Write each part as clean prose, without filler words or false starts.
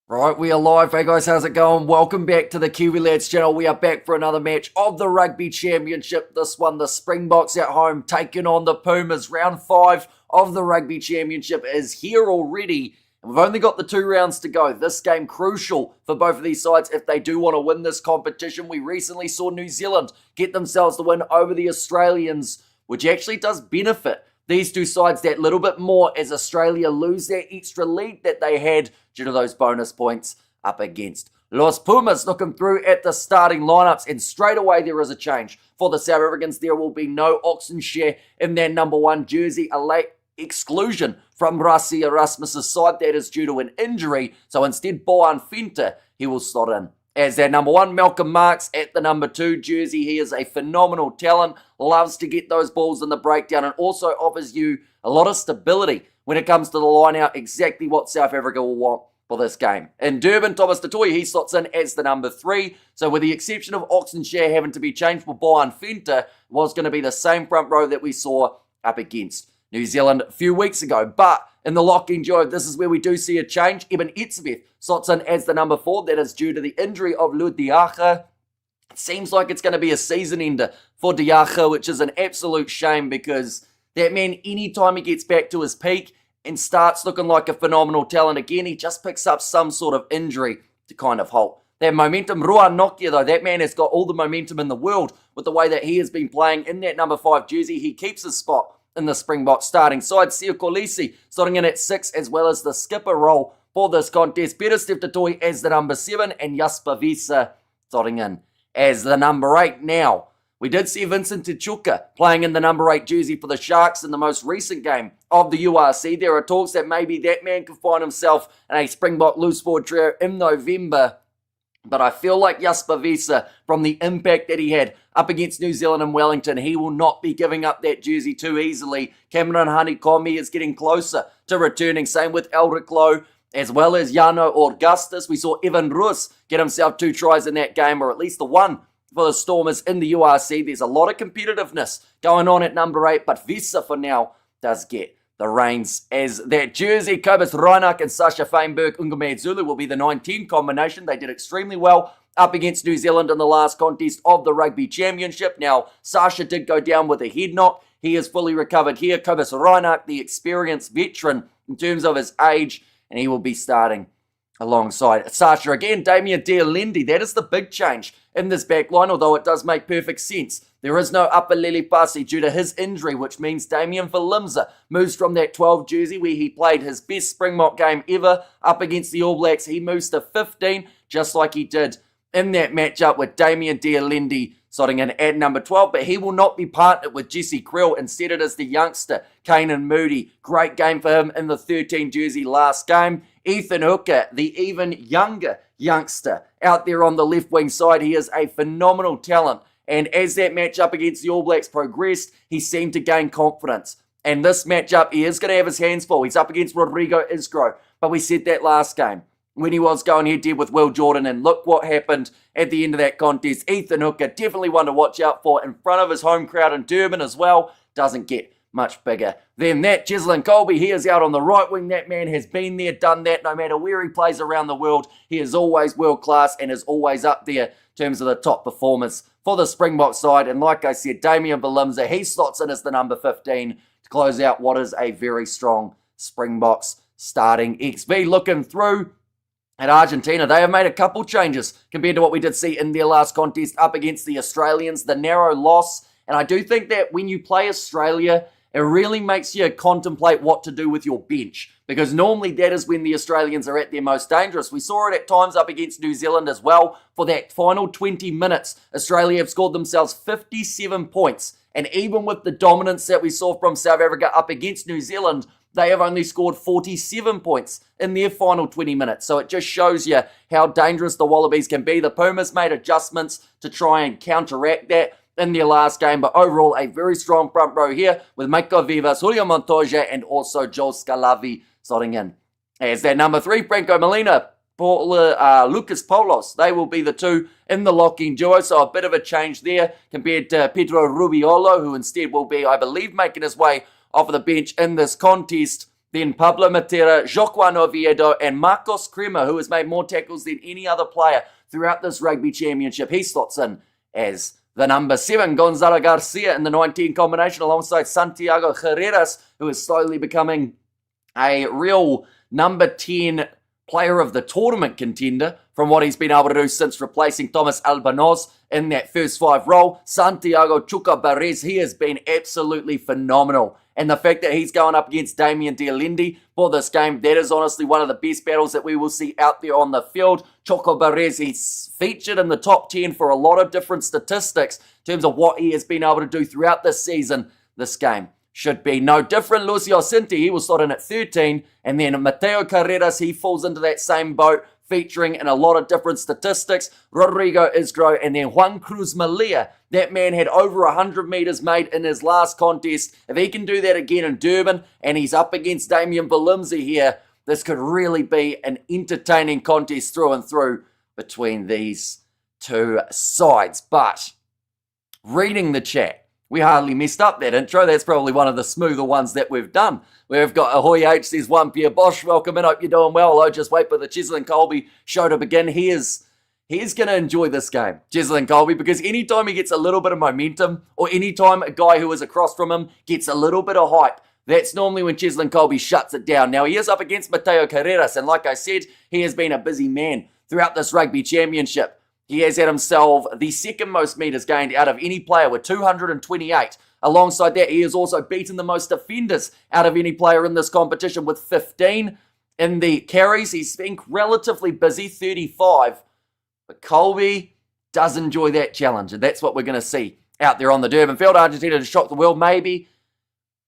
Right, we are live. Hey guys, how's it going? Welcome back to the Kiwi Lads channel. We are back for another match of the Rugby Championship. This one, the Springboks at home, taking on the Pumas. Round 5 of the Rugby Championship is here already. And we've only got the 2 rounds to go. This game crucial for both of these sides if they do want to win this competition. We recently saw New Zealand get themselves the win over the Australians, which actually does benefit these two sides that little bit more as Australia lose that extra lead that they had due to those bonus points up against Los Pumas. Looking through at the starting lineups, and straight away there is a change. For the South Africans, there will be no Oxenshare in their number 1 jersey, a late exclusion from Rassie Erasmus' side. That is due to an injury, so instead Boan Venter, he will slot in as their number 1. Malcolm Marx at the number 2 jersey. He is a phenomenal talent, loves to get those balls in the breakdown, and also offers you a lot of stability when it comes to the line out, exactly what South Africa will want for this game. In Durban, Thomas Tatoya, he slots in as the number 3. So with the exception of Oxenshare having to be changed for Boan Venter, was going to be the same front row that we saw up against New Zealand a few weeks ago. But in the lock-in duo, this is where we do see a change. Eben Etzebeth slots in as the number 4. That is due to the injury of Ludiaga. It seems like it's going to be a season ender for Diaga, which is an absolute shame because that man, anytime he gets back to his peak and starts looking like a phenomenal talent again, he just picks up some sort of injury to kind of halt that momentum. Rua Nokia, though, that man has got all the momentum in the world with the way that he has been playing in that number 5 jersey. He keeps his spot in the Springbok starting side. Siya Kolisi starting in at 6, as well as the skipper role for this contest. Peter Steph as the number 7, and Jasper Wiese starting in as the number 8. Now, we did see Vincent Tichuka playing in the number 8 jersey for the Sharks in the most recent game of the URC. There are talks that maybe that man could find himself in a Springbok loose forward trio in November. But I feel like Jasper Wiese, from the impact that he had up against New Zealand and Wellington, he will not be giving up that jersey too easily. Cameron Honeycomb is getting closer to returning. Same with Eldrick Lowe, as well as Jano Augustus. We saw Evan Roos get himself 2 tries in that game, or at least the one for the Stormers in the URC. There's a lot of competitiveness going on at number 8, but Wiese for now does get the reins as that jersey. Kobus Reinach and Sasha Feinberg Zulu will be the 9-10 combination. They did extremely well up against New Zealand in the last contest of the Rugby Championship. Now, Sasha did go down with a head knock. He is fully recovered here. Kobus Reinach, the experienced veteran in terms of his age, and he will be starting alongside Sasha again. Damien Dialendi, that is the big change in this back line, although it does make perfect sense. There is no Upper Pasi due to his injury, which means Damien Valimza moves from that 12 jersey where he played his best Springbok game ever up against the All Blacks. He moves to 15, just like he did in that matchup with Damien Dialendi slotting in at number 12, but he will not be partnered with Jesse Krill. Instead, it is the youngster, Kanan Moody. Great game for him in the 13 jersey last game. Ethan Hooker, the even younger youngster out there on the left wing side. He is a phenomenal talent, and as that matchup against the All Blacks progressed, he seemed to gain confidence. And this matchup, he is going to have his hands full. He's up against Rodrigo Isgro, but we said that last game when he was going head-to-head with Will Jordan, and look what happened at the end of that contest. Ethan Hooker, definitely one to watch out for in front of his home crowd in Durban as well. Doesn't get much bigger than that. Jeslyn Colby, he is out on the right wing. That man has been there, done that. No matter where he plays around the world, he is always world-class and is always up there in terms of the top performers for the Springbok side. And like I said, Damien Valimza, he slots in as the number 15 to close out what is a very strong Springboks starting XV. Looking through at Argentina, they have made a couple changes compared to what we did see in their last contest up against the Australians. The narrow loss, and I do think that when you play Australia, it really makes you contemplate what to do with your bench, because normally that is when the Australians are at their most dangerous. We saw it at times up against New Zealand as well. For that final 20 minutes, Australia have scored themselves 57 points, and even with the dominance that we saw from South Africa up against New Zealand, they have only scored 47 points in their final 20 minutes. So it just shows you how dangerous the Wallabies can be. The Pumas made adjustments to try and counteract that in their last game, but overall a very strong front row here with Michael Vivas, Julio Montoya, and also Joe Scalavi slotting in as their number 3. Franco Molina, Lucas Polos, they will be the 2 in the locking duo, so a bit of a change there compared to Pedro Rubiolo, who instead will be, I believe, making his way off of the bench in this contest. Then Pablo Matera, Joaquin Oviedo, and Marcos Crema, who has made more tackles than any other player throughout this rugby championship. He slots in as the number 7, Gonzalo Garcia in the 19 combination alongside Santiago Herreras, who is slowly becoming a real number 10 player of the tournament contender from what he's been able to do since replacing Thomas Albanoz in that first 5 role. Santiago Chuka Barres, he has been absolutely phenomenal. And the fact that he's going up against Damien Dialendi for this game, that is honestly one of the best battles that we will see out there on the field. Choco Barres, he's featured in the top 10 for a lot of different statistics in terms of what he has been able to do throughout this season. This game should be no different. Lucio Cinti, he will slot in at 13. And then Mateo Carreras, he falls into that same boat, featuring in a lot of different statistics. Rodrigo Isgro, and then Juan Cruz Malia. That man had over 100 metres made in his last contest. If he can do that again in Durban, and he's up against Damien Valimzi here, this could really be an entertaining contest through and through between these two sides. But reading the chat, we hardly messed up that intro. That's probably one of the smoother ones that we've done. We've got Ahoy H says, 1 Pierre Bosch, welcome in, hope you're doing well. Hello, just wait for the Cheslin Colby show to begin. He's going to enjoy this game, Cheslin Colby, because anytime he gets a little bit of momentum, or anytime a guy who is across from him gets a little bit of hype, that's normally when Cheslin Colby shuts it down. Now, he is up against Mateo Carreras, and like I said, he has been a busy man throughout this rugby championship. He has had himself the second most metres gained out of any player with 228. Alongside that, he has also beaten the most defenders out of any player in this competition with 15. In the carries, he's been relatively busy, 35. But Colby does enjoy that challenge, and that's what we're going to see out there on the Durban field. Argentina to shock the world, maybe.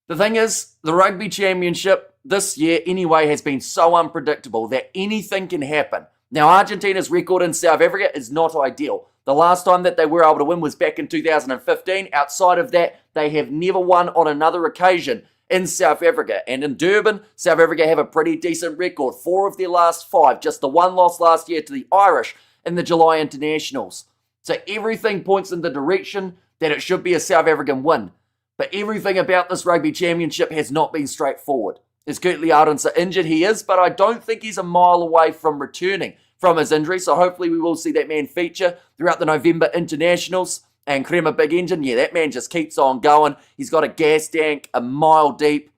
The thing is, the Rugby Championship this year anyway has been so unpredictable that anything can happen. Now, Argentina's record in South Africa is not ideal. The last time that they were able to win was back in 2015. Outside of that, they have never won on another occasion in South Africa. And in Durban, South Africa have a pretty decent record. 4 of their last 5, just the 1 loss last year to the Irish in the July internationals. So everything points in the direction that it should be a South African win. But everything about this rugby championship has not been straightforward. Is Kurtley Arendse injured? He is, but I don't think he's a mile away from returning from his injury. So hopefully we will see that man feature throughout the November internationals. And Crema Big Engine, yeah, that man just keeps on going. He's got a gas tank a mile deep.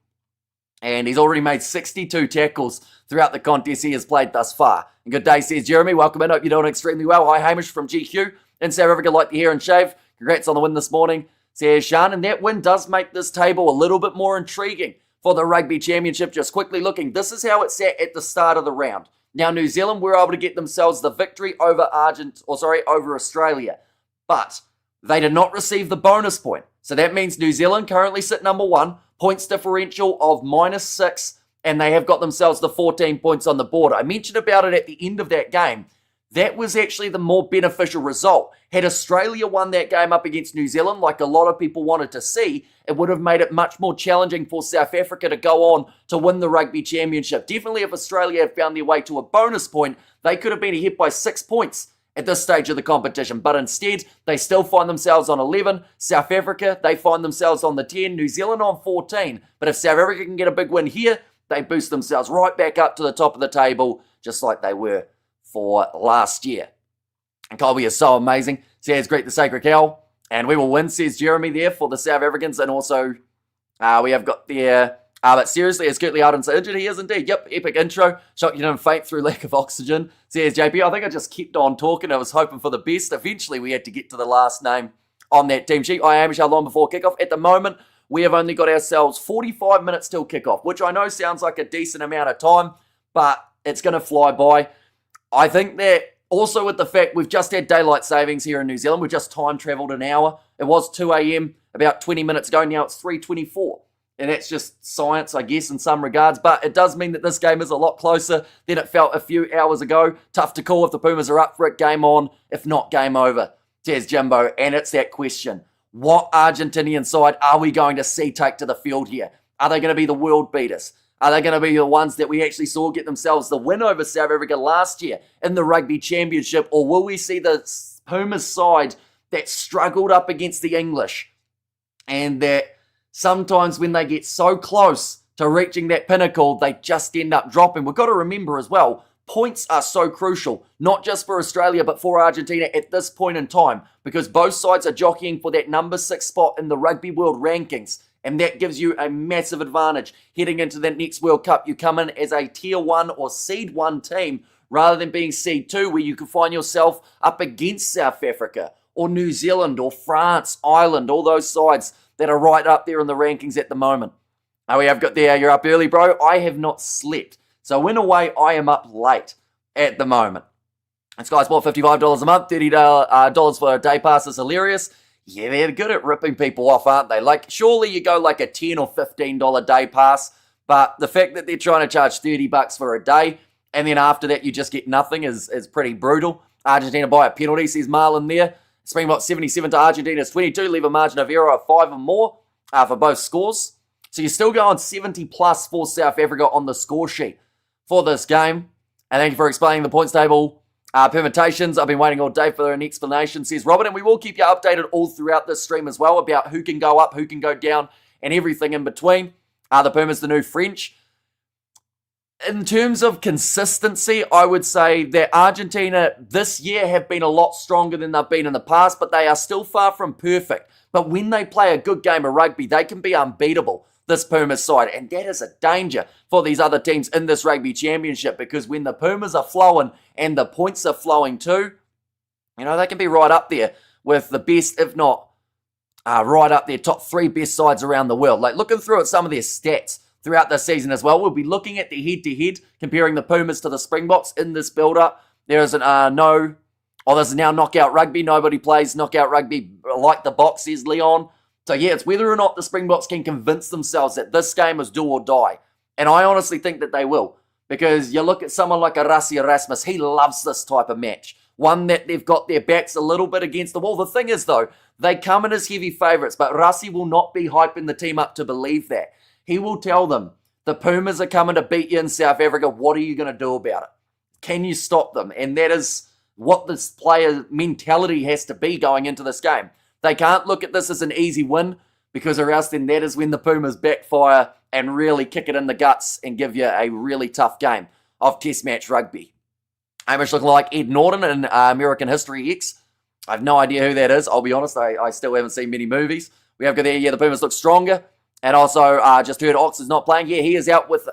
And he's already made 62 tackles throughout the contest he has played thus far. And good day, says Jeremy. Welcome in. Hope you're doing extremely well. Hi, Hamish from GQ in South Africa. Like the hair and shave. Congrats on the win this morning, says Sean. And that win does make this table a little bit more intriguing for the Rugby Championship. Just quickly looking, this is how it sat at the start of the round. Now, New Zealand were able to get themselves the victory over over Australia. But they did not receive the bonus point. So that means New Zealand currently sit number 1, points differential of -6, and they have got themselves the 14 points on the board. I mentioned about it at the end of that game. That was actually the more beneficial result. Had Australia won that game up against New Zealand, like a lot of people wanted to see, it would have made it much more challenging for South Africa to go on to win the Rugby Championship. Definitely if Australia had found their way to a bonus point, they could have been ahead by 6 points at this stage of the competition. But instead, they still find themselves on 11. South Africa, they find themselves on the 10. New Zealand on 14. But if South Africa can get a big win here, they boost themselves right back up to the top of the table, just like they were for last year. And Colby is so amazing. Says, greet the sacred cow. And we will win, says Jeremy there for the South Africans. And also, we have got there. But seriously, is Kurtley Arendse injured? He is indeed. Yep, epic intro. Shocked you didn't faint through lack of oxygen. Says JP, I think I just kept on talking. I was hoping for the best. Eventually, we had to get to the last name on that team sheet. I am how long before kickoff? At the moment, we have only got ourselves 45 minutes till kickoff, which I know sounds like a decent amount of time, but it's going to fly by. I think that also with the fact we've just had daylight savings here in New Zealand, we've just time travelled an hour. It was 2 a.m. about 20 minutes ago. Now it's 3:24. And that's just science, I guess, in some regards. But it does mean that this game is a lot closer than it felt a few hours ago. Tough to call if the Pumas are up for it. Game on. If not, game over, says Jimbo. And it's that question. What Argentinian side are we going to see take to the field here? Are they going to be the world beaters? Are they going to be the ones that we actually saw get themselves the win over South Africa last year in the Rugby Championship? Or will we see the Pumas side that struggled up against the English and that sometimes when they get so close to reaching that pinnacle, they just end up dropping. We've got to remember as well, points are so crucial, not just for Australia, but for Argentina at this point in time, because both sides are jockeying for that number 6 spot in the Rugby World Rankings, and that gives you a massive advantage. Heading into the next World Cup, you come in as a Tier 1 or Seed 1 team, rather than being Seed 2, where you can find yourself up against South Africa, or New Zealand, or France, Ireland, all those sides that are right up there in the rankings at the moment. Oh, we have got there, you're up early, bro. I have not slept. So in a way, I am up late at the moment. And Sky Sport, $55 a month, $30 for a day pass is hilarious. Yeah, they're good at ripping people off, aren't they? Like, surely you go like a $10 or $15 day pass, but the fact that they're trying to charge $30 for a day, and then after that you just get nothing is pretty brutal. Argentina by a penalty, says Marlon there. Springbok 77 to Argentina's 22, leave a margin of error of 5 or more for both scores. So you're still going 70 plus for South Africa on the score sheet for this game. And thank you for explaining the points table permutations. I've been waiting all day for an explanation, says Robert, and we will keep you updated all throughout this stream as well about who can go up, who can go down, and everything in between. The Pumas, the new French. In terms of consistency, I would say that Argentina this year have been a lot stronger than they've been in the past, but they are still far from perfect. But when they play a good game of rugby, they can be unbeatable, this Pumas side. And that is a danger for these other teams in this Rugby Championship, because when the Pumas are flowing and the points are flowing too, you know, they can be right up there with the best, if not right up there, top 3 best sides around the world. Like, looking through at some of their stats throughout the season as well, we'll be looking at the head-to-head, comparing the Pumas to the Springboks in this build-up. There is this is now knockout rugby. Nobody plays knockout rugby like the box, says Leon. So yeah, it's whether or not the Springboks can convince themselves that this game is do or die. And I honestly think that they will. Because you look at someone like Rassie Erasmus, he loves this type of match. One that they've got their backs a little bit against the wall. The thing is though, they come in as heavy favourites, but Rassie will not be hyping the team up to believe that. He will tell them, the Pumas are coming to beat you in South Africa. What are you going to do about it? Can you stop them? And that is what this player mentality has to be going into this game. They can't look at this as an easy win, because or else then that is when the Pumas backfire and really kick it in the guts and give you a really tough game of Test match rugby. Hamish looking like Ed Norton in American History X. I have no idea who that is. I'll be honest, I still haven't seen many movies. We have got there, yeah, the Pumas look stronger. And also, just heard Ox is not playing. Yeah, he is out with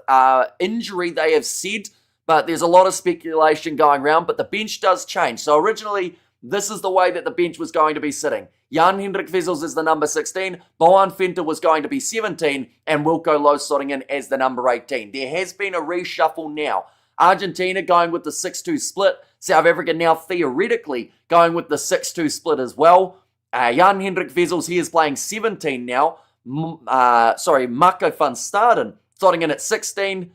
injury, they have said. But there's a lot of speculation going around. But the bench does change. So originally, this is the way that the bench was going to be sitting. Jan-Hendrik Wessels is the number 16. Boan Venter was going to be 17. And Wilco Low in as the number 18. There has been a reshuffle now. Argentina going with the 6-2 split. South Africa now theoretically going with the 6-2 split as well. Jan-Hendrik Wessels, he is playing 17 now. Marco van Staden starting in at 16,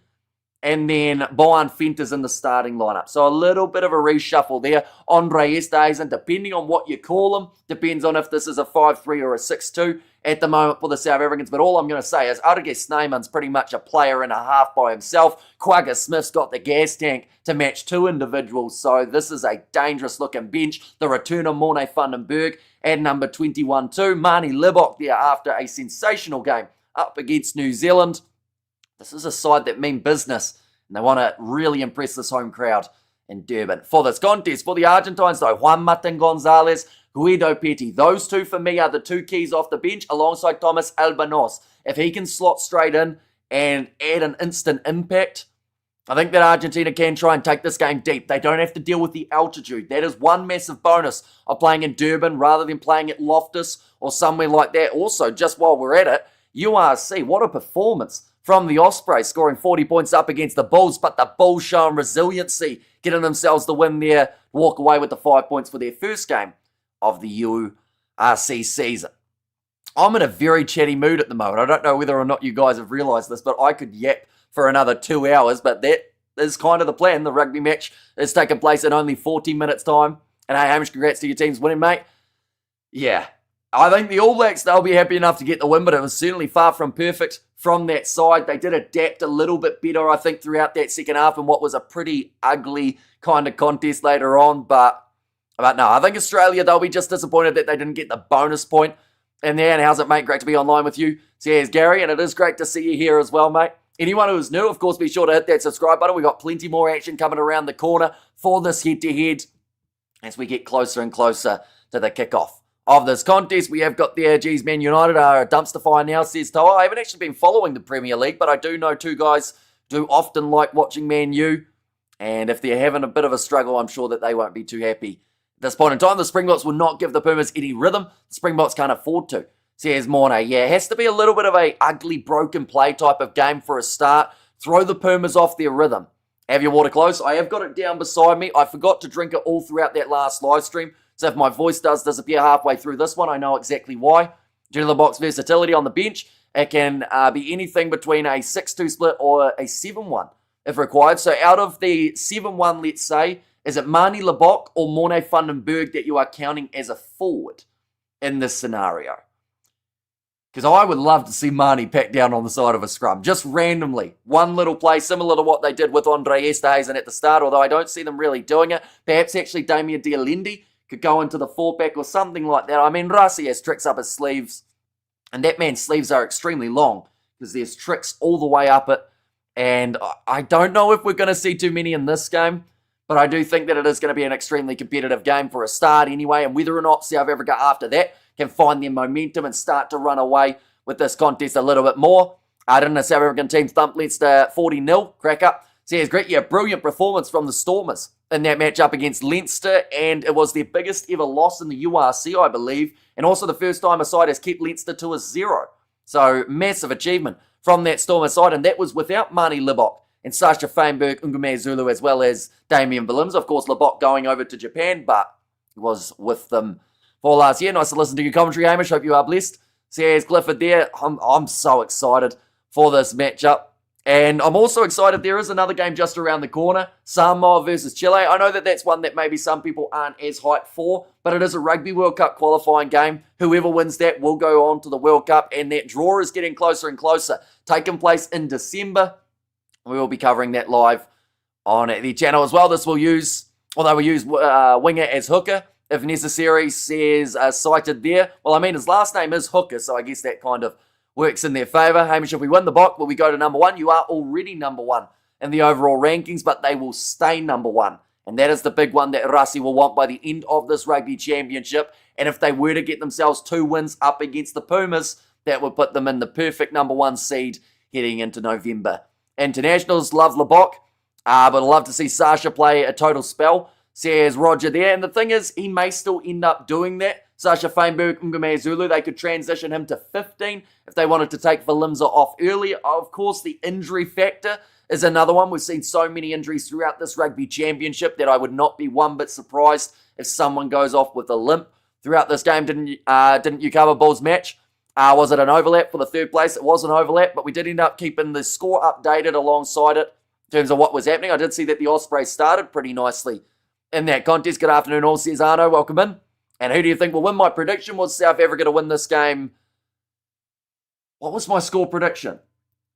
and then Boan Venter's in the starting lineup. So a little bit of a reshuffle there. Andre Esthuizen, depending on what you call him, depends on if this is a 5-3 or a 6-2 at the moment for the South Africans. But all I'm going to say is Arge Snyman's pretty much a player and a half by himself. Quagga Smith's got the gas tank to match 2 individuals. So this is a dangerous looking bench. The return of Morne Vandenberg at number 21 too. Marnie Libok there after a sensational game up against New Zealand. This is a side that mean business, and they want to really impress this home crowd in Durban. For this contest, for the Argentines though, Juan Martin Gonzalez, Guido Petty. Those two for me are the 2 keys off the bench alongside Thomas Albanos. If he can slot straight in and add an instant impact, I think that Argentina can try and take this game deep. They don't have to deal with the altitude. That is one massive bonus of playing in Durban rather than playing at Loftus or somewhere like that. Also, just while we're at it, URC, what a performance from the Ospreys, scoring 40 points up against the Bulls, but the Bulls showing resiliency, getting themselves the win there, walk away with the 5 points for their first game of the URC season. I'm in a very chatty mood at the moment. I don't know whether or not you guys have realised this, but I could yap for another 2 hours, but that is kind of the plan. The rugby match is taking place in only 40 minutes time. And hey, Hamish, congrats to your team's winning, mate. Yeah, I think the All Blacks, they'll be happy enough to get the win, but it was certainly far from perfect from that side. They did adapt a little bit better, I think, throughout that second half in what was a pretty ugly kind of contest later on. But no, I think Australia, they'll be just disappointed that they didn't get the bonus point And then, how's it, mate? Great to be online with you. So, here's Gary, and it is great to see you here as well, mate. Anyone who is new, of course, be sure to hit that subscribe button. We've got plenty more action coming around the corner for this head-to-head as we get closer and closer to the kickoff of this contest. We have got there, geez, Man United are a dumpster fire now, says Toa. I haven't actually been following the Premier League, but I do know two guys do often like watching Man U. And if they're having a bit of a struggle, I'm sure that they won't be too happy. At this point in time, the Springboks will not give the Pumas any rhythm. The Springboks can't afford to. Says Mornay. Yeah, it has to be a little bit of a ugly, broken play type of game for a start. Throw the Pumas off their rhythm. Have your water close. I have got it down beside me. I forgot to drink it all throughout that last live stream. So if my voice does disappear halfway through this one, I know exactly why. Due to the box versatility on the bench, it can be anything between a 6-2 split or a 7-1 if required. So out of the 7-1, let's say, is it Mani Lebok or Morne Vandenberg that you are counting as a forward in this scenario? Because I would love to see Mani pack down on the side of a scrum, just randomly. One little play, similar to what they did with Andre Esterhuizen at the start, although I don't see them really doing it. Perhaps actually Damien Dialendi could go into the four-pack or something like that. I mean, Rasi has tricks up his sleeves, and that man's sleeves are extremely long because there's tricks all the way up it. And I don't know if we're going to see too many in this game, but I do think that it is going to be an extremely competitive game for a start anyway, and whether or not South Africa after that can find their momentum and start to run away with this contest a little bit more. Didn't the South African team thump Leinster 40-0? Crack up. Says, great, yeah, brilliant performance from the Stormers in that matchup against Leinster, and it was their biggest ever loss in the URC, I believe, and also the first time a side has kept Leinster to a 0. So, massive achievement from that Stormer side, and that was without Mani Lebok and Sasha Feinberg, Ngume Zulu, as well as Damian Willems. Of course, Lebok going over to Japan, but he was with them for last year. Nice to listen to your commentary, Hamish. Hope you are blessed. Says Clifford there. I'm so excited for this matchup. And I'm also excited there is another game just around the corner. Samoa versus Chile. I know that that's one that maybe some people aren't as hyped for, but it is a Rugby World Cup qualifying game. Whoever wins that will go on to the World Cup, and that draw is getting closer and closer. Taking place in December. We will be covering that live on the channel as well. This will use, although we use winger as hooker, if necessary, says cited there. Well, I mean, his last name is Hooker, so I guess that kind of works in their favour. Hamish, if we win the block, will we go to number 1? You are already number 1 in the overall rankings, but they will stay number 1. And that is the big one that Rasi will want by the end of this Rugby Championship. And if they were to get themselves 2 wins up against the Pumas, that would put them in the perfect number 1 seed heading into November. Internationals love Lebok, but I'd love to see Sasha play a total spell, says Roger there. And the thing is, he may still end up doing that. Sasha Feinberg, Ngume Zulu, they could transition him to 15 if they wanted to take Valimza off earlier. Of course, the injury factor is another one. We've seen so many injuries throughout this Rugby Championship that I would not be one bit surprised if someone goes off with a limp throughout this game. Didn't you cover Bull's match? Was it an overlap for the third place? It was an overlap, but we did end up keeping the score updated alongside it in terms of what was happening. I did see that the Ospreys started pretty nicely in that contest. Good afternoon all, says Arno. Welcome in. And who do you think will win? My prediction was South Africa to win this game. What was my score prediction?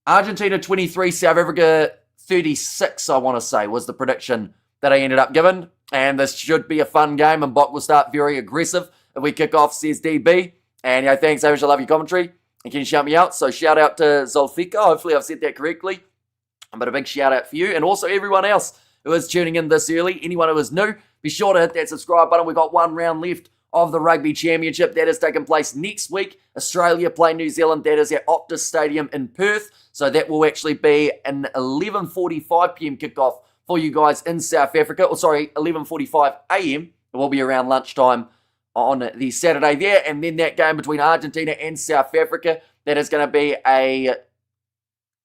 Argentina 23, South Africa 36, I want to say, was the prediction that I ended up giving. And this should be a fun game, and Bok will start very aggressive if we kick off, says DB. And thanks, Hamish, I love your commentary. And can you shout me out? So shout out to Zolfika. Hopefully I've said that correctly. But a big shout out for you. And also everyone else who is tuning in this early. Anyone who is new, be sure to hit that subscribe button. We've got 1 round left of the Rugby Championship. That is taking place next week. Australia play New Zealand. That is at Optus Stadium in Perth. So that will actually be an 11:45 p.m. kickoff for you guys in South Africa. 11:45 a.m. It will be around lunchtime on the Saturday there. And then that game between Argentina and South Africa, that is going to be a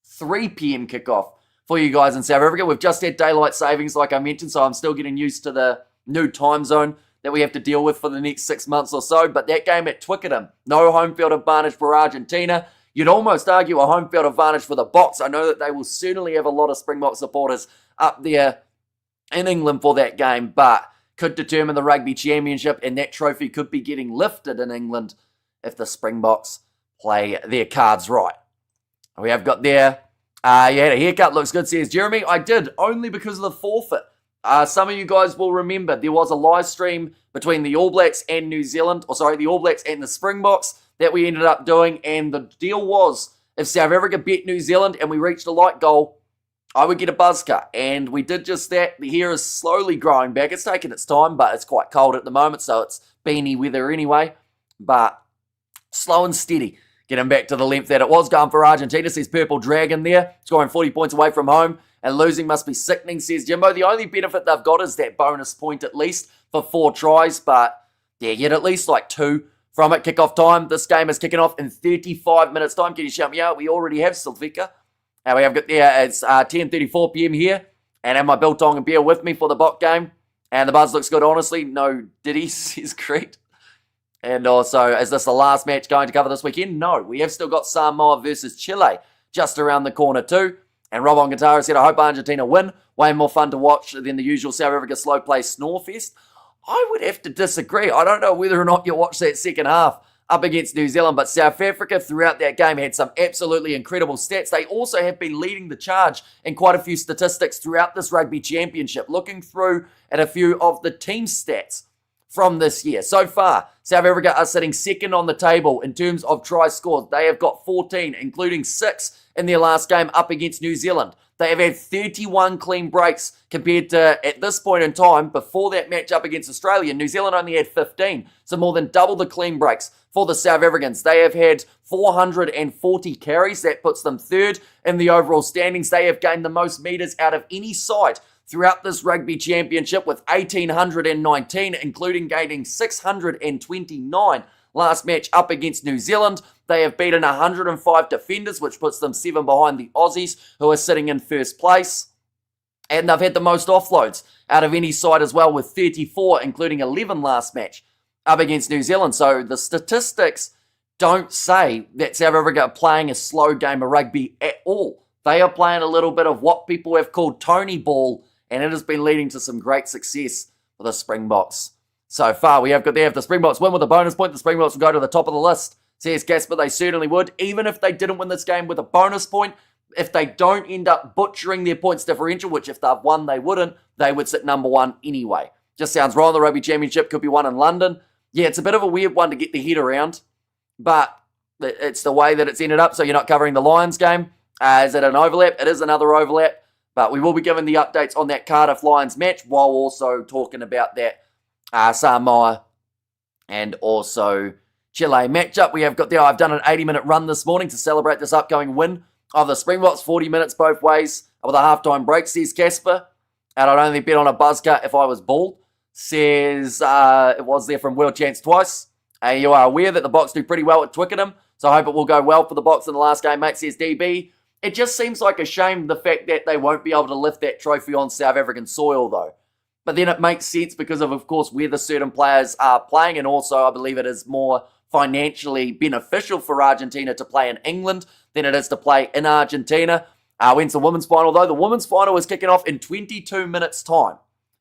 3 p.m. kickoff for you guys in South Africa. We've just had daylight savings, like I mentioned, so I'm still getting used to the new time zone that we have to deal with for the next 6 months or so. But that game at Twickenham, no home field advantage for Argentina. You'd almost argue a home field advantage for the Boks. I know that they will certainly have a lot of Springbok supporters up there in England for that game, but could determine the Rugby Championship, and that trophy could be getting lifted in England if the Springboks play their cards right. We have got there, you had a haircut, looks good, says Jeremy. I did, only because of the forfeit Some of you guys will remember there was a live stream between the All Blacks and New Zealand, the All Blacks and the Springboks that we ended up doing, and the deal was if South Africa beat New Zealand and we reached a light goal, I would get a buzz cut, and we did just that. The hair is slowly growing back. It's taken its time, but it's quite cold at the moment, so it's beanie weather anyway, but slow and steady. Getting back to the length that it was. Going for Argentina, says Purple Dragon there. Scoring 40 points away from home. And losing must be sickening, says Jimbo. The only benefit they've got is that bonus point at least for 4 tries. But yeah, get at least like 2 from it. Kickoff time. This game is kicking off in 35 minutes time. Can you shout me out? We already have Silvika. And we have got there. It's 10:34 p.m. here. And have my biltong and beer with me for the Bok game. And the buzz looks good, honestly. No ditties, says Creed. And also, is this the last match going to cover this weekend? No, we have still got Samoa versus Chile just around the corner too. And Rob on Guitar said, I hope Argentina win. Way more fun to watch than the usual South Africa slow play snorefest. I would have to disagree. I don't know whether or not you'll watch that second half up against New Zealand, but South Africa throughout that game had some absolutely incredible stats. They also have been leading the charge in quite a few statistics throughout this rugby championship. Looking through at a few of the team stats from this year. So far, South Africa are sitting second on the table in terms of tries scored. They have got 14, including 6 in their last game up against New Zealand. They have had 31 clean breaks compared to, at this point in time, before that match up against Australia, New Zealand only had 15. So more than double the clean breaks for the South Africans. They have had 440 carries. That puts them third in the overall standings. They have gained the most meters out of any side throughout this rugby championship with 1,819, including gaining 629 last match up against New Zealand. They have beaten 105 defenders, which puts them 7 behind the Aussies, who are sitting in first place. And they've had the most offloads out of any side as well, with 34, including 11 last match up against New Zealand. So the statistics don't say that South Africa are playing a slow game of rugby at all. They are playing a little bit of what people have called Tony ball, and it has been leading to some great success for the Springboks. So far, we have got there. If the Springboks win with a bonus point, the Springboks will go to the top of the list. Says Casper, they certainly would. Even if they didn't win this game with a bonus point, if they don't end up butchering their points differential, which if they've won, they wouldn't, they would sit number 1 anyway. Just sounds wrong. The Rugby Championship could be won in London. Yeah, it's a bit of a weird one to get the head around, but it's the way that it's ended up. So you're not covering the Lions game. Is it an overlap? It is another overlap. But we will be giving the updates on that Cardiff Lions match while also talking about that Samoa and also Chile matchup. We have got there. I've done an 80-minute run this morning to celebrate this upcoming win of the Springboks. 40 minutes both ways with a halftime break, says Casper. And I'd only bet on a buzz cut if I was bald. Says it was there from World Chance twice. You are aware that the Boks do pretty well at Twickenham, so I hope it will go well for the Boks in the last game, mate, says DB. It just seems like a shame the fact that they won't be able to lift that trophy on South African soil, though. But then it makes sense because of course, where the certain players are playing, and also I believe it is more financially beneficial for Argentina to play in England than it is to play in Argentina. When's the women's final, though? The women's final is kicking off in 22 minutes' time.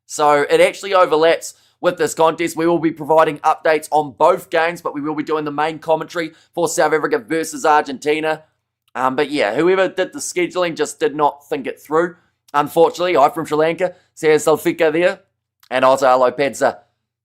So it actually overlaps with this contest. We will be providing updates on both games, but we will be doing the main commentary for South Africa versus Argentina. But yeah, whoever did the scheduling just did not think it through. Unfortunately, I from Sri Lanka, says Salfika there. And also, hello, Pedza,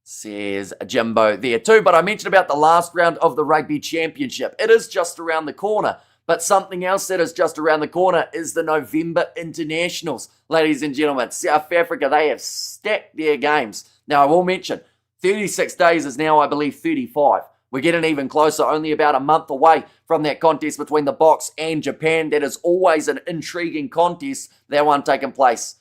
says Jimbo there too. But I mentioned about the last round of the Rugby Championship. It is just around the corner. But something else that is just around the corner is the November Internationals. Ladies and gentlemen, South Africa, they have stacked their games. Now, I will mention, 36 days is now, I believe, 35. We're getting even closer, only about a month away from that contest between the Boks and Japan. That is always an intriguing contest, that one taking place.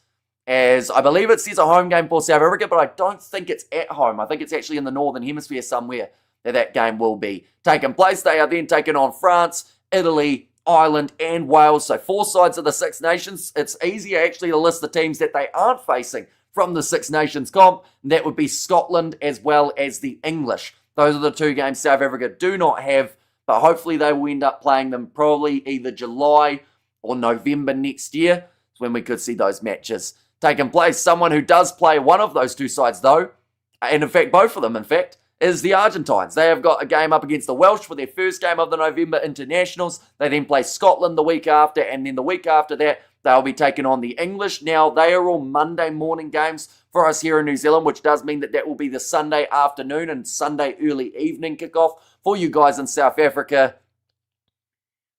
As I believe it says a home game for South Africa, but I don't think it's at home. I think it's actually in the Northern Hemisphere somewhere that game will be taking place. They are then taking on France, Italy, Ireland, and Wales. So 4 sides of the Six Nations. It's easier actually to list the teams that they aren't facing from the Six Nations comp. And that would be Scotland as well as the English. Those are the 2 games South Africa do not have, but hopefully they will end up playing them probably either July or November next year. It's when we could see those matches taking place. Someone who does play one of those 2 sides though, and in fact both of them in fact, is the Argentines. They have got a game up against the Welsh for their first game of the November internationals. They then play Scotland the week after, and then the week after that, they'll be taking on the English. Now, they are all Monday morning games for us here in New Zealand, which does mean that that will be the Sunday afternoon and Sunday early evening kickoff for you guys in South Africa.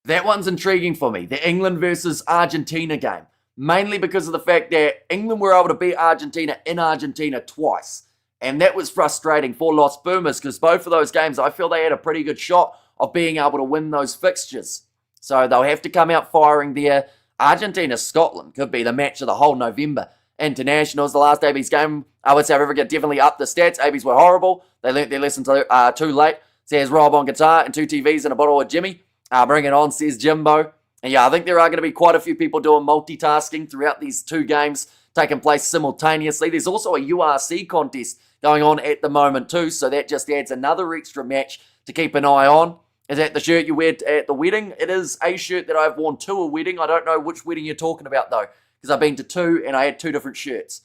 That one's intriguing for me, the England versus Argentina game, mainly because of the fact that England were able to beat Argentina in Argentina twice. And that was frustrating for Los Pumas because both of those games, I feel they had a pretty good shot of being able to win those fixtures. So they'll have to come out firing there. Argentina-Scotland could be the match of the whole November internationals. The last AB's game, I would say South Africa definitely upped the stats. AB's were horrible. They learnt their lesson too late. Says Rob on guitar and 2 TVs and a bottle of Jimmy. Bring it on, says Jimbo. And yeah, I think there are going to be quite a few people doing multitasking throughout these 2 games taking place simultaneously. There's also a URC contest going on at the moment too, so that just adds another extra match to keep an eye on. Is that the shirt you wear at the wedding? It is a shirt that I've worn to a wedding. I don't know which wedding you're talking about though, because I've been to 2 and I had 2 different shirts.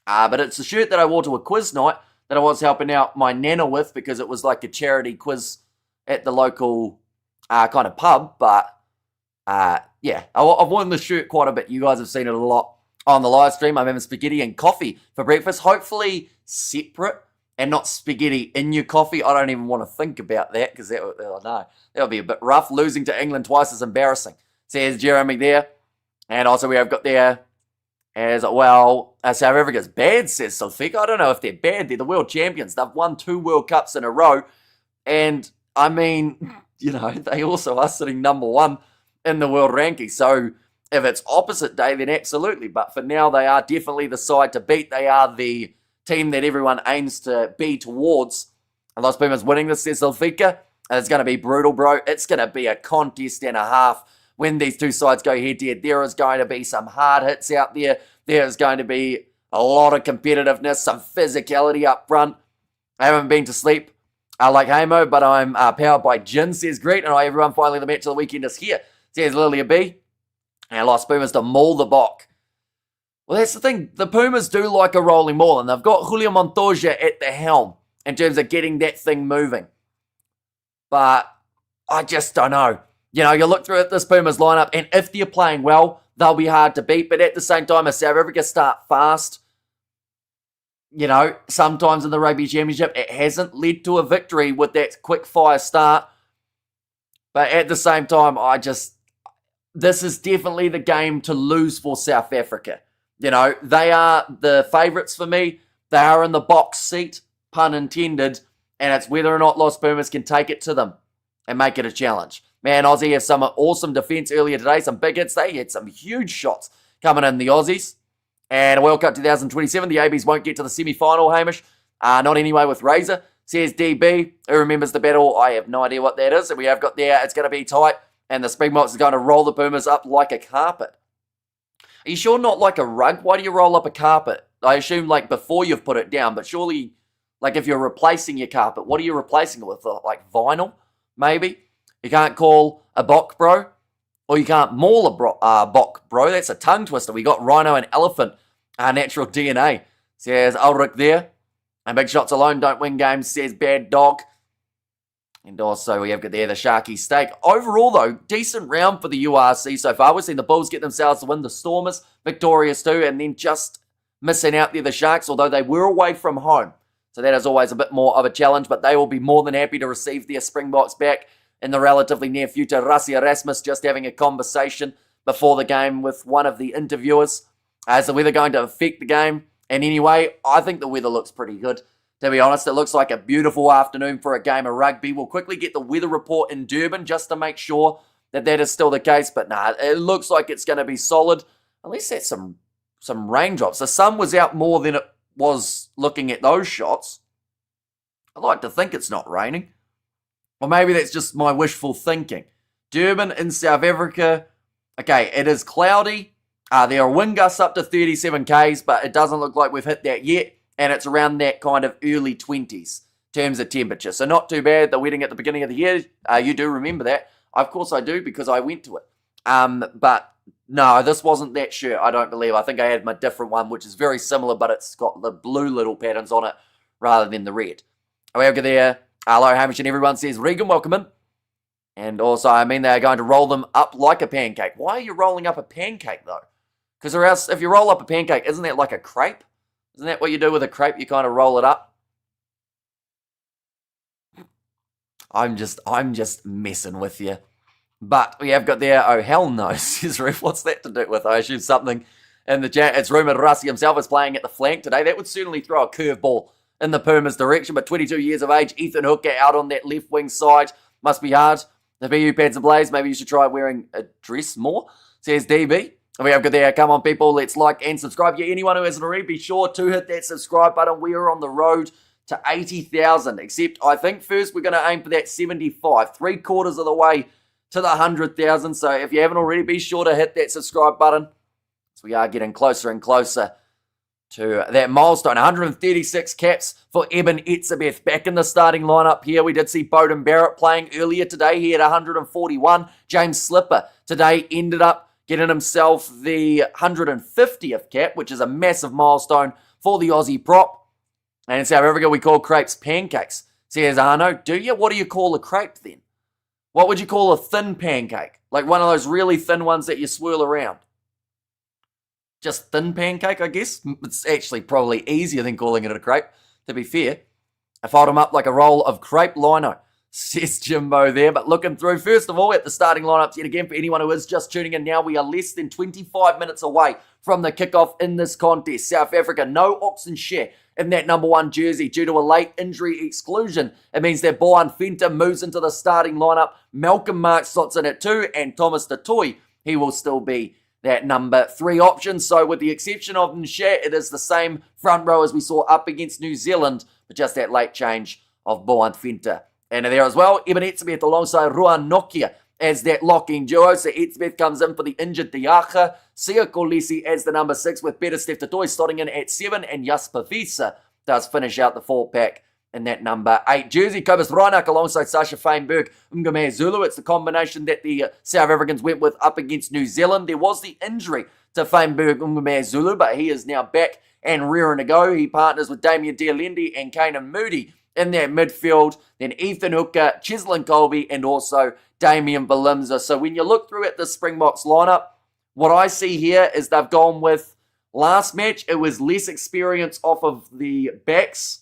But it's the shirt that I wore to a quiz night that I was helping out my nana with because it was like a charity quiz at the local kind of pub. But yeah, I've worn the shirt quite a bit. You guys have seen it a lot on the live stream. I'm having spaghetti and coffee for breakfast, hopefully separate and not spaghetti in your coffee. I don't even want to think about that because that would be a bit rough. Losing to England twice is embarrassing, says Jeremy there. And also we have got there as well, South Africa's bad, says Sofika. I don't know if they're bad. They're the world champions. They've won 2 World Cups in a row. And I mean, you know, they also are sitting number 1 in the world ranking. So if it's opposite day, then absolutely. But for now, they are definitely the side to beat. They are the team that everyone aims to be towards. And Los Pumas winning this, says Sofika. It's going to be brutal, bro. It's going to be a contest and a half when these 2 sides go head-to-head. There is going to be some hard hits out there. There is going to be a lot of competitiveness, some physicality up front. I haven't been to sleep like Hamo, but I'm powered by gin, says Greet. And everyone, finally the match of the weekend is here, says Lilia B. And Los Pumas to maul the Bok. Well, that's the thing. The Pumas do like a rolling ball, and they've got Julio Montoya at the helm in terms of getting that thing moving. But I just don't know. You know, you look through at this Pumas lineup, and if they're playing well, they'll be hard to beat. But at the same time, if South Africa start fast, you know, sometimes in the Rugby Championship, it hasn't led to a victory with that quick fire start. But at the same time, this is definitely the game to lose for South Africa. You know, they are the favourites for me. They are in the box seat, pun intended, and it's whether or not Los Pumas can take it to them and make it a challenge. Man, Aussie has some awesome defence earlier today, some big hits. They had some huge shots coming in, the Aussies. And World Cup 2027, the ABs won't get to the semi-final, Hamish. Not anyway with Razor, says DB. Who remembers the battle? I have no idea what that is. And we have got there, it's going to be tight. And the Springboks are going to roll the Pumas up like a carpet. Are you sure not like a rug? Why do you roll up a carpet? I assume like before you've put it down, but surely like if you're replacing your carpet, what are you replacing it with? Like vinyl, maybe? You can't call a Bok bro, or you can't maul a Bok bro. That's a tongue twister. We got Rhino and Elephant, natural DNA, says Ulrich there. And big shots alone don't win games, says Bad Dog. And also we have got there the Sharky Steak. Overall though, decent round for the URC so far. We've seen the Bulls get themselves to win, the Stormers victorious too, and then just missing out there the Sharks, although they were away from home. So that is always a bit more of a challenge, but they will be more than happy to receive their Springboks back in the relatively near future. Rassi Erasmus just having a conversation before the game with one of the interviewers. Is the weather going to affect the game in any way? I think the weather looks pretty good. To be honest, it looks like a beautiful afternoon for a game of rugby. We'll quickly get the weather report in Durban just to make sure that that is still the case. But nah, it looks like it's going to be solid. Unless that's some raindrops. The sun was out more than it was looking at those shots. I like to think it's not raining. Or maybe that's just my wishful thinking. Durban in South Africa. Okay, it is cloudy. There are wind gusts up to 37 k's, but it doesn't look like we've hit that yet. And it's around that kind of early 20s in terms of temperature. So not too bad. The wedding at the beginning of the year, you do remember that. Of course I do, because I went to it. But no, this wasn't that shirt, I don't believe. I think I had my different one, which is very similar, but it's got the blue little patterns on it rather than the red. We'll get there. Hello, Hamish, and everyone says, Regan, welcome in. And also, I mean, they're going to roll them up like a pancake. Why are you rolling up a pancake, though? Because or else, if you roll up a pancake, isn't that like a crepe? Isn't that what you do with a crepe? You kind of roll it up. I'm just messing with you. But we have got there, oh, hell no, says Ref. What's that to do with? I assume something in the chat. It's rumoured Rusty himself is playing at the flank today. That would certainly throw a curveball in the Pumas' direction. But 22 years of age, Ethan Hooker out on that left wing side. Must be hard. The BU pads ablaze. Maybe you should try wearing a dress more, says DB. We have got there. Come on, people. Let's like and subscribe. Yeah, anyone who hasn't already, be sure to hit that subscribe button. We are on the road to 80,000. Except I think first we're going to aim for that 75. 3/4 of the way to the 100,000. So if you haven't already, be sure to hit that subscribe button. So we are getting closer and closer to that milestone. 136 caps for Eben Etzebeth. Back in the starting lineup here, we did see Bowden Barrett playing earlier today. He had 141. James Slipper today ended up getting himself the 150th cap, which is a massive milestone for the Aussie prop. And in South Africa, we call crepes pancakes. Says Arno, do you? What do you call a crepe then? What would you call a thin pancake? Like one of those really thin ones that you swirl around. Just thin pancake, I guess. It's actually probably easier than calling it a crepe, to be fair. I fold them up like a roll of crepe lino, says Jimbo there. But looking through, first of all, at the starting lineups yet again, for anyone who is just tuning in now, we are less than 25 minutes away from the kickoff in this contest. South Africa, no Oxenshare in that number 1 jersey due to a late injury exclusion. It means that Bohan Fenta moves into the starting lineup. Malcolm Mark slots in at 2, and Thomas Tatoy, he will still be that number 3 option. So with the exception of Nshe, it is the same front row as we saw up against New Zealand, but just that late change of Bohan Fenta. And there as well, Eben Etzebeth alongside Ruan Nokia as that locking duo. So Etzebeth comes in for the injured Diacha. Sia Kolisi as the number 6 with Peter Steph Tatoy starting in at 7, and Jasper Visa does finish out the 4-pack in that number 8 jersey. Cobus Reinach alongside Sasha Feinberg, Ngame Zulu. It's the combination that the South Africans went with up against New Zealand. There was the injury to Feinberg, Ngame Zulu, but he is now back and rearing to go. He partners with Damien Dialendi and Kanan Moody in that midfield. Then Ethan Hooker, Cheslin Colby, and also Damian Balimza. So when you look through at the Springboks lineup, what I see here is they've gone with last match, it was less experience off of the backs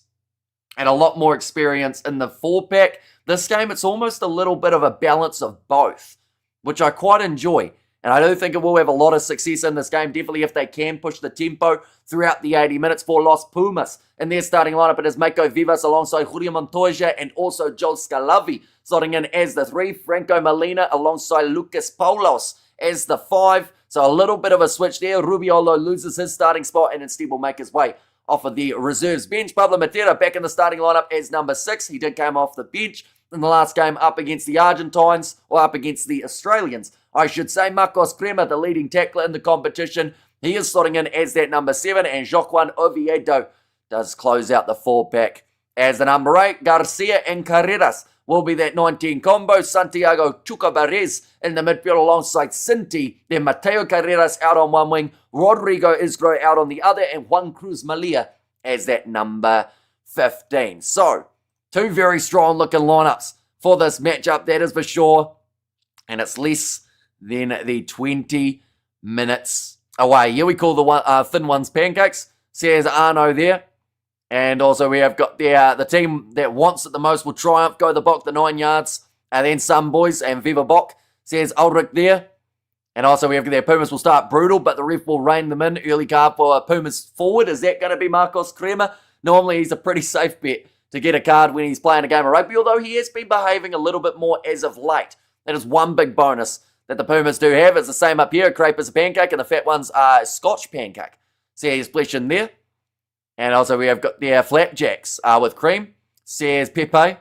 and a lot more experience in the 4-pack. This game, it's almost a little bit of a balance of both, which I quite enjoy. And I do think it will have a lot of success in this game, definitely if they can push the tempo throughout the 80 minutes for Los Pumas. In their starting lineup, it is Mako Vivas alongside Julio Montoya and also Joel Scalavi slotting in as the 3. Franco Molina alongside Lucas Paulos as the 5. So a little bit of a switch there. Rubiolo loses his starting spot and instead will make his way off of the reserves bench. Pablo Matera back in the starting lineup as number 6. He did come off the bench in the last game up against the Argentines, or up against the Australians, I should say. Marcos Crema, the leading tackler in the competition, he is slotting in as that number 7, and Joaquin Oviedo does close out the 4-pack as the number 8. Garcia and Carreras will be that 19 combo. Santiago Chucabarez in the midfield alongside Cinti. Then Mateo Carreras out on one wing, Rodrigo Isgro out on the other, and Juan Cruz Malia as that number 15. So, 2 very strong looking lineups for this matchup, that is for sure. And it's less than the 20 minutes away. Here we call the thin ones pancakes, says Arno there. And also we have got the team that wants it the most will triumph, go the Bok the 9 yards. And then some boys, and Viva Bok, says Ulrich there. And also we have their Pumas will start brutal, but the ref will rein them in. Early card for Pumas forward. Is that going to be Marcos Crema? Normally he's a pretty safe bet to get a card when he's playing a game of rugby, although he has been behaving a little bit more as of late. That is one big bonus that the Pumas do have. It's the same up here. A crepe is a pancake, and the fat ones are Scotch pancake. See his flesh in there. And also we have got the flapjacks with cream, says Pepe.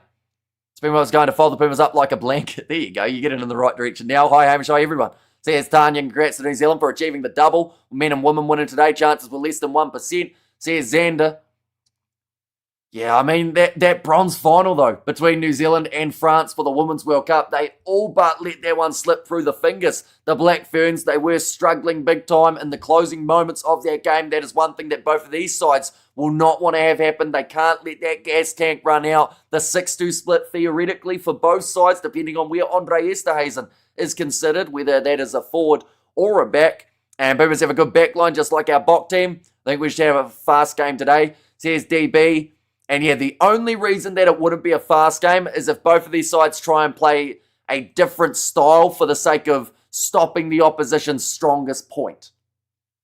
Springboks going to fold the Pumas up like a blanket. There you go. You get it in the right direction now. Hi, Hamish. Hi, everyone. Says Tanya. Congrats to New Zealand for achieving the double. Men and women winning today. Chances were less than 1%. Says Xander. Yeah, I mean, that bronze final, though, between New Zealand and France for the Women's World Cup, they all but let that one slip through the fingers. The Black Ferns, they were struggling big time in the closing moments of that game. That is one thing that both of these sides will not want to have happen. They can't let that gas tank run out. The 6-2 split theoretically for both sides, depending on where Andre Esterhuizen is considered, whether that is a forward or a back. And Pumas have a good back line, just like our Bok team. I think we should have a fast game today, says DB. And yeah, the only reason that it wouldn't be a fast game is if both of these sides try and play a different style for the sake of stopping the opposition's strongest point.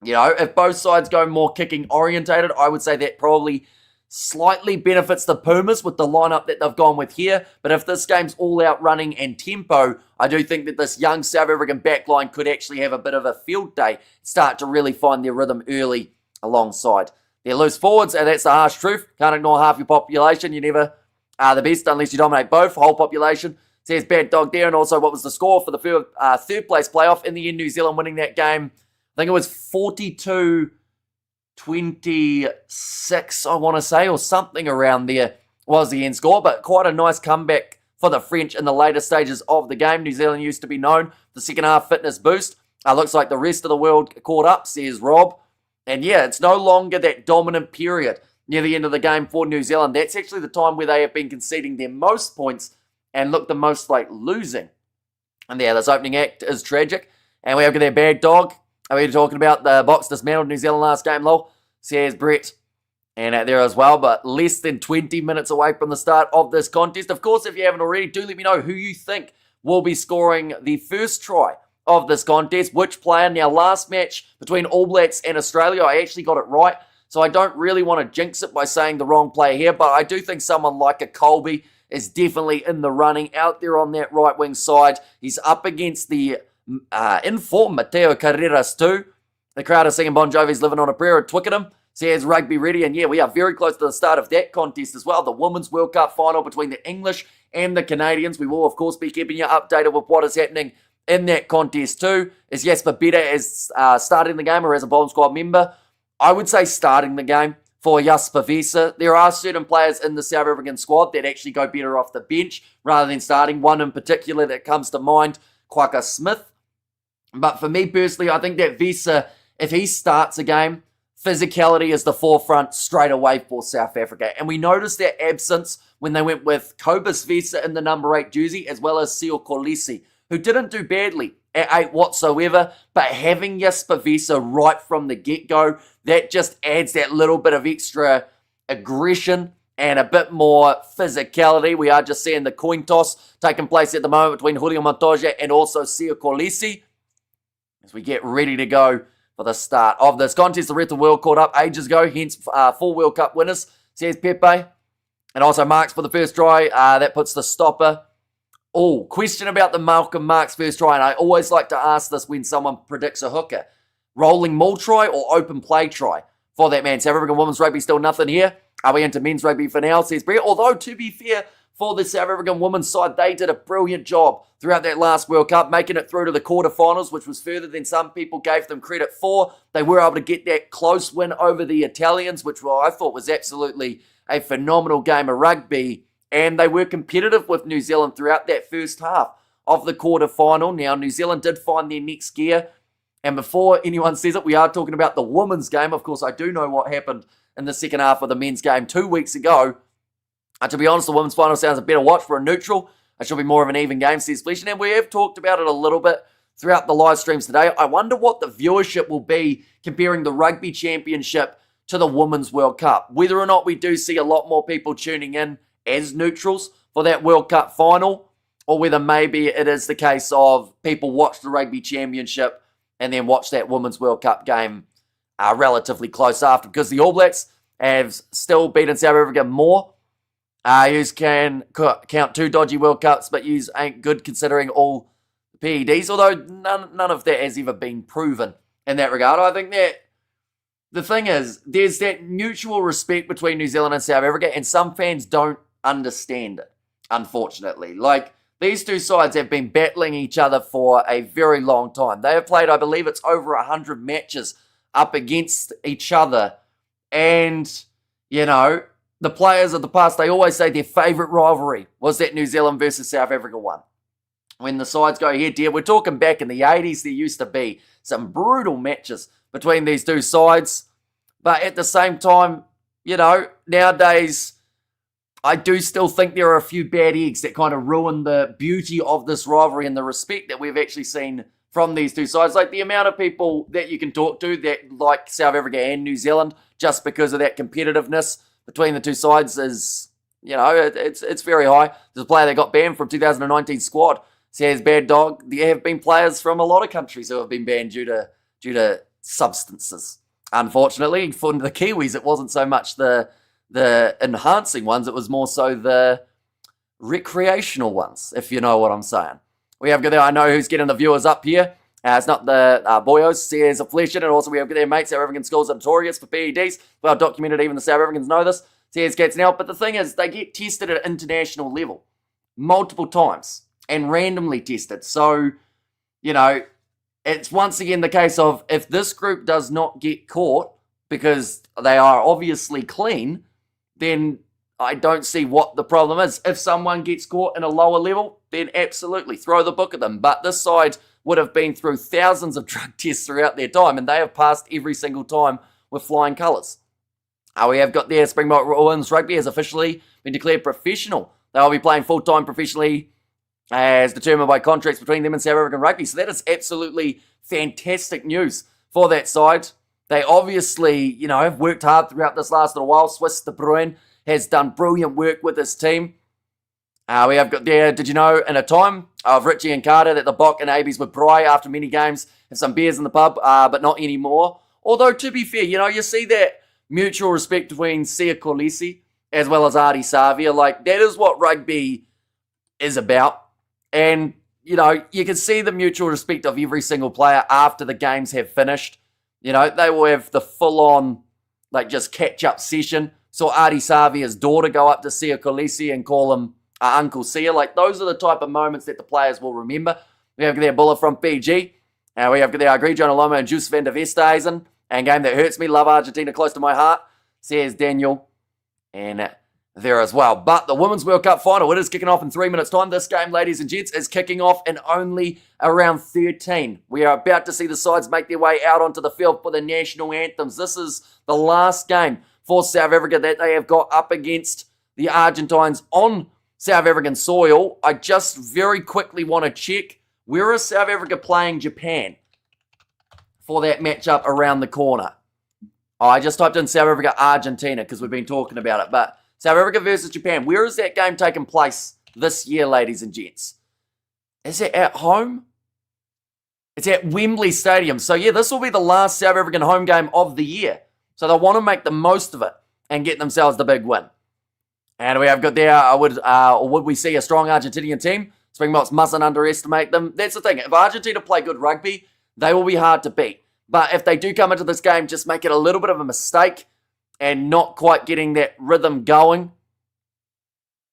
You know, if both sides go more kicking orientated, I would say that probably slightly benefits the Pumas with the lineup that they've gone with here. But if this game's all out running and tempo, I do think that this young South African backline could actually have a bit of a field day, start to really find their rhythm early alongside their loose forwards. And that's the harsh truth. Can't ignore half your population. You never are the best unless you dominate both. Whole population. Says Bad Dog there. And also, what was the score for the third place playoff? In the end, New Zealand winning that game. I think it was 42-26, I want to say, or something around there was the end score. But quite a nice comeback for the French in the later stages of the game. New Zealand used to be known for the second half fitness boost. Looks like the rest of the world caught up, says Rob. And yeah, it's no longer that dominant period near the end of the game for New Zealand. That's actually the time where they have been conceding their most points and look the most like losing. And yeah, this opening act is tragic. And we have their Bad Dog. Are we talking about the Box dismantled New Zealand last game, lol? Says Brett. And out there as well, but less than 20 minutes away from the start of this contest. Of course, if you haven't already, do let me know who you think will be scoring the first try of this contest. Which player? Now, last match between All Blacks and Australia, I actually got it right. So I don't really want to jinx it by saying the wrong player here, but I do think someone like a Colby is definitely in the running out there on that right wing side. He's up against the inform Mateo Carreras too. The crowd are singing Bon Jovi's Living on a Prayer at Twickenham. Says Rugby Ready. And yeah, we are very close to the start of that contest as well. The Women's World Cup final between the English and the Canadians. We will, of course, be keeping you updated with what is happening in that contest too. Is Jasper Better as starting the game or as a bomb squad member? I would say starting the game for Jasper Vesa. There are certain players in the South African squad that actually go better off the bench rather than starting. One in particular that comes to mind, Quaka Smith. But for me personally, I think that Vesa, if he starts a game, physicality is the forefront straight away for South Africa. And we noticed their absence when they went with Cobus Vesa in the number 8 jersey, as well as Seo Kolisi, who didn't do badly at 8 whatsoever. But having Jasper Vesa right from the get-go, that just adds that little bit of extra aggression and a bit more physicality. We are just seeing the coin toss taking place at the moment between Julio Montoya and also Seo Kolisi as we get ready to go for the start of this contest. The rest of the world caught up ages ago, hence 4 World Cup winners, says Pepe. And also Marks for the first try. That puts the stopper. Oh, question about the Malcolm Marks first try. And I always like to ask this when someone predicts a hooker. Rolling maul try or open play try for that man? South African women's rugby still nothing here. Are we into men's rugby for now, says Brett? Although, to be fair, for the South African women's side, they did a brilliant job throughout that last World Cup, making it through to the quarterfinals, which was further than some people gave them credit for. They were able to get that close win over the Italians, which I thought was absolutely a phenomenal game of rugby. And they were competitive with New Zealand throughout that first half of the quarterfinal. Now, New Zealand did find their next gear. And before anyone says it, we are talking about the women's game. Of course, I do know what happened in the second half of the men's game 2 weeks ago. To be honest, the women's final sounds a better watch for a neutral. It should be more of an even game, says Flesh. And we have talked about it a little bit throughout the live streams today. I wonder what the viewership will be comparing the Rugby Championship to the Women's World Cup. Whether or not we do see a lot more people tuning in as neutrals for that World Cup final, or whether maybe it is the case of people watch the Rugby Championship and then watch that Women's World Cup game relatively close after. Because the All Blacks have still beaten South Africa more. Yous can count 2 dodgy World Cups, but yous ain't good considering all the PEDs, although none of that has ever been proven in that regard. I think that the thing is, there's that mutual respect between New Zealand and South Africa, and some fans don't understand it, unfortunately. Like, these two sides have been battling each other for a very long time. They have played, I believe it's over 100 matches up against each other, and, you know, the players of the past, they always say their favourite rivalry was that New Zealand versus South Africa one. When the sides go head-to-head, we're talking back in the 80s, there used to be some brutal matches between these two sides. But at the same time, nowadays, I do still think there are a few bad eggs that kind of ruin the beauty of this rivalry and the respect that we've actually seen from these two sides. Like the amount of people that you can talk to that like South Africa and New Zealand just because of that competitiveness between the two sides is, it's very high. There's a player that got banned from 2019 squad. Says bad dog. There have been players from a lot of countries who have been banned due to substances. Unfortunately, for the Kiwis, it wasn't so much the enhancing ones, it was more so the recreational ones, if you know what I'm saying. We have got there, I know who's getting the viewers up here. It's not the boyos, says Affliction, and also we have got there, mates, South African schools are notorious for PEDs. Well documented, even the South Africans know this, says Cats now. But the thing is, they get tested at international level multiple times and randomly tested. So, it's once again the case of if this group does not get caught because they are obviously clean, then I don't see what the problem is. If someone gets caught in a lower level, then absolutely throw the book at them. But this side would have been through thousands of drug tests throughout their time, and they have passed every single time with flying colours. We have got their Springbok Women's Rugby has officially been declared professional. They will be playing full-time professionally as determined by contracts between them and South African Rugby. So that is absolutely fantastic news for that side. They obviously, have worked hard throughout this last little while. Swiss De Bruyne has done brilliant work with his team. We have got there, did you know, in a time of Richie and Carter that the Bok and Abies would pry after many games, have some beers in the pub, but not anymore. Although, to be fair, you see that mutual respect between Sia Kolisi as well as Artie Savia. Like, that is what rugby is about. And, you can see the mutual respect of every single player after the games have finished. They will have the full-on, just catch-up session. Saw Artie Savia's daughter go up to Sia Kolisi and call him Uncle Sia. Those are the type of moments that the players will remember. We have their bullet from PG. We have their Agrijo Aloma and Juice van der Vesthuizen. And game that hurts me. Love Argentina close to my heart, says Daniel. And there as well. But the Women's World Cup final, it is kicking off in 3 minutes' time. This game, ladies and gents, is kicking off in only around 13. We are about to see the sides make their way out onto the field for the national anthems. This is the last game for South Africa that they have got up against the Argentines on South African soil. I just very quickly want to check, where is South Africa playing Japan for that matchup around the corner? I just typed in South Africa Argentina because we've been talking about it, but South Africa versus Japan. Where is that game taking place this year, ladies and gents? Is it at home? It's at Wembley Stadium. So, yeah, this will be the last South African home game of the year. So they'll want to make the most of it and get themselves the big win. And we have got there, would we see a strong Argentinian team? Springboks mustn't underestimate them. That's the thing. If Argentina play good rugby, they will be hard to beat. But if they do come into this game, just make it a little bit of a mistake and not quite getting that rhythm going.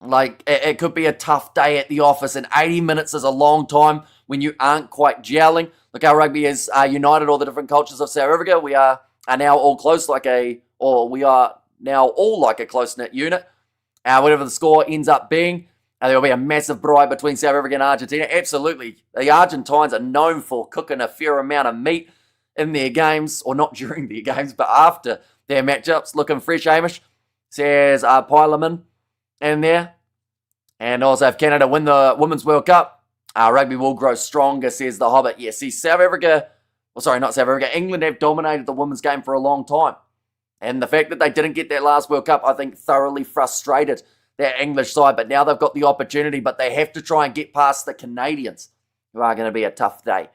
It could be a tough day at the office, and 80 minutes is a long time when you aren't quite gelling. Look, our rugby has united all the different cultures of South Africa. We are now all close we are now all like a close-knit unit. Whatever the score ends up being, there will be a massive braai between South Africa and Argentina. Absolutely. The Argentines are known for cooking a fair amount of meat in their games, or not during their games, but after their matchups. Looking fresh, Hamish, says Pileman in there. And also, if Canada win the Women's World Cup, rugby will grow stronger, says the Hobbit. Yeah, see, England have dominated the women's game for a long time. And the fact that they didn't get that last World Cup, I think, thoroughly frustrated that English side. But now they've got the opportunity, but they have to try and get past the Canadians, who are going to be a tough day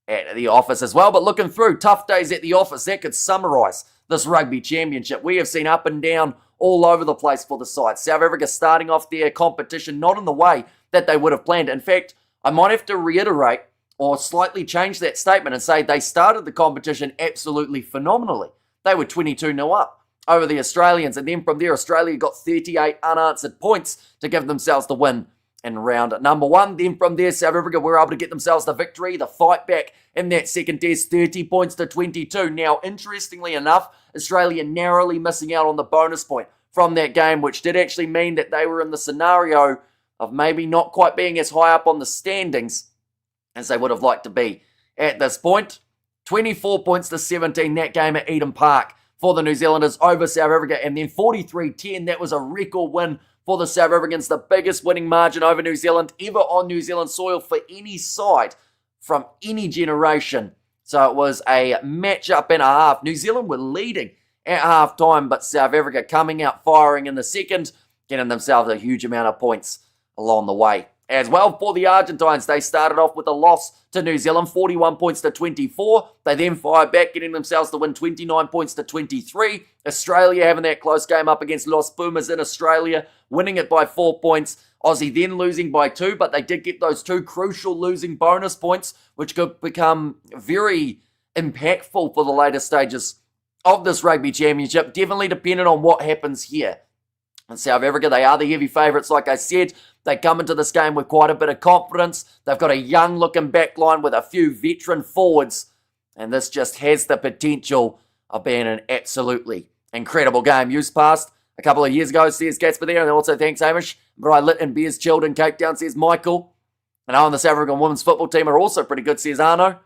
at the office as well. But looking through tough days at the office, that could summarise this rugby championship. We have seen up and down all over the place for the side. South Africa starting off their competition not in the way that they would have planned. In fact, I might have to reiterate or slightly change that statement and say they started the competition absolutely phenomenally. They were 22-0 up over the Australians, and then from there, Australia got 38 unanswered points to give themselves the win in round number one. Then from there, South Africa were able to get themselves the victory, the fight back in that second test, 30 points to 22. Now, interestingly enough, Australia narrowly missing out on the bonus point from that game, which did actually mean that they were in the scenario of maybe not quite being as high up on the standings as they would have liked to be at this point. 24 points to 17, that game at Eden Park for the New Zealanders over South Africa, and then 43-10. That was a record win for the South Africans, the biggest winning margin over New Zealand ever on New Zealand soil for any side from any generation. So it was a match-up and a half. New Zealand were leading at half-time, but South Africa coming out firing in the second, getting themselves a huge amount of points along the way. As well, for the Argentines, they started off with a loss to New Zealand, 41 points to 24. They then fired back, getting themselves to win 29 points to 23. Australia having that close game up against Los Pumas in Australia, winning it by 4 points. Aussie then losing by 2, but they did get those 2 crucial losing bonus points, which could become very impactful for the later stages of this Rugby Championship, definitely dependent on what happens here. In South Africa, they are the heavy favourites, like I said. They come into this game with quite a bit of confidence. They've got a young-looking backline with a few veteran forwards, and this just has the potential of being an absolutely incredible game. Used past a couple of years ago, says Gatsby there, and also thanks Hamish. Bright lit and beers chilled in Cape Town, says Michael. And on the South African women's football team are also pretty good, says Arno.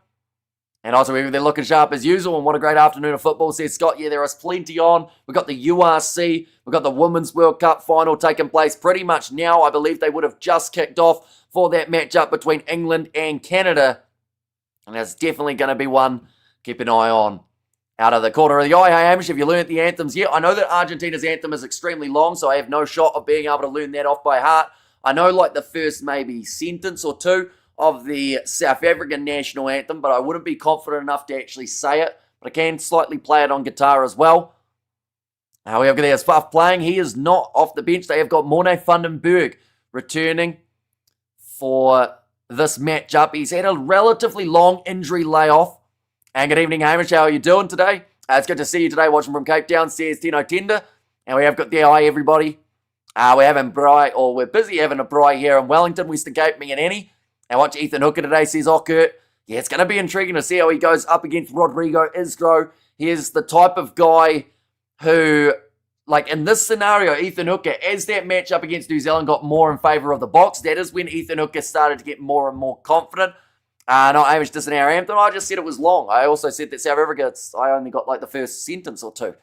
And also, they're looking sharp as usual, and what a great afternoon of football, says Scott. Yeah, there is plenty on. We've got the URC, we've got the Women's World Cup final taking place pretty much now. I believe they would have just kicked off for that matchup between England and Canada. And that's definitely going to be one keep an eye on. Out of the corner of the eye, hey Hamish, have you learnt the anthems yet? I know that Argentina's anthem is extremely long, so I have no shot of being able to learn that off by heart. I know like the first maybe sentence or two of the South African national anthem, but I wouldn't be confident enough to actually say it. But I can slightly play it on guitar as well. However, there's Faf playing. He is not off the bench. They have got Morne Vandenberg returning for this matchup. He's had a relatively long injury layoff. And good evening, Hamish. How are you doing today? It's good to see you today, watching from Cape Town, says Tino Tender. And we have got the hi, everybody. We're busy having a braai here in Wellington, Western Cape, me and Annie. And watch Ethan Hooker today, says Ockert. Yeah, it's going to be intriguing to see how he goes up against Rodrigo Isgro. He is the type of guy who, like in this scenario, Ethan Hooker, as that match up against New Zealand got more in favour of the Boks, that is when Ethan Hooker started to get more and more confident. Not Hamish dissing our anthem. I just said it was long. I also said that South Africa, I only got like the first sentence or two.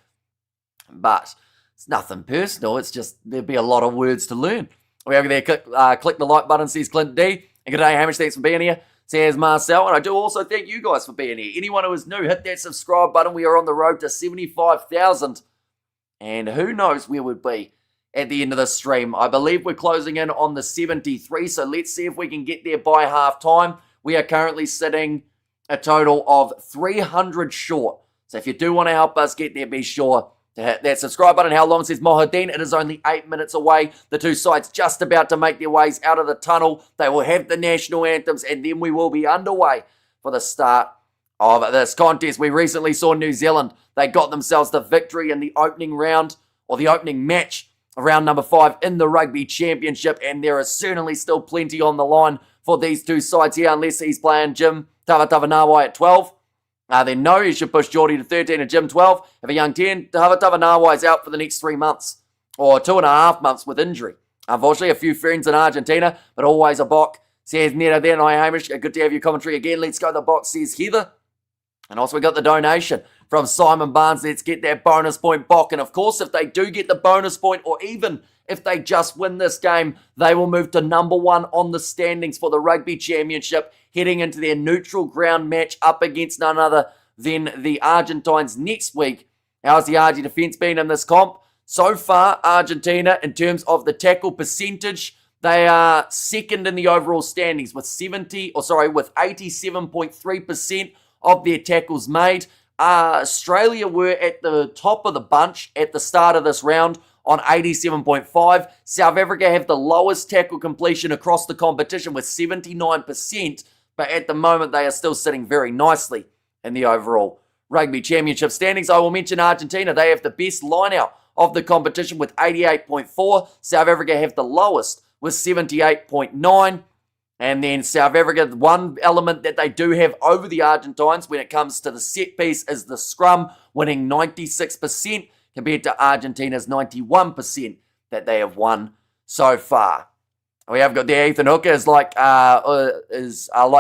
But it's nothing personal. It's just there'd be a lot of words to learn. We over there, click the like button, says Clint D. And good day, Hamish. Thanks for being here, says Marcel. And I do also thank you guys for being here. Anyone who is new, hit that subscribe button. We are on the road to 75,000. And who knows where we'd be at the end of the stream. I believe we're closing in on the 73. So let's see if we can get there by half time. We are currently sitting a total of 300 short. So if you do want to help us get there, be sure to hit that subscribe button. How long, says Mohadeen? It is only 8 minutes away. The two sides just about to make their ways out of the tunnel. They will have the national anthems, and then we will be underway for the start of this contest. We recently saw New Zealand. They got themselves the victory in the opening round, or the opening match of round number 5 in the Rugby Championship, and there is certainly still plenty on the line for these two sides here, unless he's playing Jim Tavatavanawa at 12. Then no, you should push Geordie to 13 and Jim 12. Have a young 10. Tavatavanawa is out for the next 3 months, or 2.5 months with injury. Unfortunately, a few friends in Argentina, but always a Bok, says Nero there. And I, Hamish, good to have your commentary again. Let's go the Box, says Heather. And also we got the donation from Simon Barnes. Let's get that bonus point, Bok. And of course, if they do get the bonus point, or even if they just win this game, they will move to number 1 on the standings for the Rugby Championship, heading into their neutral ground match up against none other than the Argentines next week. How's the Argie defence been in this comp? So far, Argentina, in terms of the tackle percentage, they are second in the overall standings with 87.3% of their tackles made. Australia were at the top of the bunch at the start of this round on 87.5. South Africa have the lowest tackle completion across the competition with 79%, but at the moment they are still sitting very nicely in the overall Rugby Championship standings. I will mention Argentina. They have the best line-out of the competition with 88.4. South Africa have the lowest with 78.9. And then South Africa, one element that they do have over the Argentines when it comes to the set piece is the scrum, winning 96% compared to Argentina's 91% that they have won so far. We have got the Ethan Hooker is like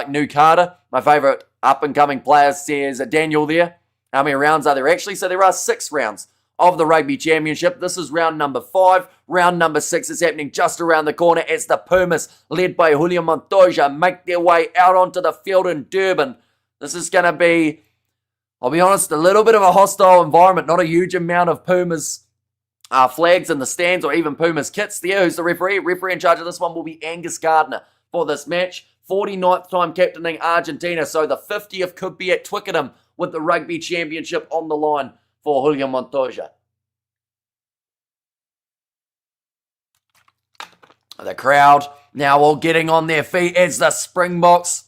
new Carter. My favourite up-and-coming player, says Daniel there. How many rounds are there actually? So there are 6 rounds of the Rugby Championship. This is round number 5. Round number 6 is happening just around the corner as the Pumas, led by Julian Montoya, make their way out onto the field in Durban. This is going to be, I'll be honest, a little bit of a hostile environment. Not a huge amount of Pumas flags in the stands or even Pumas kits there. Who's the referee? Referee in charge of this one will be Angus Gardner for this match. 49th time captaining Argentina, so the 50th could be at Twickenham with the Rugby Championship on the line for Julian Montoya. The crowd now all getting on their feet as the Springboks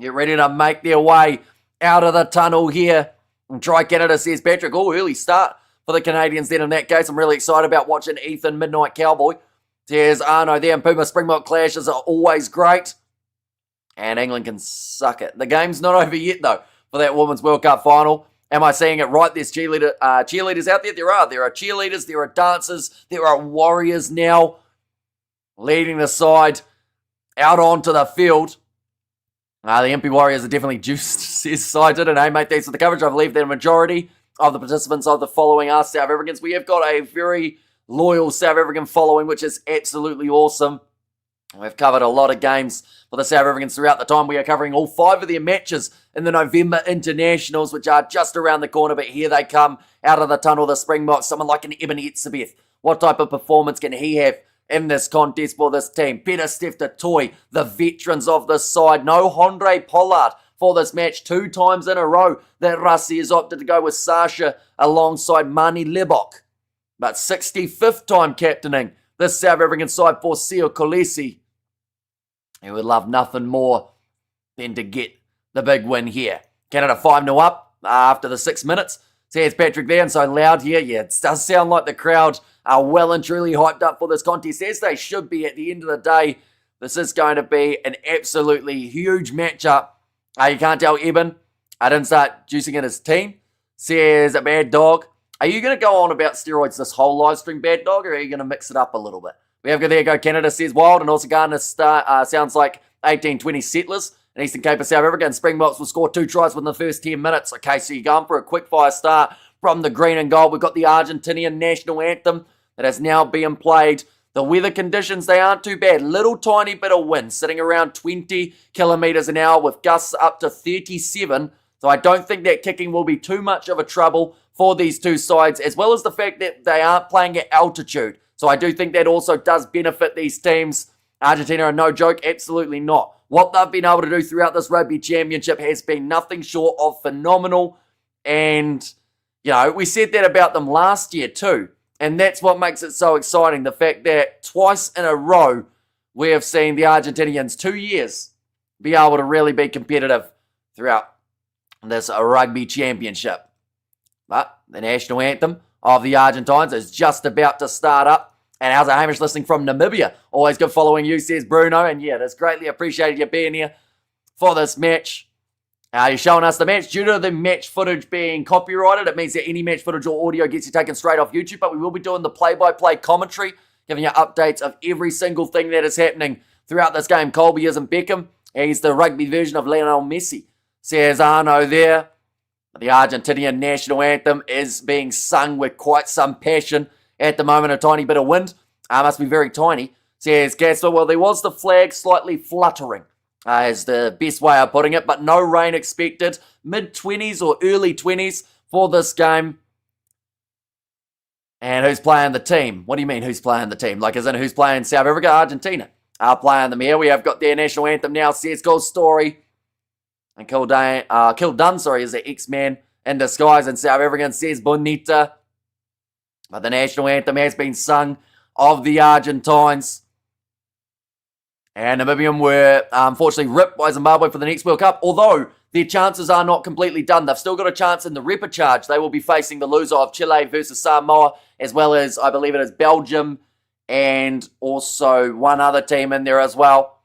get ready to make their way out of the tunnel here. And try Canada, says Patrick. Oh, early start for the Canadians then in that case. I'm really excited about watching Ethan Midnight Cowboy. There's Arno there, and Puma Springbok clashes are always great. And England can suck it. The game's not over yet, though, for that Women's World Cup final. Am I saying it right? There's cheerleaders out there? There are. There are cheerleaders, there are dancers, there are warriors now leading the side out onto the field. The MP Warriors are definitely juiced, says Cited. And hey, mate, thanks for the coverage. I believe that a majority of the participants of the following are South Africans. We have got a very loyal South African following, which is absolutely awesome. We've covered a lot of games for the South Africans throughout the time. We are covering all 5 of their matches in the November internationals, which are just around the corner. But here they come out of the tunnel, the Springboks. Someone like an Eben Etzebeth. What type of performance can he have in this contest for this team? Peter Steph-Toy, the veterans of this side. No Andre Pollard for this match 2 times in a row that Rassie has opted to go with Sasha alongside Mani Lebok. But 65th time captaining this South African side for Sio Kolisi. He would love nothing more than to get the big win here. Canada 5-0 up after the 6 minutes. Says Patrick there, and so loud here. Yeah, it does sound like the crowd are well and truly hyped up for this contest, as they should be at the end of the day. This is going to be an absolutely huge matchup. You can't tell Eben. I didn't start juicing in his team. Says a bad dog. Are you going to go on about steroids this whole live stream, bad dog, or are you going to mix it up a little bit? We have there go Canada, says Wild, and also Gardner sounds like 1820 settlers in Eastern Cape of South Africa, and Springboks will score 2 tries within the first 10 minutes. Okay, so you're going for a quick fire start from the green and gold. We've got the Argentinian national anthem that is now being played. The weather conditions, they aren't too bad. Little tiny bit of wind, sitting around 20 kilometers an hour with gusts up to 37. So I don't think that kicking will be too much of a trouble for these two sides, as well as the fact that they aren't playing at altitude. So I do think that also does benefit these teams. Argentina are no joke, absolutely not. What they've been able to do throughout this Rugby Championship has been nothing short of phenomenal. And, you know, we said that about them last year too. And that's what makes it so exciting. The fact that twice in a row, we have seen the Argentinians 2 years be able to really be competitive throughout this Rugby Championship. But the national anthem of the Argentines is just about to start up. And how's a Hamish listening from Namibia? Always good following you, says Bruno. And yeah, it's greatly appreciated you being here for this match. You're showing us the match. Due to the match footage being copyrighted, it means that any match footage or audio gets you taken straight off YouTube. But we will be doing the play-by-play commentary, giving you updates of every single thing that is happening throughout this game. Colby isn't Beckham. He's the rugby version of Lionel Messi, says Arno there. The Argentinian national anthem is being sung with quite some passion. At the moment, a tiny bit of wind. Must be very tiny, says Gasper. Well, there was the flag slightly fluttering, is the best way of putting it, but no rain expected. Mid-20s or early 20s for this game. And who's playing the team? What do you mean, who's playing the team? Like, as in, who's playing South Africa? Argentina are playing them here. We have got their national anthem now, says Gold Story. And Kildun, is the X-Man in disguise in South African, says Bonita. But the national anthem has been sung of the Argentines. And Namibian were unfortunately ripped by Zimbabwe for the next World Cup. Although their chances are not completely done. They've still got a chance in the repechage. They will be facing the loser of Chile versus Samoa, as well as, I believe it is Belgium, and also one other team in there as well.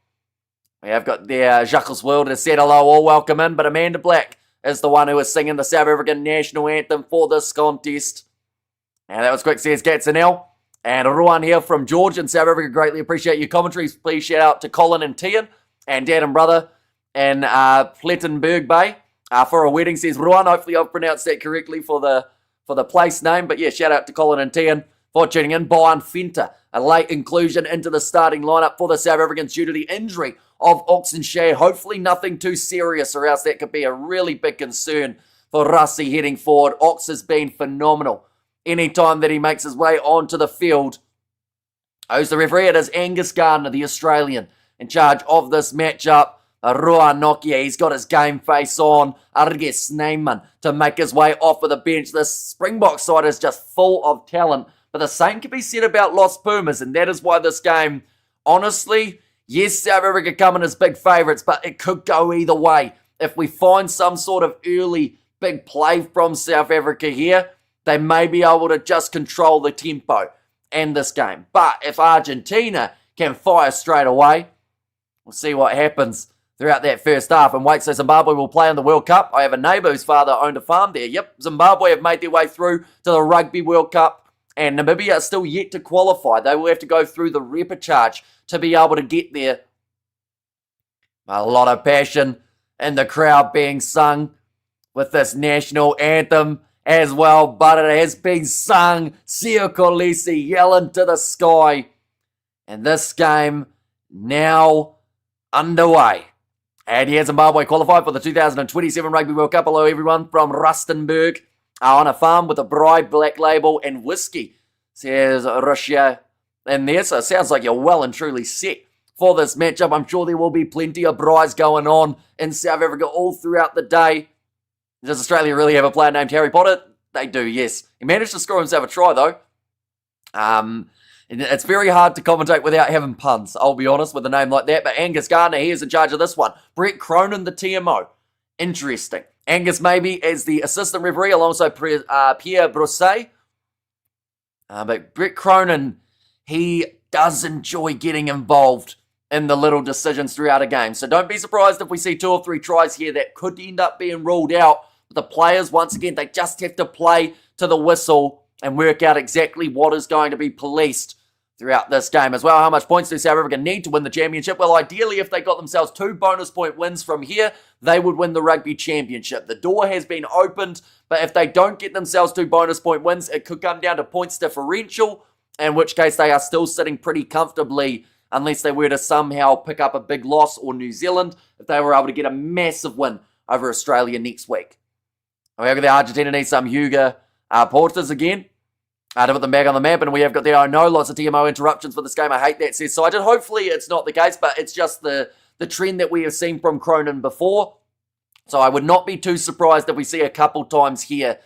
We have got their Jacques World has said hello, all welcome in. But Amanda Black is the one who is singing the South African national anthem for this contest. And that was quick, says Gatsanel. And Ruan here from George in South Africa. Greatly appreciate your commentaries. Please shout out to Colin and Tian and dad and brother in Plettenberg Bay. for a wedding, says Ruan. Hopefully I've pronounced that correctly for the place name. But yeah, shout out to Colin and Tian for tuning in. Boyan Fenta, a late inclusion into the starting lineup for the South Africans due to the injury of Oxenshire. Hopefully nothing too serious, or else that could be a really big concern for Rassie heading forward. Ox has been phenomenal anytime that he makes his way onto the field. Who's the referee? It is Angus Gardner, the Australian, in charge of this matchup. Rua Nokia, he's got his game face on. Arge Sneeman to make his way off of the bench. This Springbok side is just full of talent. But the same can be said about Los Pumas, and that is why this game, honestly, yes, South Africa come in as big favourites, but it could go either way. If we find some sort of early big play from South Africa here, they may be able to just control the tempo and this game. But if Argentina can fire straight away, we'll see what happens throughout that first half. And wait, so Zimbabwe will play in the World Cup. I have a neighbour whose father owned a farm there. Yep, Zimbabwe have made their way through to the Rugby World Cup. And Namibia are still yet to qualify. They will have to go through the repechage to be able to get there. A lot of passion in the crowd being sung with this national anthem as well. But it has been sung. Sio Kolisi yelling to the sky. And this game now underway. And here Zimbabwe qualified for the 2027 Rugby World Cup. Hello everyone from Rustenburg. On a farm with a bride, black label, and whiskey, says Russia in there. So it sounds like you're well and truly set for this matchup. I'm sure there will be plenty of brides going on in South Africa all throughout the day. Does Australia really have a player named Harry Potter? They do, yes. He managed to score himself a try, though. It's very hard to commentate without having puns, I'll be honest, with a name like that. But Angus Gardner, he is in charge of this one. Brett Cronin, the TMO. Interesting. Angus maybe as the assistant referee alongside Pierre Brosset. But Brett Cronin, he does enjoy getting involved in the little decisions throughout a game. So don't be surprised if we see 2 or 3 tries here that could end up being ruled out. But the players, once again, they just have to play to the whistle and work out exactly what is going to be policed throughout this game as well. How much points do South Africa need to win the championship? Well, ideally, if they got themselves 2 bonus point wins from here, they would win the Rugby Championship. The door has been opened, but if they don't get themselves 2 bonus point wins, it could come down to points differential, in which case they are still sitting pretty comfortably unless they were to somehow pick up a big loss, or New Zealand, if they were able to get a massive win over Australia next week. However, the Argentina needs some Hugo Portas again to put them back on the map, and we have got there. I know lots of TMO interruptions for this game. I hate that, says Sided. Hopefully it's not the case, but it's just the trend that we have seen from Cronin before. So I would not be too surprised if we see a couple times here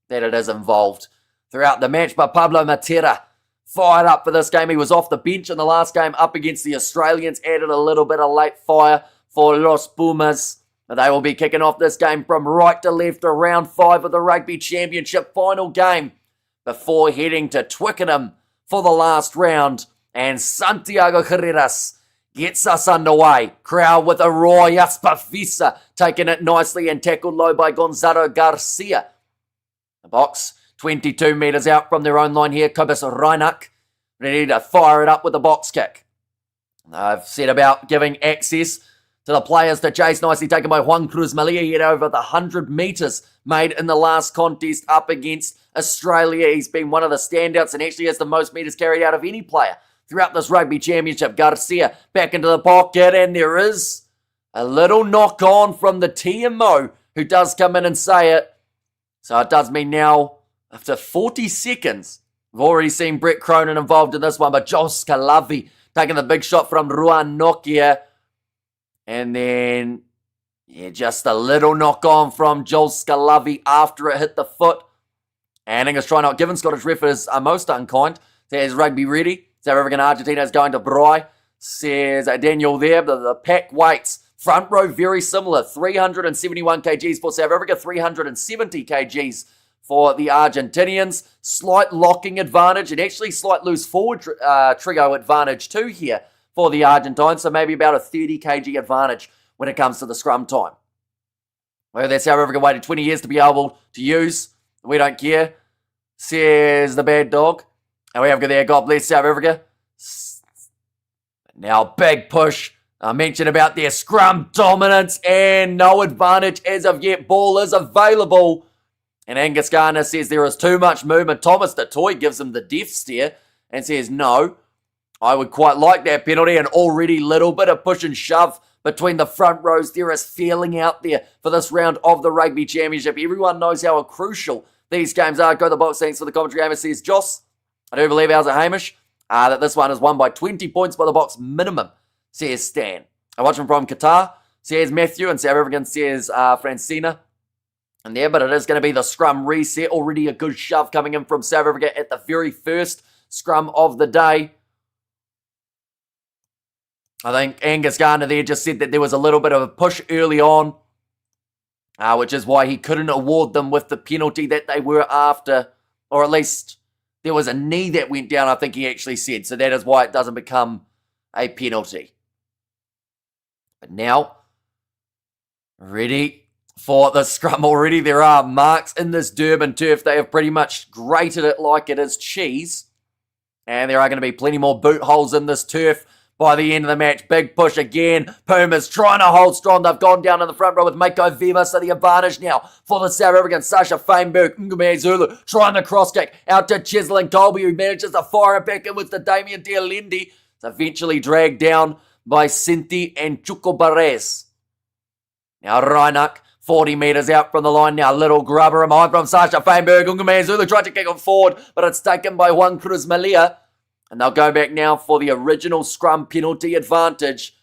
that it is involved throughout the match. But Pablo Matera fired up for this game. He was off the bench in the last game up against the Australians, added a little bit of late fire for Los Pumas. They will be kicking off this game from right to left, round 5 of the Rugby Championship final game, before heading to Twickenham for the last round. And Santiago Carreras gets us underway. Crowd with a roar. Jasper Visser taking it nicely and tackled low by Gonzalo Garcia. The box 22 metres out from their own line here. Kobus Reinak ready to fire it up with a box kick. I've said about giving access to the players to chase, nicely taken by Juan Cruz Malia. He had over the 100 metres made in the last contest up against Australia. He's been one of the standouts and actually has the most metres carried out of any player throughout this Rugby Championship. Garcia back into the pocket, and there is a little knock on from the TMO, who does come in and say it. So it does mean now, after 40 seconds, we've already seen Brett Cronin involved in this one, but Joel Scalavi taking the big shot from Ruan Nokia. And then, just a little knock on from Joel Scalavi after it hit the foot. And Angus trying not given. Scottish ref is most unkind. Says rugby ready. South African Argentina is going to Bry. Says Daniel there. The pack weights. Front row very similar. 371 kgs for South Africa. 370 kgs for the Argentinians. Slight locking advantage and actually slight loose forward trio advantage too here for the Argentines, so maybe about a 30 kg advantage when it comes to the scrum time. Well, that's South Africa waited 20 years to be able to use. We don't care, says the bad dog. And we have got there, God bless South Africa. Now, big push I mentioned about their scrum dominance and no advantage as of yet. Ball is available. And Angus Garner says there is too much movement. Thomas Detoy gives him the death stare and says, no, I would quite like that penalty. And already little bit of push and shove between the front rows. There is feeling out there for this round of the Rugby Championship. Everyone knows how crucial these games are. Go the box, thanks for the commentary. Hamish says, Joss, I do believe ours are Hamish, that this one is won by 20 points by the box minimum, says Stan. I watch him from Qatar, says Matthew, and South African says Francina. And there, but it is going to be the scrum reset. Already a good shove coming in from South Africa at the very first scrum of the day. I think Angus Garner there just said that there was a little bit of a push early on, which is why he couldn't award them with the penalty that they were after, or at least there was a knee that went down, I think he actually said. So that is why it doesn't become a penalty. But now, ready for the scrum already. There are marks in this Durban turf. They have pretty much grated it like it is cheese. And there are going to be plenty more boot holes in this turf by the end of the match. Big push again. Pumas trying to hold strong. They've gone down in the front row with Mako Vema. So the advantage now for the South African. Sasha Feinberg, Ngume Zulu trying the cross kick out to Cheslin Colby, who manages to fire it back in with the Damien Dialendi. It's eventually dragged down by Sinti and Chukobares. Now Reinach, 40 metres out from the line now. Little grubber him high from Sasha Feinberg. Ngume Zulu tried to kick him forward, but it's taken by Juan Cruz Malia. And they'll go back now for the original scrum penalty advantage.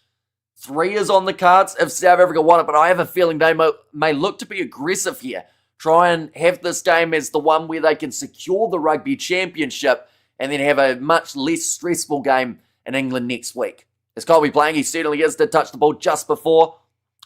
3 is on the cards if South Africa want it, but I have a feeling they may look to be aggressive here. Try and have this game as the one where they can secure the Rugby Championship and then have a much less stressful game in England next week. Is Colby playing? He certainly is. Did touch the ball just before.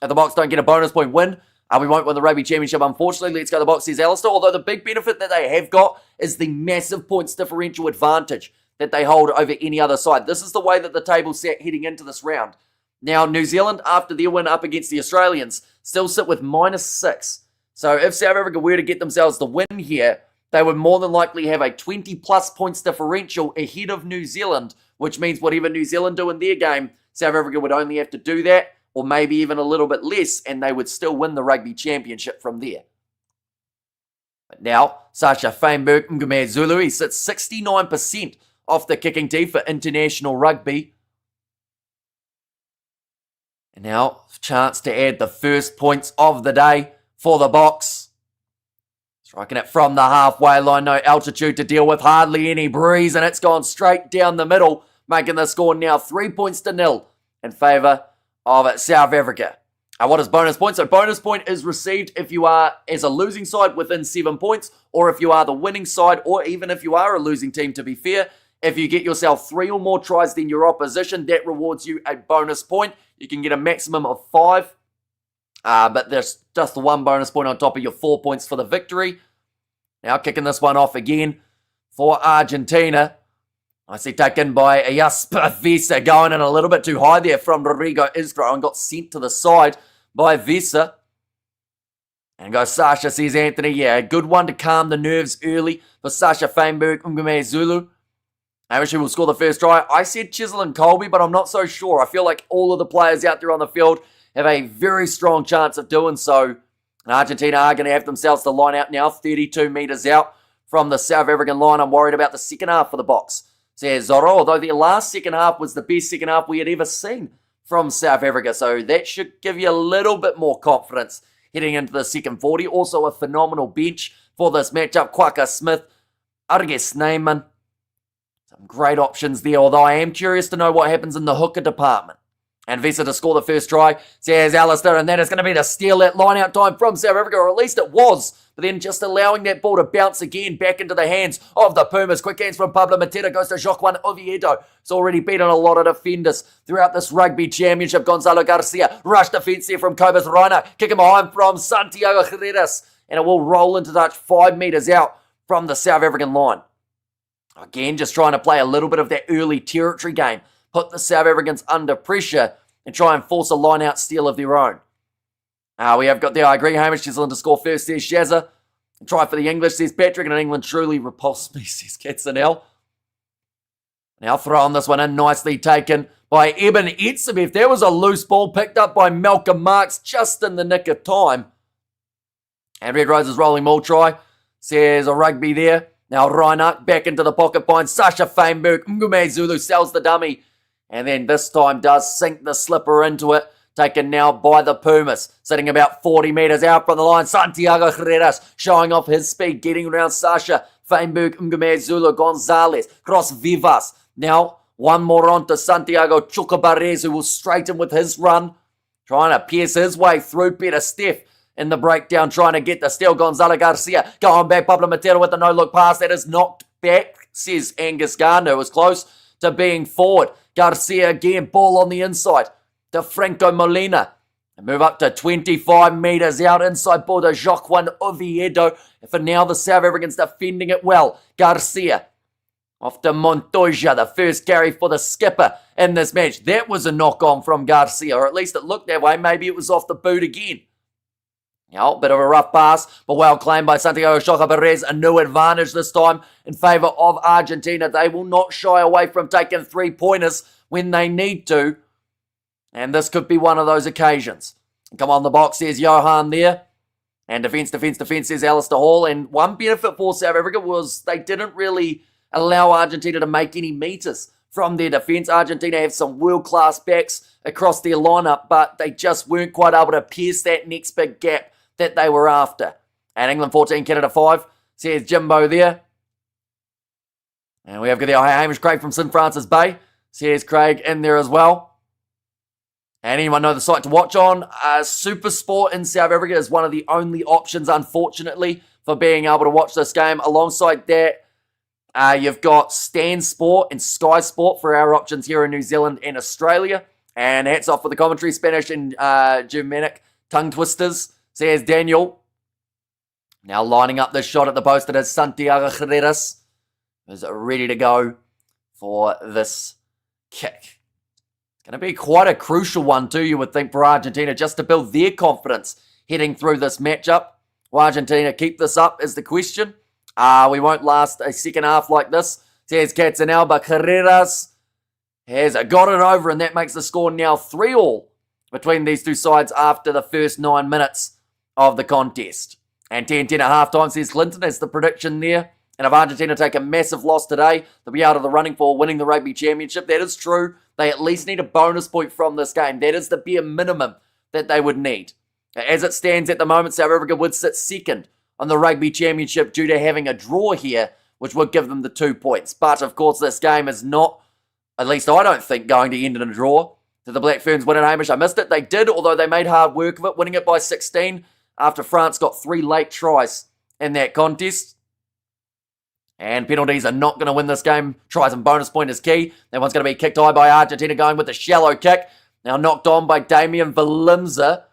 If the Box don't get a bonus point win, we won't win the Rugby Championship, unfortunately. Let's go the Box, says Alistair. Although the big benefit that they have got is the massive points differential advantage that they hold over any other side. This is the way that the table sat heading into this round. Now, New Zealand, after their win up against the Australians, still sit with -6. So if South Africa were to get themselves the win here, they would more than likely have a 20-plus points differential ahead of New Zealand, which means whatever New Zealand do in their game, South Africa would only have to do that, or maybe even a little bit less, and they would still win the Rugby Championship from there. But now, Sasha Feinberg, Ngume Zulu, he sits 69% off the kicking tee for international rugby. And now, chance to add the first points of the day for the Box. Striking it from the halfway line, no altitude to deal with, hardly any breeze, and it's gone straight down the middle, making the score now 3-0 in favour of South Africa. What is bonus points? So bonus point is received if you are as a losing side within 7 points, or if you are the winning side, or even if you are a losing team, to be fair. If you get yourself 3 or more tries than your opposition, that rewards you a bonus point. You can get a maximum of 5, but there's just the 1 bonus point on top of your 4 points for the victory. Now kicking this one off again for Argentina. I see taken by Jasper Visa, going in a little bit too high there from Rodrigo Israel and got sent to the side by Visa. And goes Sasha, says Anthony. Yeah, a good one to calm the nerves early for Sasha Feinberg, Ngume Zulu. Hamish will score the first try. I said Chisel and Colby, but I'm not so sure. I feel like all of the players out there on the field have a very strong chance of doing so. And Argentina are going to have themselves to line out now, 32 metres out from the South African line. I'm worried about the second half for the Box, says Zorro, although their last second half was the best second half we had ever seen from South Africa. So that should give you a little bit more confidence heading into the second 40. Also a phenomenal bench for this matchup. Kwaka Smith, Arges Neyman. Some great options there, although I am curious to know what happens in the hooker department. And Visa to score the first try, says Alistair, and that is going to be to steal that line-out time from South Africa, or at least it was. But then just allowing that ball to bounce again back into the hands of the Pumas. Quick hands from Pablo Matera, goes to Joaquin Oviedo. He's already beaten a lot of defenders throughout this Rugby Championship. Gonzalo Garcia, rush defence there from Cobus Reiner. Kick him behind from Santiago Herreras. And it will roll into touch 5 metres out from the South African line. Again, just trying to play a little bit of that early territory game. Put the South Africans under pressure and try and force a line-out steal of their own. We have got there, I agree, Hamish Chisholm to score first, says Shazza. Try for the English, says Patrick, and England truly repulsed me, says Katzenell. Now throwing this one in, nicely taken by Eben Etsebev. There was a loose ball picked up by Malcolm Marks just in the nick of time. And Red Rose's rolling maul try. Says a rugby there. Now Reinhardt back into the pocket behind Sasha Feinberg. Ngume Zulu sells the dummy. And then this time does sink the slipper into it. Taken now by the Pumas. Sitting about 40 metres out from the line. Santiago Herreras showing off his speed. Getting around Sasha Feinberg, Ngume Zulu, Gonzalez. Cross Vivas. Now one more on to Santiago Chukabarez, who will straighten with his run. Trying to pierce his way through Peter Steph. In the breakdown, trying to get the steal. Gonzalo Garcia going back. Pablo Matera with the no-look pass. That is knocked back, says Angus Gardner. It was close to being forward. Garcia again, ball on the inside to Franco Molina. And move up to 25 metres out inside ball to Joaquin Oviedo. And for now, the South Africans defending it well. Garcia off to Montoya, the first carry for the skipper in this match. That was a knock-on from Garcia, or at least it looked that way. Maybe it was off the boot again. Bit of a rough pass, but well claimed by Santiago Choca-Perez. A new advantage this time in favour of Argentina. They will not shy away from taking 3-pointers when they need to. And this could be one of those occasions. Come on, the box, there's Johan there. And defence, says Alistair Hall. And one benefit for South Africa was they didn't really allow Argentina to make any metres from their defence. Argentina have some world-class backs across their lineup, but they just weren't quite able to pierce that next big gap that they were after. And England 14, Canada 5. Says Jimbo there. And we have got the Hamish Craig from St. Francis Bay. Says Craig in there as well. And anyone know the site to watch on? Super Sport in South Africa is one of the only options, unfortunately, for being able to watch this game. Alongside that, you've got Stan Sport and Sky Sport for our options here in New Zealand and Australia. And hats off for the commentary, Spanish and Germanic tongue twisters. Says Daniel. Now lining up this shot at the post. It is Santiago Herreras. Is ready to go for this kick. It's going to be quite a crucial one too, you would think, for Argentina, just to build their confidence heading through this matchup. Will Argentina keep this up is the question. We won't last a second half like this. Says Katzenel, but Herreras has got it over, and that makes the score now 3-3 between these two sides after the first 9 minutes of the contest. And 10-10 at halftime, says Clinton, is the prediction there. And if Argentina take a massive loss today, they'll be out of the running for winning the Rugby Championship. That is true. They at least need a bonus point from this game. That is the bare minimum that they would need. As it stands at the moment, South Africa would sit second on the Rugby Championship due to having a draw here, which would give them the 2 points. But, of course, this game is not, at least I don't think, going to end in a draw. Did the Black Ferns win it, Hamish? I missed it. They did, although they made hard work of it, winning it by 16 after France got 3 late tries in that contest. And penalties are not going to win this game. Tries and bonus point is key. That one's going to be kicked high by Argentina, going with the shallow kick. Now knocked on by Damian Valimza.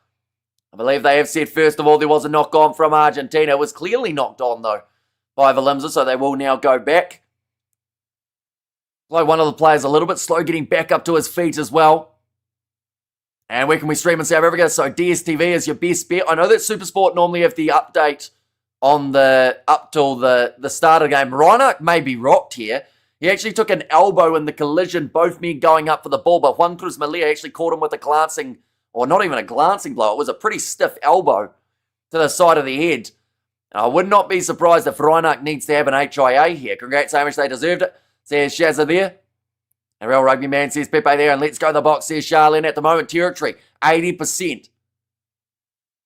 I believe they have said, first of all, there was a knock on from Argentina. It was clearly knocked on, though, by Valimza, so they will now go back. Like one of the players a little bit slow getting back up to his feet as well. And where can we stream in South Africa? So DSTV is your best bet. I know that SuperSport normally have the update on the up till the start of the game. Reinhardt may be rocked here. He actually took an elbow in the collision, both men going up for the ball, but Juan Cruz Malia actually caught him with a glancing, or not even a glancing blow. It was a pretty stiff elbow to the side of the head. I would not be surprised if Reinhardt needs to have an HIA here. Congrats, Hamish, they deserved it. Says Shazza there. And Real Rugby Man says Pepe there, and let's go the box, says Charlene at the moment. Territory, 80%.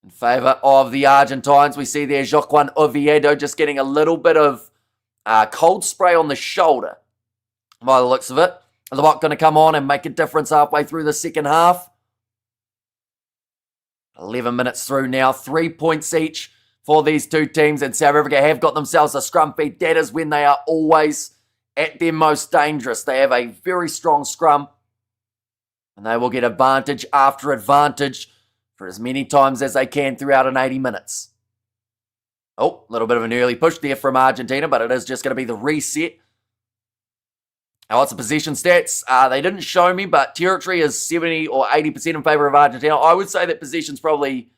In favour of the Argentines, we see there Joaquin Oviedo just getting a little bit of cold spray on the shoulder, by the looks of it. Are the bot going to come on and make a difference halfway through the second half? 11 minutes through now, 3 points each for these two teams, and South Africa have got themselves a scrum feed. That is when they are always at their most dangerous. They have a very strong scrum, and they will get advantage after advantage for as many times as they can throughout an 80 minutes. Oh, a little bit of an early push there from Argentina, but it is just going to be the reset. Now, what's the possession stats? They didn't show me, but territory is 70 or 80% in favour of Argentina. I would say that possession's probably,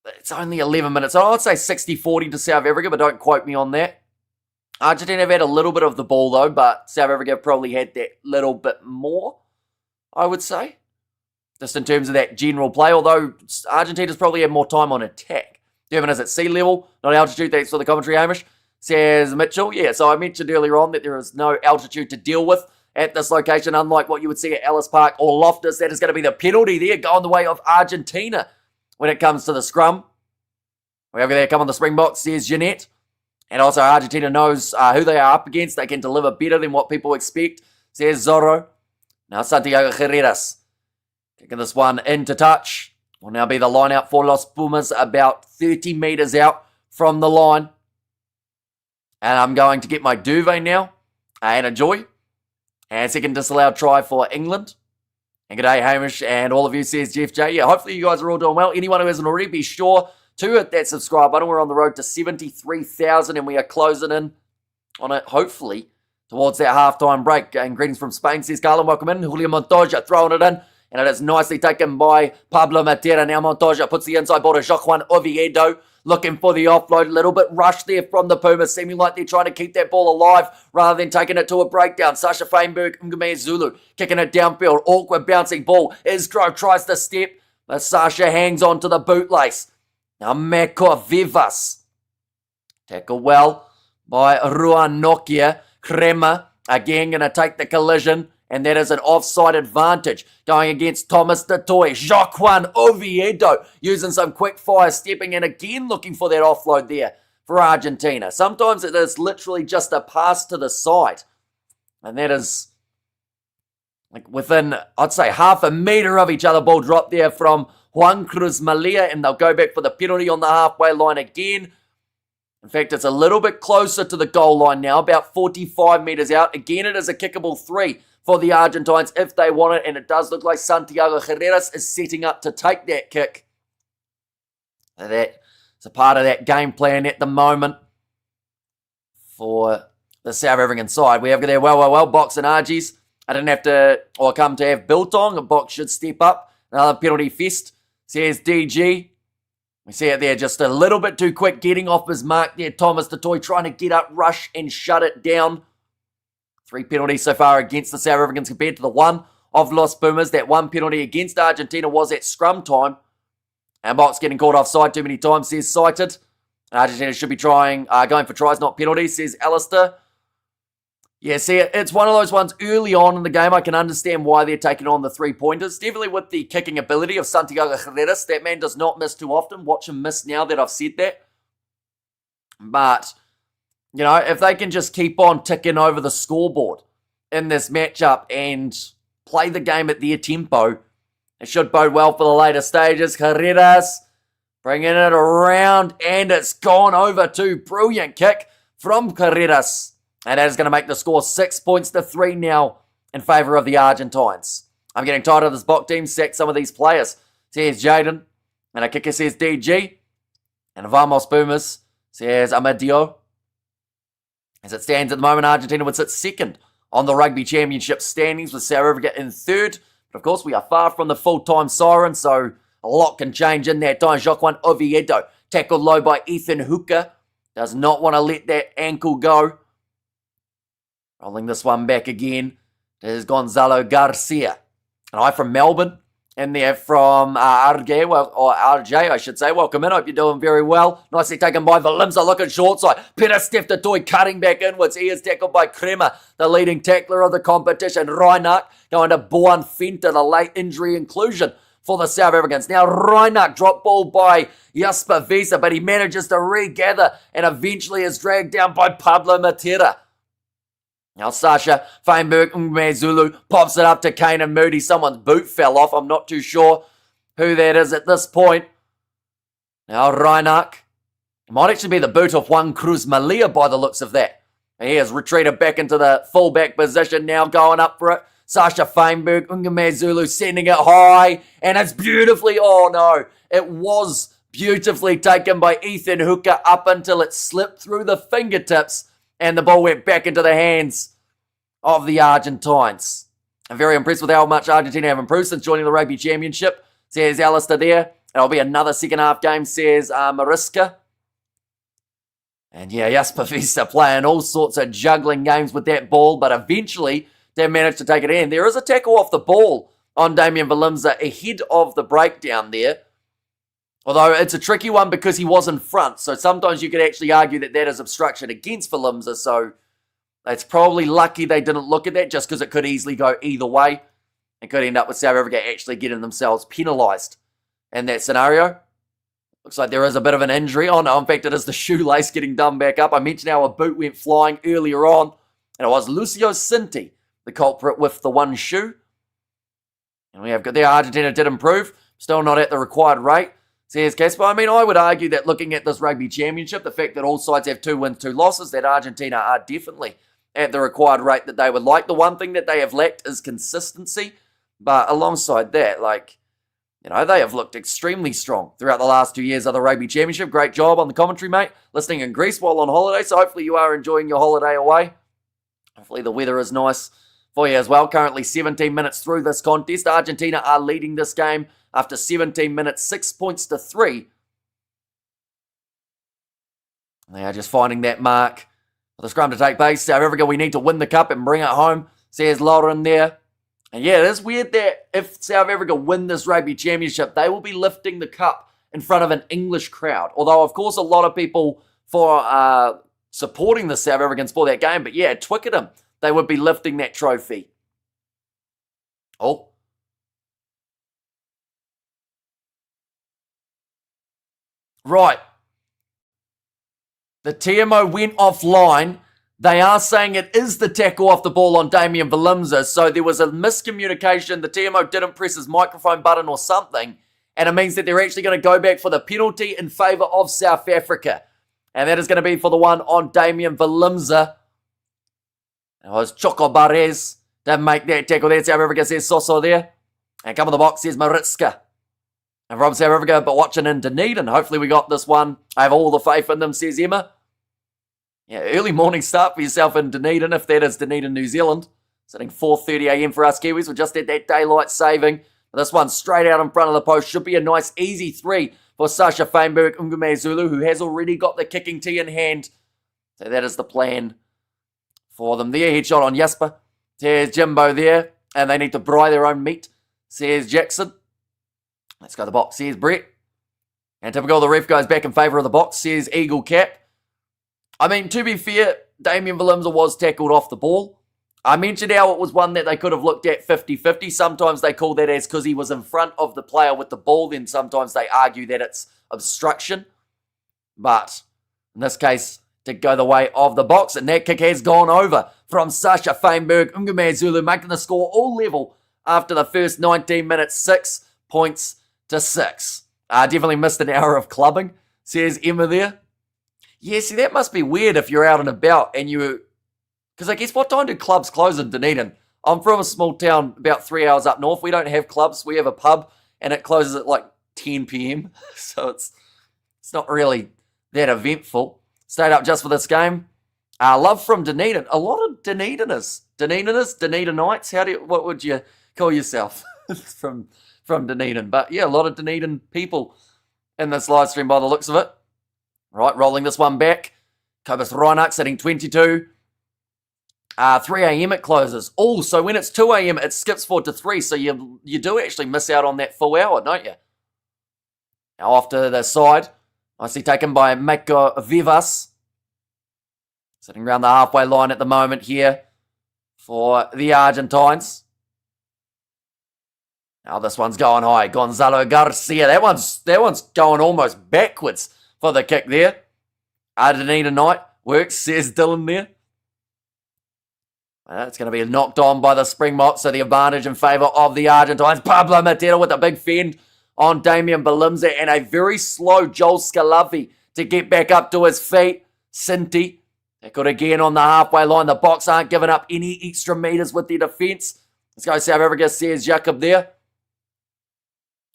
it's only 11 minutes. I would say 60-40 to South Africa, but don't quote me on that. Argentina have had a little bit of the ball though, but South Africa have probably had that little bit more, I would say. Just in terms of that general play, although Argentina's probably had more time on attack. Durban is at sea level, not altitude. Thanks for the commentary, Hamish. Says Mitchell. Yeah, so I mentioned earlier on that there is no altitude to deal with at this location, unlike what you would see at Ellis Park or Loftus. That is going to be the penalty there, going the way of Argentina when it comes to the scrum. We over there come on the Springboks, says Jeanette. And also Argentina knows who they are up against. They can deliver better than what people expect, says Zorro. Now Santiago Herreras kicking this one into touch. Will now be the line out for Los Pumas, about 30 metres out from the line. And I'm going to get my duvet now. And enjoy. And second disallowed try for England. And g'day Hamish and all of you, says Jeff J. Yeah, hopefully you guys are all doing well. Anyone who hasn't already, be sure to hit that subscribe button. We're on the road to 73,000 and we are closing in on it, hopefully, towards that halftime break. And greetings from Spain, says Carlin. Welcome in. Julio Montoya throwing it in. And it is nicely taken by Pablo Matera. Now Montoya puts the inside ball to Joaquin Oviedo. Looking for the offload. A little bit rushed there from the Pumas. Seeming like they're trying to keep that ball alive rather than taking it to a breakdown. Sasha Feinberg, Ngume Zulu kicking it downfield. Awkward bouncing ball. Isgrove tries to step. But Sasha hangs on to the bootlace. Now Meko Vivas. Tackle well by Ruan Nokia. Crema again going to take the collision. And that is an offside advantage going against Thomas Detoy. Joaquin Oviedo using some quick fire, stepping in again, looking for that offload there for Argentina. Sometimes it is literally just a pass to the side. And that is like within, I'd say, half a metre of each other. Ball drop there from Juan Cruz Malia. And they'll go back for the penalty on the halfway line again. In fact, it's a little bit closer to the goal line now, about 45 metres out. Again, it is a kickable 3 for the Argentines if they want it, and it does look like Santiago Herreras is setting up to take that kick. That's a part of that game plan at the moment for the South African side. We have there, well, Box and Argies. I didn't have to, or come to have Biltong. A Box should step up. Another penalty fest, says DG. We see it there just a little bit too quick, getting off his mark there. Thomas Detoy trying to get up, rush, and shut it down. 3 penalties so far against the South Africans compared to the one of Los Pumas. That one penalty against Argentina was at scrum time. And Box getting caught offside too many times, says Cited. Argentina should be going for tries, not penalties, says Alistair. Yeah, see, it's one of those ones early on in the game. I can understand why they're taking on the 3-pointers. Definitely with the kicking ability of Santiago Herreras. That man does not miss too often. Watch him miss now that I've said that. But you know, if they can just keep on ticking over the scoreboard in this matchup and play the game at their tempo, it should bode well for the later stages. Herreras bringing it around, and it's gone over too. Brilliant kick from Herreras. And that is going to make the score 6 points to 3 now in favour of the Argentines. I'm getting tired of this Bok team. Sack some of these players, says Jaden. And a kicker says DG. And Vamos Pumas says Amadio. As it stands at the moment, Argentina would sit second on the Rugby Championship standings with South Africa in third. But of course, we are far from the full-time siren, so a lot can change in that time. Joaquin Oviedo, tackled low by Ethan Hooker. Does not want to let that ankle go. Rolling this one back again. There's Gonzalo Garcia. An eye from Melbourne. In there from RJ, I should say. Welcome in. Hope you're doing very well. Nicely taken by Valimsa. Looking short side. Peter Steph the toy cutting back inwards. He is tackled by Crema, the leading tackler of the competition. Reinach going to Boan Fenta, the late injury inclusion for the South Africans. Now Reinach drop ball by Jasper Visa, but he manages to regather and eventually is dragged down by Pablo Matera. Now Sasha Feinberg Zulu pops it up to Kane and Moody. Someone's boot fell off. I'm not too sure who that is at this point. Now Reinach. It might actually be the boot of Juan Cruz Malia by the looks of that. And he has retreated back into the fullback position, now going up for it. Sasha Feinberg, Zulu sending it high. And it's beautifully, oh no, it was beautifully taken by Ethan Hooker up until it slipped through the fingertips. And the ball went back into the hands of the Argentines. I'm very impressed with how much Argentina have improved since joining the Rugby Championship, says Alistair there. It'll be another second half game, says Mariska. And yeah, Jasper Vista playing all sorts of juggling games with that ball, but eventually they managed to take it in. There is a tackle off the ball on Damian Valimza ahead of the breakdown there. Although it's a tricky one because he was in front, so sometimes you could actually argue that that is obstruction against Valimza, so it's probably lucky they didn't look at that just because it could easily go either way. It could end up with South Africa actually getting themselves penalised in that scenario. Looks like there is a bit of an injury. Oh no, in fact it is the shoelace getting done back up. I mentioned how a boot went flying earlier on, and it was Lucio Cinti, the culprit with the one shoe. And we have got there, Argentina did improve, still not at the required rate. Says Casper, I mean, I would argue that looking at this rugby championship, the fact that all sides have 2 wins, 2 losses, that Argentina are definitely at the required rate that they would like. The one thing that they have lacked is consistency. But alongside that, they have looked extremely strong throughout the last 2 years of the Rugby Championship. Great job on the commentary, mate. Listening in Greece while on holiday, so hopefully you are enjoying your holiday away. Hopefully the weather is nice for you as well. Currently 17 minutes through this contest. Argentina are leading this game after 17 minutes, 6 points to 3. They are just finding that mark for the scrum to take place. South Africa, we need to win the cup and bring it home, says Lauren there. And yeah, it is weird that if South Africa win this Rugby Championship, they will be lifting the cup in front of an English crowd. Although, of course, a lot of people for supporting the South Africans for that game. But yeah, at Twickenham, they would be lifting that trophy. Oh. Right. The TMO went offline. They are saying it is the tackle off the ball on Damian Valimza, so there was a miscommunication. The TMO didn't press his microphone button or something, and it means that they're actually going to go back for the penalty in favour of South Africa. And that is going to be for the one on Damian Valimza. It was Choco Barres to make that tackle there. South Africa says Soso there. And come on the box says Maritska. And from South Africa, but watching in Dunedin. Hopefully we got this one. I have all the faith in them, says Emma. Yeah, early morning start for yourself in Dunedin, if that is Dunedin, New Zealand. Sitting 4:30 a.m. for us Kiwis. We're just at that daylight saving. This one straight out in front of the post. Should be a nice easy 3 for Sasha Feinberg Ngumezulu, who has already got the kicking tee in hand. So that is the plan for them there. Headshot on Jasper. There's Jimbo there. And they need to bry their own meat, says Jackson. Let's go to the box, says Brett. And typical, the ref goes back in favour of the box, says Eagle Cap. I mean, to be fair, Damian Valimza was tackled off the ball. I mentioned how it was one that they could have looked at 50-50. Sometimes they call that as because he was in front of the player with the ball. Then sometimes they argue that it's obstruction. But in this case, did go the way of the box. And that kick has gone over from Sasha Feinberg. Ngumezulu making the score all level after the first 19 minutes. 6 points to 6. Definitely missed an hour of clubbing, says Emma there. Yeah, see, that must be weird if you're out and about and you... Because I guess what time do clubs close in Dunedin? I'm from a small town about 3 hours up north. We don't have clubs. We have a pub and it closes at like 10 p.m. So it's not really that eventful. Stayed up just for this game. Love from Dunedin. A lot of Dunediners. Dunedinites? What would you call yourself from Dunedin? But yeah, a lot of Dunedin people in this live stream by the looks of it. Right, rolling this one back. Cobus Reinach sitting 22. 3 a.m. it closes. Oh, so when it's 2 a.m. it skips forward to 3. So you do actually miss out on that full hour, don't you? Now off to the side. Nicely taken by Mako Vivas. Sitting around the halfway line at the moment here for the Argentines. Now this one's going high. Gonzalo Garcia. That one's going almost backwards for the kick there. Dunedin Knight works, says Dylan there. It's going to be knocked on by the Springboks, so the advantage in favour of the Argentines. Pablo Matera with a big fend on Damian Valimza and a very slow Joel Scalavi to get back up to his feet. Cinti, tackled again on the halfway line. The Boks aren't giving up any extra metres with their defence. Let's go South Africa, says Jacob there.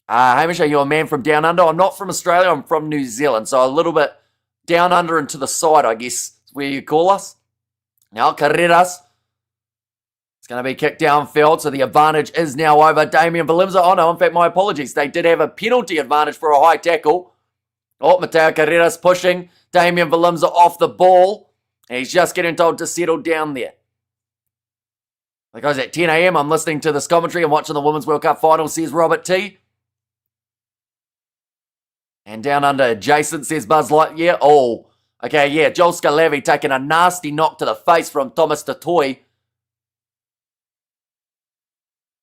Hamish, are you a man from down under? I'm not from Australia, I'm from New Zealand, so a little bit down under and to the side, I guess, is where you call us. Now Carreras. It's going to be kicked downfield, so the advantage is now over. Damian Valimza. Oh no, in fact, my apologies. They did have a penalty advantage for a high tackle. Oh, Mateo Carreras pushing. Damian Valimza off the ball. And he's just getting told to settle down there. Because at 10 a.m. I'm listening to this commentary and watching the Women's World Cup final, says Robert T. And down under adjacent, says Buzz Lightyear. Oh, okay, yeah, Joel Scalavi taking a nasty knock to the face from Thomas Tatoy.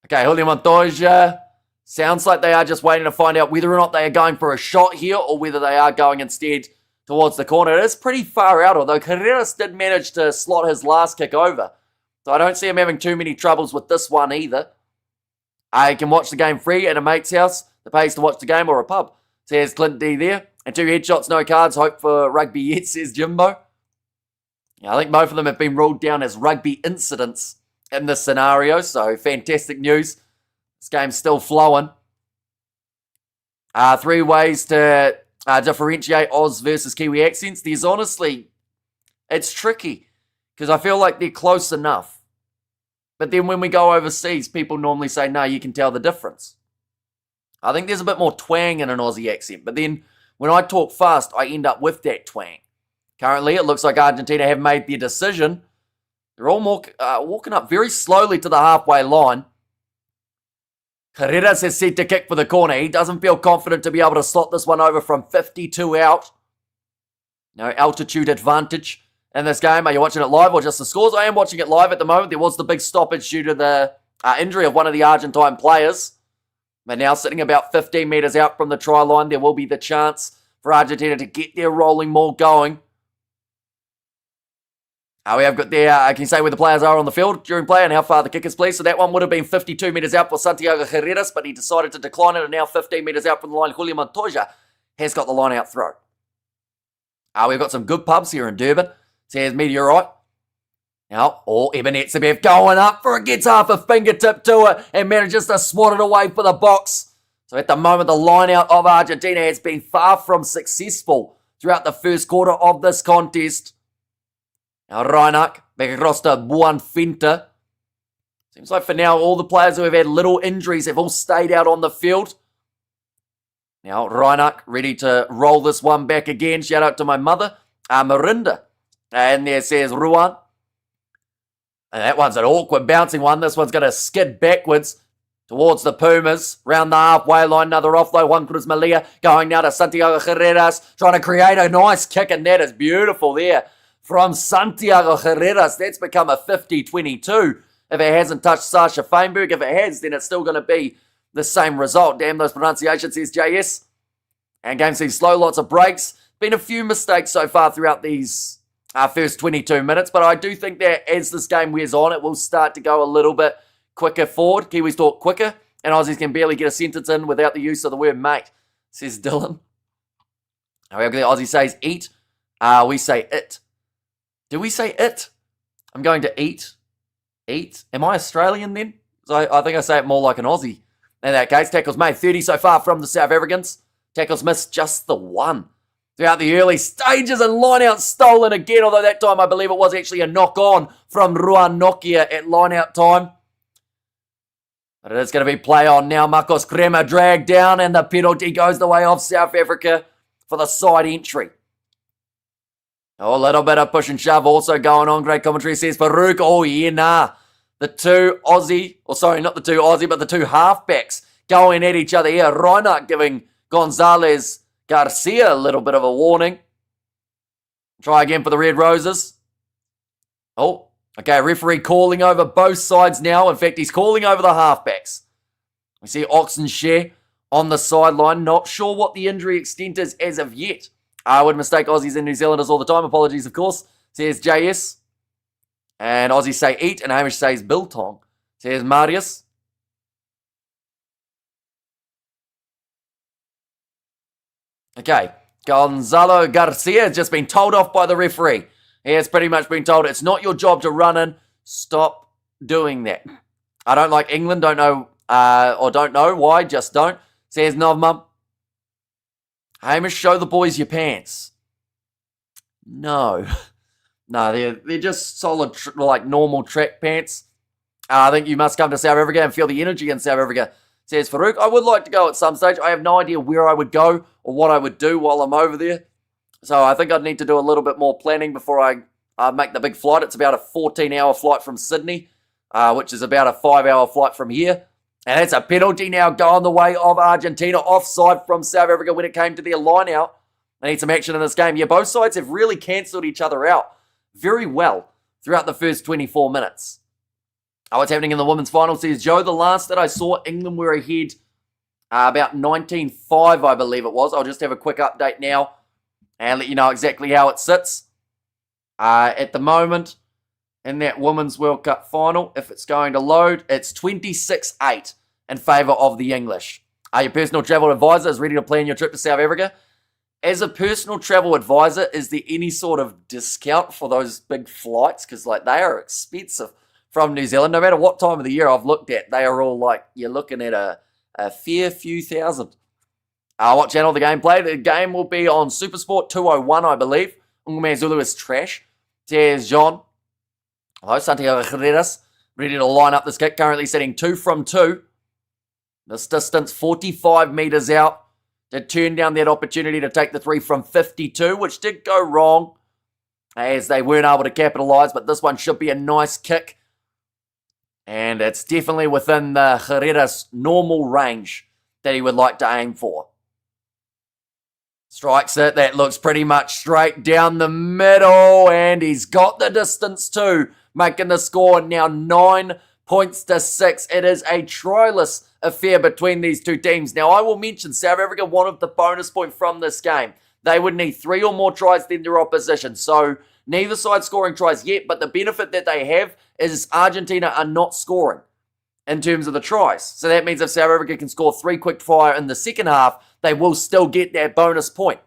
Okay, Julio Montoya. Sounds like they are just waiting to find out whether or not they are going for a shot here or whether they are going instead towards the corner. It is pretty far out, although Carreras did manage to slot his last kick over. So I don't see him having too many troubles with this one either. I can watch the game free at a mate's house that pays to watch the game or a pub. Says Clint D there. And 2 headshots, no cards. Hope for rugby yet, says Jimbo. Yeah, I think both of them have been ruled down as rugby incidents in this scenario. So fantastic news. This game's still flowing. 3 ways to differentiate Oz versus Kiwi accents. There's honestly, it's tricky because I feel like they're close enough. But then when we go overseas, people normally say, no, you can tell the difference. I think there's a bit more twang in an Aussie accent. But then when I talk fast, I end up with that twang. Currently, it looks like Argentina have made their decision. They're all walking up very slowly to the halfway line. Carreras is set to kick for the corner. He doesn't feel confident to be able to slot this one over from 52 out. No altitude advantage in this game. Are you watching it live or just the scores? I am watching it live at the moment. There was the big stoppage due to the injury of one of the Argentine players. But now sitting about 15 metres out from the try line, there will be the chance for Argentina to get their rolling ball going. We have got there, can you say where the players are on the field during play and how far the kick is, please? So that one would have been 52 metres out for Santiago Carreras, but he decided to decline it, and now 15 metres out from the line. Julio Montoya has got the line out throw. We've got some good pubs here in Durban. Says Meteorite. Now, Eben Etsebev going up for it, gets half a fingertip to it and manages to swat it away for the box. So at the moment, the line out of Argentina has been far from successful throughout the first quarter of this contest. Now, Reinach back across to Buonfinta. Seems like for now, all the players who have had little injuries have all stayed out on the field. Now, Reinach ready to roll this one back again. Shout out to my mother, Marinda. And there says Ruan. And that one's an awkward bouncing one. This one's going to skid backwards towards the Pumas. Round the halfway line, another offload. Juan Cruz Malia going now to Santiago Carreras. Trying to create a nice kick, and that is beautiful there. From Santiago Carreras, that's become a 50-22. If it hasn't touched Sasha Feinberg, if it has, then it's still going to be the same result. Damn those pronunciations, says JS. And game seems slow, lots of breaks. Been a few mistakes so far throughout these first 22 minutes, but I do think that as this game wears on, it will start to go a little bit quicker forward. Kiwis talk quicker, and Aussies can barely get a sentence in without the use of the word mate, says Dylan. However, the Aussie says eat. We say it. Do we say it? I'm going to eat. Eat. Am I Australian then? So I think I say it more like an Aussie. In that case, tackles made 30 so far from the South Africans. Tackles missed just the one. Throughout the early stages, and line out stolen again, although that time I believe it was actually a knock on from Ruan Nokia at line out time. But it is going to be play on now. Marcos Crema dragged down, and the penalty goes the way of South Africa for the side entry. Oh, a little bit of push and shove also going on. Great commentary says Farouk. Oh, yeah, nah. The two Aussie, or sorry, not the two Aussie, but the two halfbacks going at each other here. Reinhardt giving Gonzalez Garcia a little bit of a warning. Try again for the Red Roses. Oh, okay, referee calling over both sides now. In fact, he's calling over the halfbacks. We see Oxenshare on the sideline. Not sure what the injury extent is as of yet. I would mistake Aussies and New Zealanders all the time. Apologies, of course. Says JS. And Aussies say eat, and Hamish says biltong. Says Marius. Okay, Gonzalo Garcia has just been told off by the referee. He has pretty much been told it's not your job to run in. Stop doing that. I don't like England, don't know why, just don't. Says Novma. Hamish, show the boys your pants. No. No, they're just solid, like normal track pants. I think you must come to South Africa and feel the energy in South Africa, says Farouk. I would like to go at some stage. I have no idea where I would go or what I would do while I'm over there. So I think I'd need to do a little bit more planning before I make the big flight. It's about a 14-hour flight from Sydney, which is about a 5-hour flight from here. And it's a penalty now going the way of Argentina. Offside from South Africa when it came to their line-out. They need some action in this game. Yeah, both sides have really cancelled each other out very well throughout the first 24 minutes. What's happening in the women's final, says Joe. The last that I saw, England were ahead about 19-5, I believe it was. I'll just have a quick update now and let you know exactly how it sits. At the moment, in that Women's World Cup final, if it's going to load, it's 26-8 in favour of the English. Your personal travel advisor is ready to plan your trip to South Africa. As a personal travel advisor, is there any sort of discount for those big flights? Because they are expensive from New Zealand. No matter what time of the year I've looked at, they are all you're looking at a fair few thousand. What channel the game play? The game will be on Supersport 201, I believe. Ungame Zulu is trash. Says John. Hello, Santiago Herreras. Ready to line up this kick. Currently sitting 2 from 2. This distance, 45 metres out. To turn down that opportunity to take the 3 from 52, which did go wrong as they weren't able to capitalise. But this one should be a nice kick. And it's definitely within the Herrera's normal range that he would like to aim for. Strikes it. That looks pretty much straight down the middle. And he's got the distance too, making the score now 9 points to 6. It is a tryless affair between these two teams. Now, I will mention South Africa wanted the bonus point from this game. They would need 3 or more tries than their opposition. So, neither side scoring tries yet, but the benefit that they have is Argentina are not scoring in terms of the tries. So that means if South Africa can score 3 quick fire in the second half, they will still get that bonus point.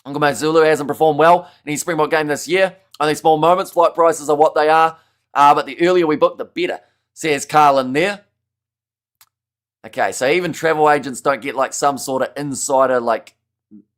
Ungame Zulu hasn't performed well in his Springbok game this year. Only small moments, flight prices are what they are. But the earlier we book, the better, says Carlin there. Okay, so even travel agents don't get some sort of insider,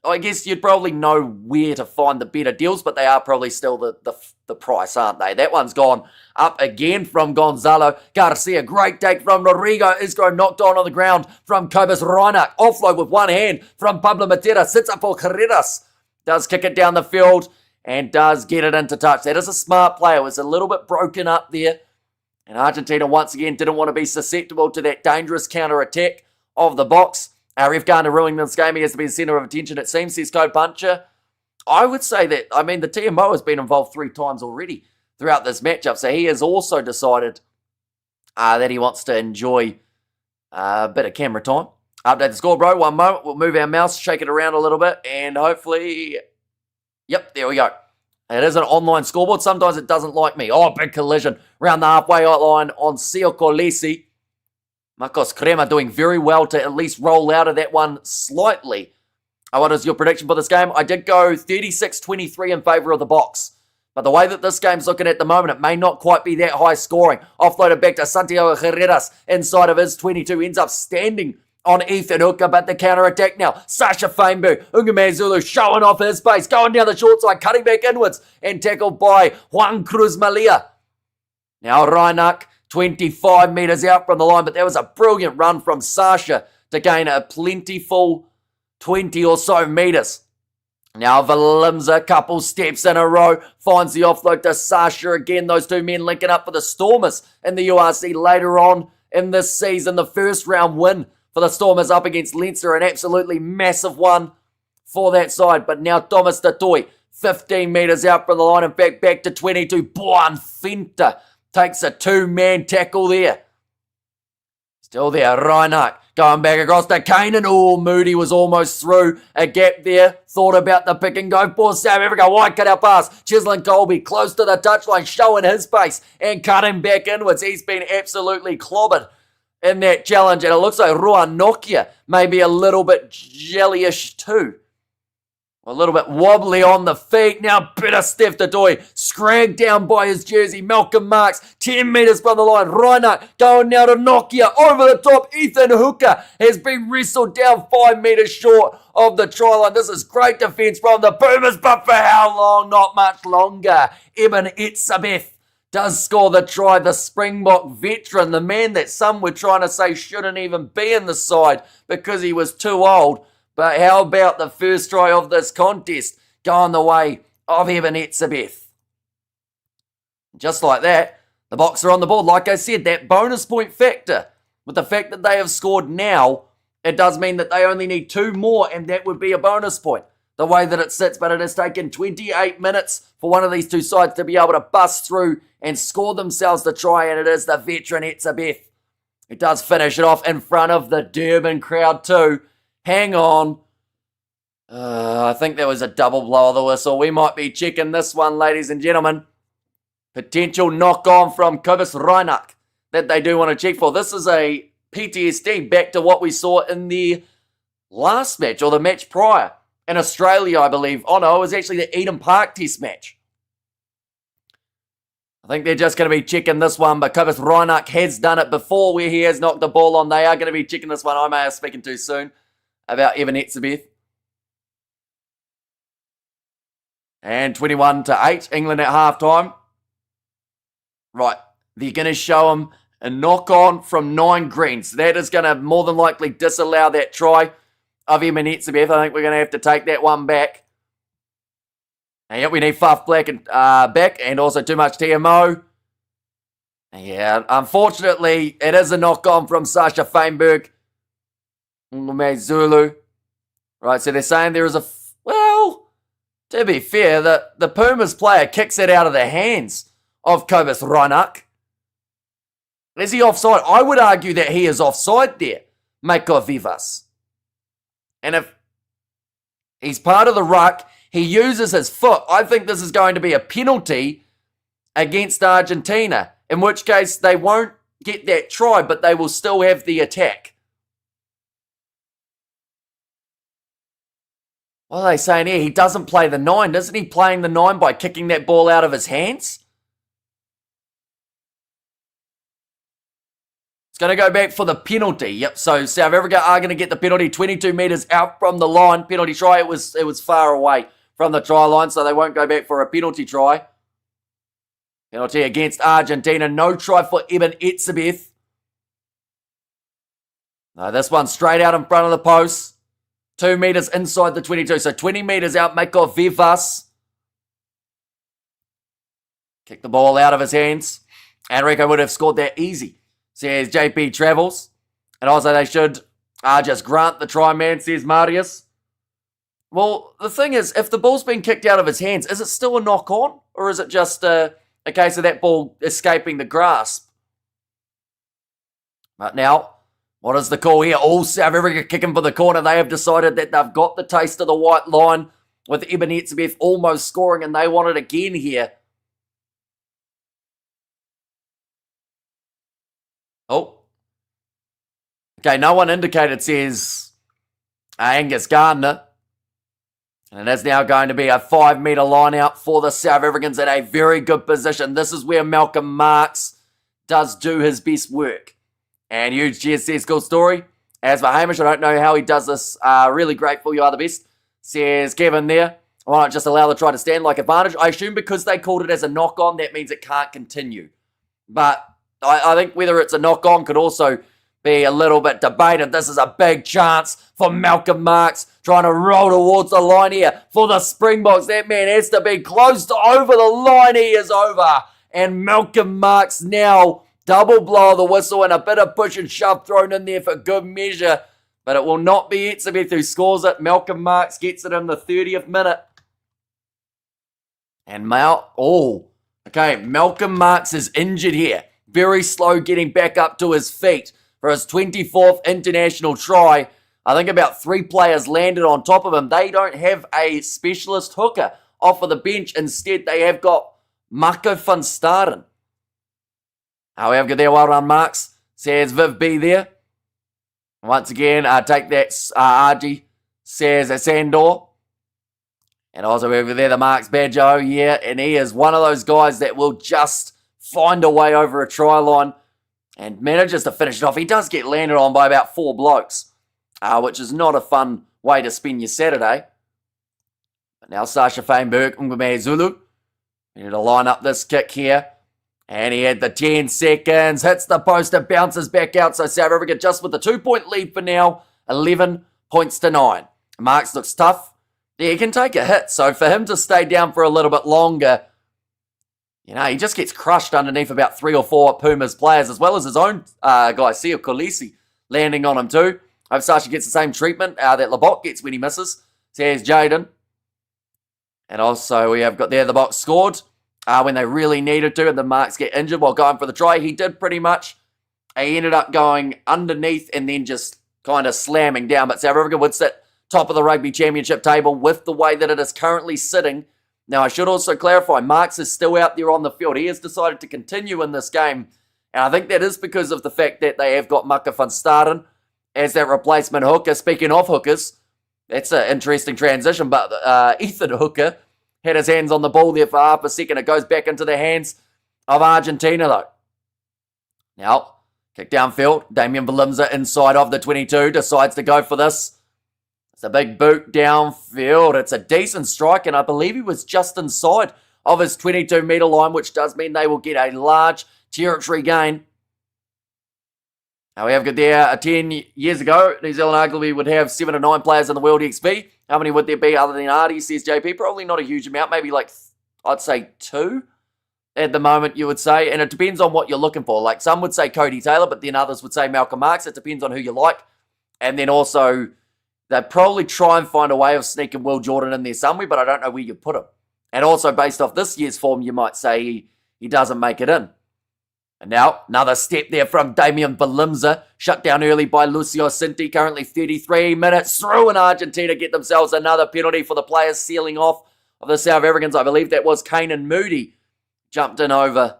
I guess you'd probably know where to find the better deals, but they are probably still the price, aren't they? That one's gone up again from Gonzalo Garcia. Great take from Rodrigo Isgro, knocked on the ground from Cobus Reinach. Offload with one hand from Pablo Matera. Sits up for Carreras. Does kick it down the field and does get it into touch. That is a smart play. It was a little bit broken up there. And Argentina once again didn't want to be susceptible to that dangerous counter-attack of the box. Ref Garner ruling this game. He has to be the centre of attention, it seems, says Code Puncher. I would say that, the TMO has been involved 3 times already throughout this matchup. So he has also decided that he wants to enjoy a bit of camera time. Update the score, bro. One moment. We'll move our mouse, shake it around a little bit, and hopefully... Yep, there we go. It is an online scoreboard. Sometimes it doesn't like me. Oh, big collision around the halfway line on Sio Kolesi. Marcos Crema doing very well to at least roll out of that one slightly. What is your prediction for this game? I did go 36-23 in favour of the box. But the way that this game's looking at the moment, it may not quite be that high scoring. Offloaded back to Santiago Herreras inside of his 22. Ends up standing on Ethan Hooker, but the counter-attack now. Sasha Fainbu, Ungame Zulu showing off his pace, going down the short side, cutting back inwards, and tackled by Juan Cruz Malia. Now Reinach, 25 metres out from the line, but that was a brilliant run from Sasha to gain a plentiful 20 or so metres. Now Valimza, couple steps in a row, finds the offload to Sasha again. Those two men linking up for the Stormers in the URC later on in this season. The first round win for the Stormers up against Leinster, an absolutely massive one for that side. But now Thomas Tatoy, 15 metres out from the line, in fact back to 22. Buonfinta takes a 2-man tackle there. Still there, Reinhardt going back across to Kanan. Oh, Moody was almost through a gap there. Thought about the pick and go for South Africa. Wide cut out pass. Chislin Colby close to the touchline, showing his pace and cutting back inwards. He's been absolutely clobbered in that challenge. And it looks like Ruan Nokia may be a little bit jellyish too. A little bit wobbly on the feet. Now better Steph Tadoy. Scragged down by his jersey. Malcolm Marks. 10 metres from the line. Reinhardt going now to Nokia. Over the top. Ethan Hooker has been wrestled down 5 metres short of the try line. This is great defence from the Pumas. But for how long? Not much longer. Eben Etzebeth does score the try. The Springbok veteran, the man that some were trying to say shouldn't even be in the side because he was too old. But how about the first try of this contest going the way of Eben Etzebeth? Just like that, the Boks are on the board. Like I said, that bonus point factor, with the fact that they have scored now, it does mean that they only need 2 more, and that would be a bonus point, the way that it sits. But it has taken 28 minutes for one of these two sides to be able to bust through and score themselves the try, and it is the veteran Etzebeth who does finish it off in front of the Durban crowd too. Hang on. I think there was a double blow of the whistle. We might be checking this one, ladies and gentlemen. Potential knock-on from Kobus Reinach that they do want to check for. This is a PTSD back to what we saw in the last match, or the match prior, in Australia, I believe. Oh no, it was actually the Eden Park Test match. I think they're just going to be checking this one, but Kobus Reinach has done it before where he has knocked the ball on. They are going to be checking this one. I may have spoken too soon about Eben Etzebeth. And 21-8, England at halftime. Right, they're going to show him a knock-on from 9 greens. That is going to more than likely disallow that try of Eben Etzebeth. I think we're going to have to take that one back. And yep, we need Faf Black and, back, and also too much TMO. Yeah, unfortunately, it is a knock-on from Sasha Feinberg. Zulu. Right, so they're saying there is a... Well, to be fair, the Pumas player kicks it out of the hands of Kobus Reinach. Is he offside? I would argue that he is offside there, Mako Vivas. And if he's part of the ruck, he uses his foot. I think this is going to be a penalty against Argentina, in which case they won't get that try, but they will still have the attack. What are they saying here? He doesn't play the 9. Isn't he playing the 9 by kicking that ball out of his hands? It's going to go back for the penalty. Yep, so South Africa are going to get the penalty. 22 metres out from the line. Penalty try. It was far away from the try line, so they won't go back for a penalty try. Penalty against Argentina. No try for Eben Etzebeth. No, this one straight out in front of the post. 2 metres inside the 22. So 20 metres out. Mako Vivas. Kick the ball out of his hands. Enrico would have scored that easy, says JP Travels. And also they should just grant the try, man, says Marius. Well, the thing is, if the ball's been kicked out of his hands, is it still a knock-on? Or is it just a case of that ball escaping the grasp? But now, what is the call here? All South Africa kicking for the corner. They have decided that they've got the taste of the white line with Eben Etzebeth almost scoring, and they want it again here. Oh. Okay, no one indicated, says Angus Gardner. And it is now going to be a 5-metre line out for the South Africans in a very good position. This is where Malcolm Marx does do his best work. And huge cheers, says Cool Story. As for Hamish, I don't know how he does this. Really grateful, you are the best, says Kevin there. Why not just allow the try to stand like advantage? I assume because they called it as a knock-on, that means it can't continue. But I think whether it's a knock-on could also be a little bit debated. This is a big chance for Malcolm Marx trying to roll towards the line here for the Springboks. That man has to be close to over the line. He is over. And Malcolm Marx now double blow of the whistle and a bit of push and shove thrown in there for good measure. But it will not be Etzebeth who scores it. Malcolm Marx gets it in the 30th minute. And Malcolm Marx is injured here. Very slow getting back up to his feet for his 24th international try. I think about 3 players landed on top of him. They don't have a specialist hooker off of the bench. Instead, they have got Marco van Staden. However, there, well done, Marx, says Viv B there. Once again, take that, RG, says Sandor. And also over there, the Marx Badjo, yeah, and he is one of those guys that will just find a way over a try line and manages to finish it off. He does get landed on by about 4 blokes, which is not a fun way to spend your Saturday. But now Sasha Feinberg, Ngome Zulu. We need to line up this kick here. And he had the 10 seconds, hits the post and bounces back out. So South Africa just with the 2-point lead for now, 11 points to 9. Marks looks tough. Yeah, he can take a hit. So for him to stay down for a little bit longer, he just gets crushed underneath about 3 or 4 Pumas players, as well as his own guy, Sio Kolisi, landing on him too. Hope Sashi gets the same treatment that Labok gets when he misses. So here's Jaden. And also we have got there the box scored. When they really needed to, and the Marks get injured while going for the try. He did pretty much. He ended up going underneath and then just kind of slamming down. But South Africa would sit top of the Rugby Championship table with the way that it is currently sitting. Now, I should also clarify, Marks is still out there on the field. He has decided to continue in this game. And I think that is because of the fact that they have got Maka van Staden as that replacement hooker. Speaking of hookers, that's an interesting transition. But Ethan Hooker had his hands on the ball there for half a second. It goes back into the hands of Argentina, though. Now, kick downfield. Damian Balimza inside of the 22. Decides to go for this. It's a big boot downfield. It's a decent strike, and I believe he was just inside of his 22-metre line, which does mean they will get a large territory gain. Now, we have got there 10 years ago, New Zealand arguably would have 7 or 9 players in the World XP. How many would there be other than Artie, says JP? Probably not a huge amount. Maybe like, I'd say 2 at the moment, you would say. And it depends on what you're looking for. Like, some would say Cody Taylor, but then others would say Malcolm Marks. It depends on who you like. And then also, they'd probably try and find a way of sneaking Will Jordan in there somewhere, but I don't know where you put him. And also, based off this year's form, you might say he doesn't make it in. And now, another step there from Damian Balimza. Shut down early by Lucio Cinti. Currently 33 minutes through, and Argentina get themselves another penalty for the players sealing off of the South Africans. I believe that was Kanan Moody. Jumped in over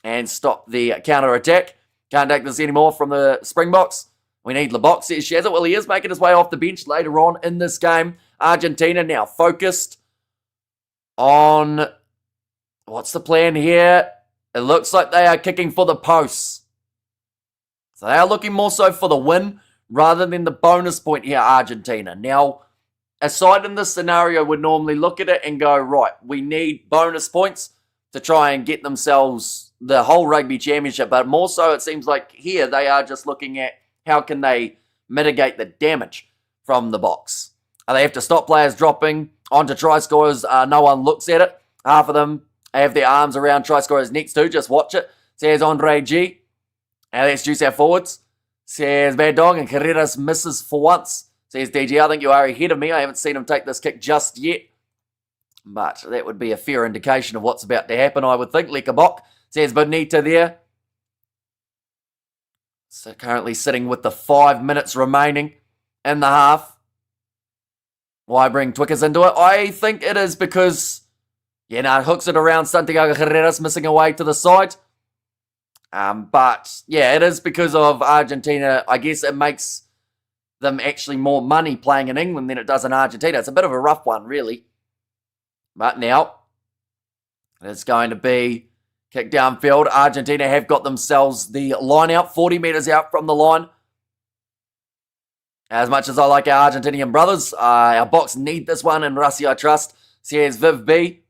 and stopped the counter-attack. Can't take this anymore from the Springboks. We need Labok, says Shazza. Well, he is making his way off the bench later on in this game. Argentina now focused on... What's the plan here? It looks like they are kicking for the posts. So they are looking more so for the win rather than the bonus point here, Argentina. Now, a side in this scenario would normally look at it and go, right, we need bonus points to try and get themselves the whole Rugby Championship. But more so, it seems like here they are just looking at how can they mitigate the damage from the box. They have to stop players dropping onto try scorers. No one looks at it. Half of them have their arms around try scorers next to. Just watch it. Says Andre G. And let's juice our forwards. Says Bad Dog, and Carreras misses for once. Says DG, I think you are ahead of me. I haven't seen him take this kick just yet. But that would be a fair indication of what's about to happen, I would think. Lekabok says Bonita there. So currently sitting with the 5 minutes remaining in the half. Why bring Twickers into it? I think it is because... hooks it around Santiago Carreras, missing away to the side. But, it is because of Argentina. I guess it makes them actually more money playing in England than it does in Argentina. It's a bit of a rough one, really. But now, it's going to be kick downfield. Argentina have got themselves the line out, 40 metres out from the line. As much as I like our Argentinian brothers, our box need this one, and Rusty I trust. Says Viv B.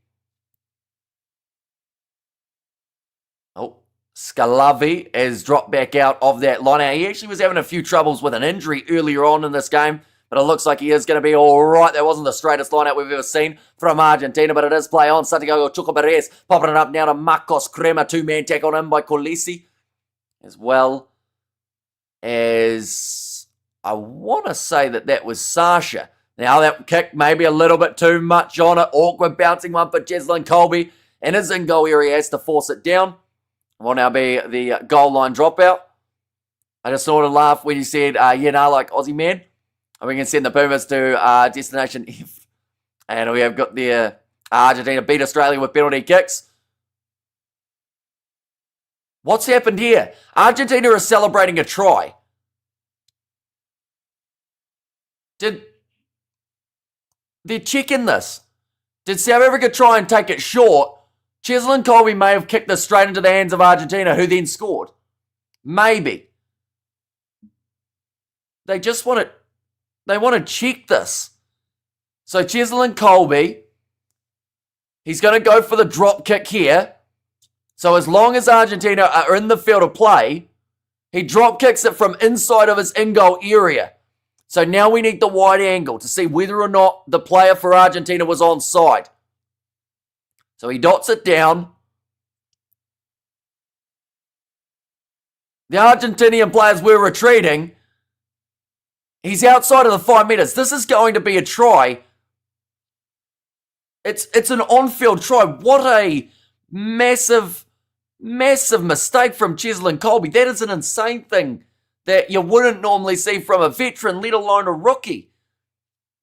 Scalavi has dropped back out of that line. Now, he actually was having a few troubles with an injury earlier on in this game, but it looks like he is going to be all right. That wasn't the straightest lineup we've ever seen from Argentina, but it is play on. Santiago Chukwuemeka popping it up now to Marcos Crema. 2-man tackle in by Kolisi, as well as I want to say that was Sasha. Now, that kick maybe a little bit too much on it. Awkward bouncing one for Jeslyn Colby. In his in-goal area, has to force it down. Will now be the goal line dropout. I just sort of laughed when you said, like Aussie man. And we can send the Pumas to Destination F. And we have got the Argentina beat Australia with penalty kicks. What's happened here? Argentina is celebrating a try. They're checking this. Did South Africa try and take it short? Cheslin Colby may have kicked this straight into the hands of Argentina, who then scored. Maybe. They just want to... They want to check this. So Cheslin Colby, he's going to go for the drop kick here. So as long as Argentina are in the field of play, he drop kicks it from inside of his in-goal area. So now we need the wide angle to see whether or not the player for Argentina was onside. So he dots it down. The Argentinian players were retreating. He's outside of the 5 meters. This is going to be a try. It's an on-field try. What a massive mistake from Cheslin Colby. That is an insane thing that you wouldn't normally see from a veteran, let alone a rookie.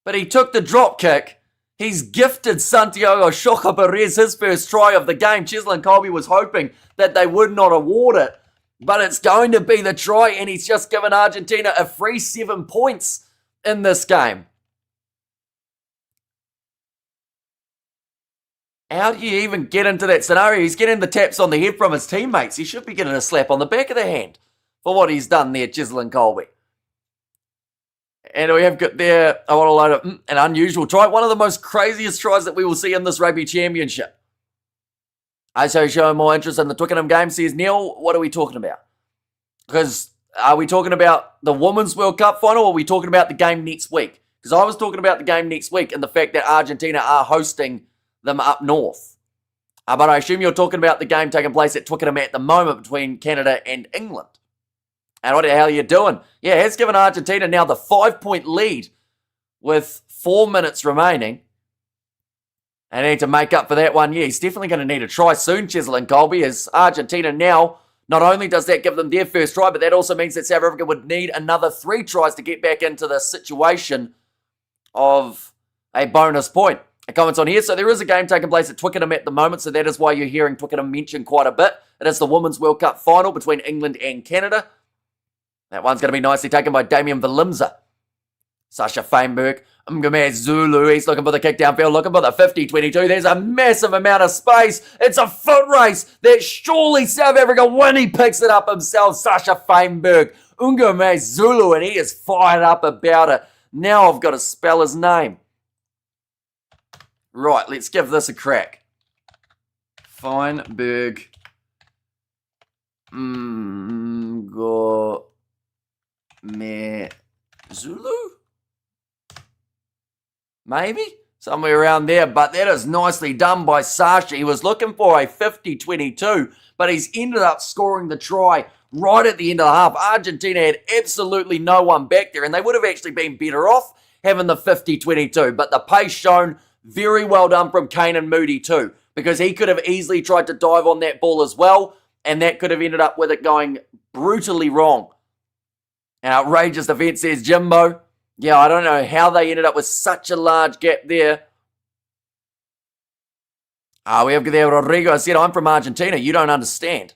But he took the drop kick. He's gifted Santiago Shoka Perez his first try of the game. Cheslin Colby was hoping that they would not award it. But it's going to be the try, and he's just given Argentina a free 7 points in this game. How do you even get into that scenario? He's getting the taps on the head from his teammates. He should be getting a slap on the back of the hand for what he's done there, Cheslin Colby. And we have got there, I want to load up an unusual try. One of the most craziest tries that we will see in this Rugby Championship. I so show more interest in the Twickenham game. Says, Neil, what are we talking about? Because are we talking about the Women's World Cup final, or are we talking about the game next week? Because I was talking about the game next week and the fact that Argentina are hosting them up north. But I assume you're talking about the game taking place at Twickenham at the moment between Canada and England. And what the hell are you doing? Yeah, it's given Argentina now the 5-point lead with 4 minutes remaining. And need to make up for that one. Yeah, he's definitely going to need a try soon, Cheslin Colby, as Argentina now, not only does that give them their first try, but that also means that South Africa would need another 3 tries to get back into the situation of a bonus point. A comment on here. So there is a game taking place at Twickenham at the moment, so that is why you're hearing Twickenham mentioned quite a bit. It is the Women's World Cup final between England and Canada. That one's going to be nicely taken by Damian Valimza. Sasha Feinberg. Mgame Zulu, he's looking for the kick downfield, looking for the 50-22. There's a massive amount of space. It's a foot race that surely South Africa win. He picks it up himself, Sasha Feinberg. Mgame Zulu, and he is fired up about it. Now I've got to spell his name. Right, let's give this a crack. Feinberg. Mgame Zulu? Maybe? Somewhere around there, but that is nicely done by Sasha. He was looking for a 50-22, but he's ended up scoring the try right at the end of the half. Argentina had absolutely no one back there, and they would have actually been better off having the 50-22, but the pace shown, very well done from Kanan Moody too, because he could have easily tried to dive on that ball as well, and that could have ended up with it going brutally wrong. An outrageous defense, says Jimbo. Yeah, I don't know how they ended up with such a large gap there. We have there Rodrigo said, I'm from Argentina. You don't understand.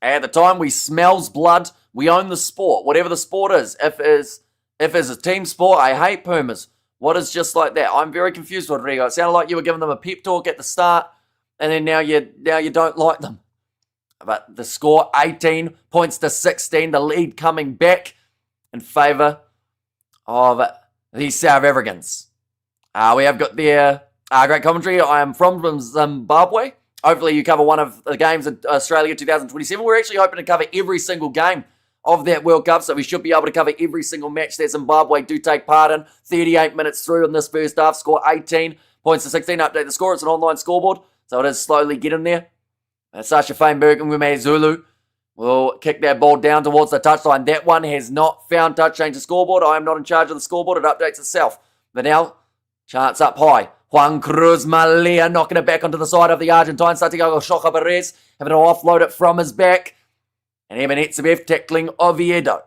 At the time, we smells blood. We own the sport, whatever the sport is. If it's a team sport, I hate Pumas. What is just like that? I'm very confused, Rodrigo. It sounded like you were giving them a pep talk at the start, and then now you don't like them. But the score, 18 points to 16. The lead coming back in favour of the South Africans. We have got their great commentary. I am from Zimbabwe. Hopefully you cover one of the games in Australia 2027. We're actually hoping to cover every single game of that World Cup, so we should be able to cover every single match that Zimbabwe do take part in. 38 minutes through in this first half. Score 18 points to 16. Update the score. It's an online scoreboard, so it is slowly getting there. Sasha Feinberg and Ngume Zulu will kick that ball down towards the touchline. That one has not found touch. Change the scoreboard. I am not in charge of the scoreboard. It updates itself. But now, chance up high. Juan Cruz Malia knocking it back onto the side of the Argentine. Santiago Shoka Perez having to offload it from his back. And Evan Etzebev tackling Oviedo.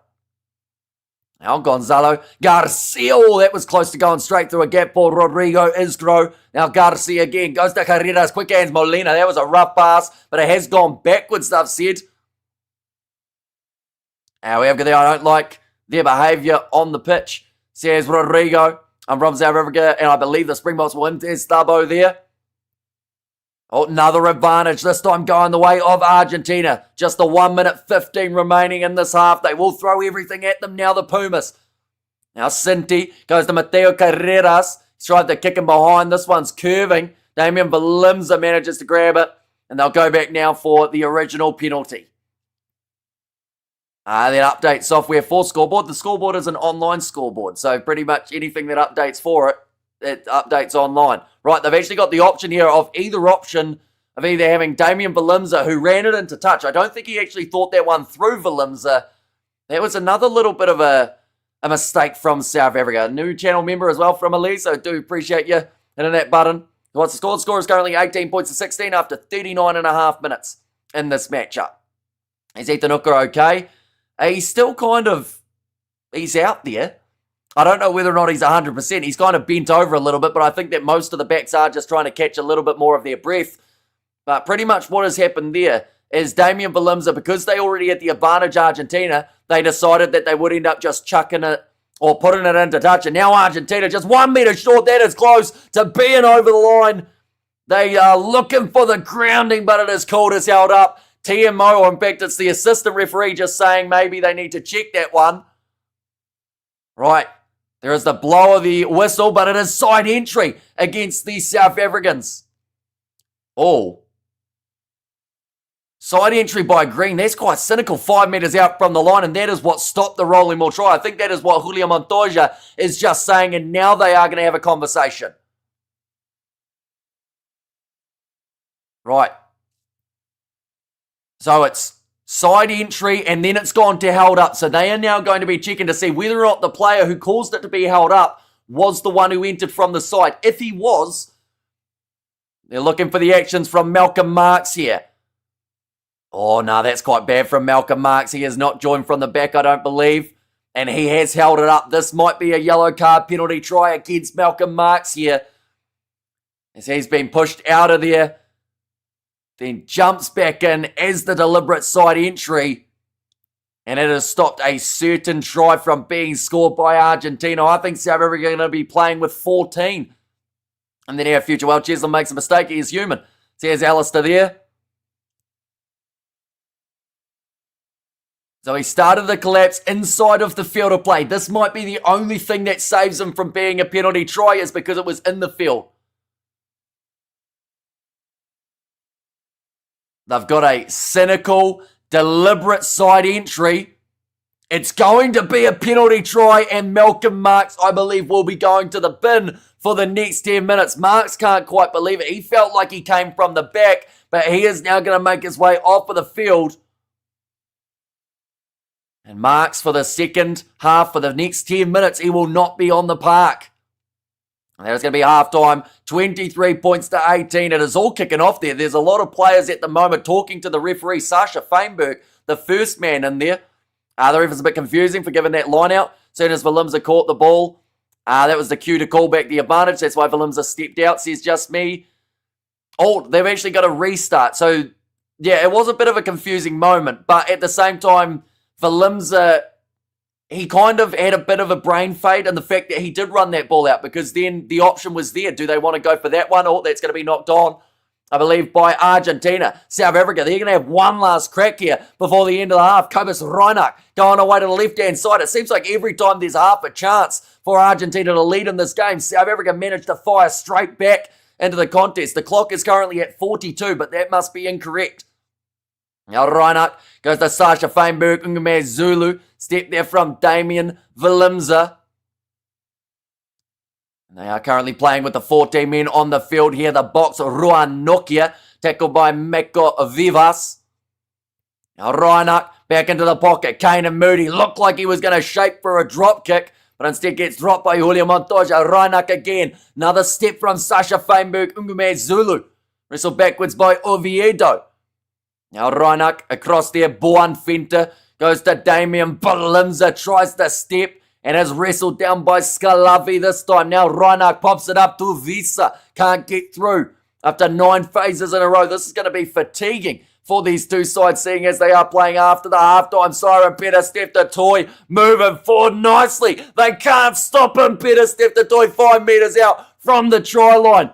Now Gonzalo Garcia. Oh, that was close to going straight through a gap for Rodrigo Isgro. Now Garcia again goes to Carreras. Quick hands Molina. That was a rough pass, but it has gone backwards, they've said. However, I don't like their behaviour on the pitch, says Rodrigo. I'm from South Africa, and I believe the Springboks will win. There's Thabo there. Oh, another advantage, this time going the way of Argentina. Just the 1 minute 15 remaining in this half. They will throw everything at them now, the Pumas. Now Cinti goes to Mateo Carreras. He's tried to kick him behind. This one's curving. Damian Valimza manages to grab it. And they'll go back now for the original penalty. Then update software for scoreboard. The scoreboard is an online scoreboard, so pretty much anything that updates for it, it updates online. Right, they've actually got the option here of either having Damian Valimza, who ran it into touch. I don't think he actually thought that one through Valimza. That was another little bit of a mistake from South Africa. A new channel member as well from Elise, so do appreciate you hitting that button. What's the score? The score is currently 18 points to 16 after 39.5 minutes in this matchup. Is Ethan Hooker okay? He's still he's out there. I don't know whether or not he's 100%. He's kind of bent over a little bit, but I think that most of the backs are just trying to catch a little bit more of their breath. But pretty much what has happened there is Damian Valimza, because they already had the advantage Argentina, they decided that they would end up just chucking it or putting it into touch. And now Argentina just 1 metre short. That is close to being over the line. They are looking for the grounding, but it is called as held up. TMO, or in fact, it's the assistant referee just saying maybe they need to check that one. Right, there is the blow of the whistle, but it is side entry against the South Africans. Oh. Side entry by Green. That's quite cynical. 5 metres out from the line, and that is what stopped the rolling ball try. I think that is what Julio Montoya is just saying, and now they are going to have a conversation. Right. So it's side entry, and then it's gone to held up. So they are now going to be checking to see whether or not the player who caused it to be held up was the one who entered from the side. If he was, they're looking for the actions from Malcolm Marks here. Oh, no, that's quite bad from Malcolm Marks. He has not joined from the back, I don't believe. And he has held it up. This might be a yellow card penalty try against Malcolm Marks here, as he's been pushed out of there. Then jumps back in as the deliberate side entry. And it has stopped a certain try from being scored by Argentina. I think South Africa are going to be playing with 14 in the near future. Well, Cheslin makes a mistake. He is human. So here's Alistair there. So he started the collapse inside of the field of play. This might be the only thing that saves him from being a penalty try, is because it was in the field. They've got a cynical, deliberate side entry. It's going to be a penalty try, and Malcolm Marks, I believe, will be going to the bin for the next 10 minutes. Marks can't quite believe it. He felt like he came from the back, but he is now going to make his way off of the field. And Marks, for the second half, for the next 10 minutes, he will not be on the park. And there's going to be halftime, 23 points to 18. It is all kicking off there. There's a lot of players at the moment talking to the referee, Sasha Feinberg, the first man in there. The ref is a bit confusing for giving that line out. Soon as Valimza caught the ball, that was the cue to call back the advantage. That's why Valimza stepped out, says just me. Oh, they've actually got a restart. So, yeah, it was a bit of a confusing moment. But at the same time, Valimza, he kind of had a bit of a brain fade in the fact that he did run that ball out, because then the option was there. Do they want to go for that one? Oh, that's going to be knocked on, I believe, by Argentina. South Africa, they're going to have one last crack here before the end of the half. Cobus Reinach going away to the left-hand side. It seems like every time there's half a chance for Argentina to lead in this game, South Africa managed to fire straight back into the contest. The clock is currently at 42, but that must be incorrect. Now Reinach goes to Sasha Feinberg, Ngume Zulu. Step there from Damian Valimza. They are currently playing with the 14 men on the field here. The box, Ruan Nokia, tackled by Meko Vivas. Now Reinach back into the pocket. Kane and Moody looked like he was going to shape for a drop kick, but instead gets dropped by Julio Montoya. Reinach again. Another step from Sasha Feinberg, Ngume Zulu. Wrestled backwards by Oviedo. Now Reinach across there, Boan Fenter goes to Damian Valimza, tries to step and is wrestled down by Scalavi this time. Now Reinach pops it up to Visa, can't get through after 9 phases in a row. This is going to be fatiguing for these two sides, seeing as they are playing after the halftime siren. Peter Steph-Toy moving forward nicely. They can't stop him. Peter Steph-Toy 5 metres out from the try line.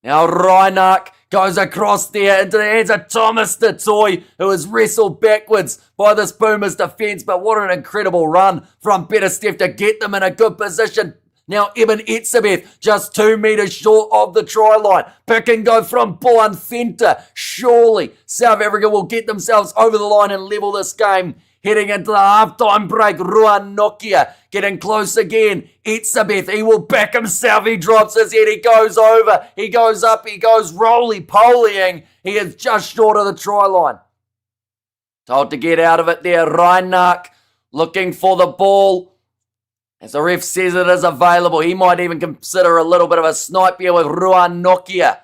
Now Reinach goes across there into the hands of Thomas Toy, who is wrestled backwards by this Pumas defence. But what an incredible run from Peter Steph to get them in a good position. Now Eben Etzebeth just 2 metres short of the try line. Pick and go from Boanthenta. Surely South Africa will get themselves over the line and level this game. Heading into the halftime break, Ruan Nokia getting close again. Etzebeth, he will back himself. He drops his head. He goes over. He goes up. He goes roly-polying. He is just short of the try line. Told to get out of it there. Reinach looking for the ball. As the ref says it is available, he might even consider a little bit of a snipe here with Ruan Nokia.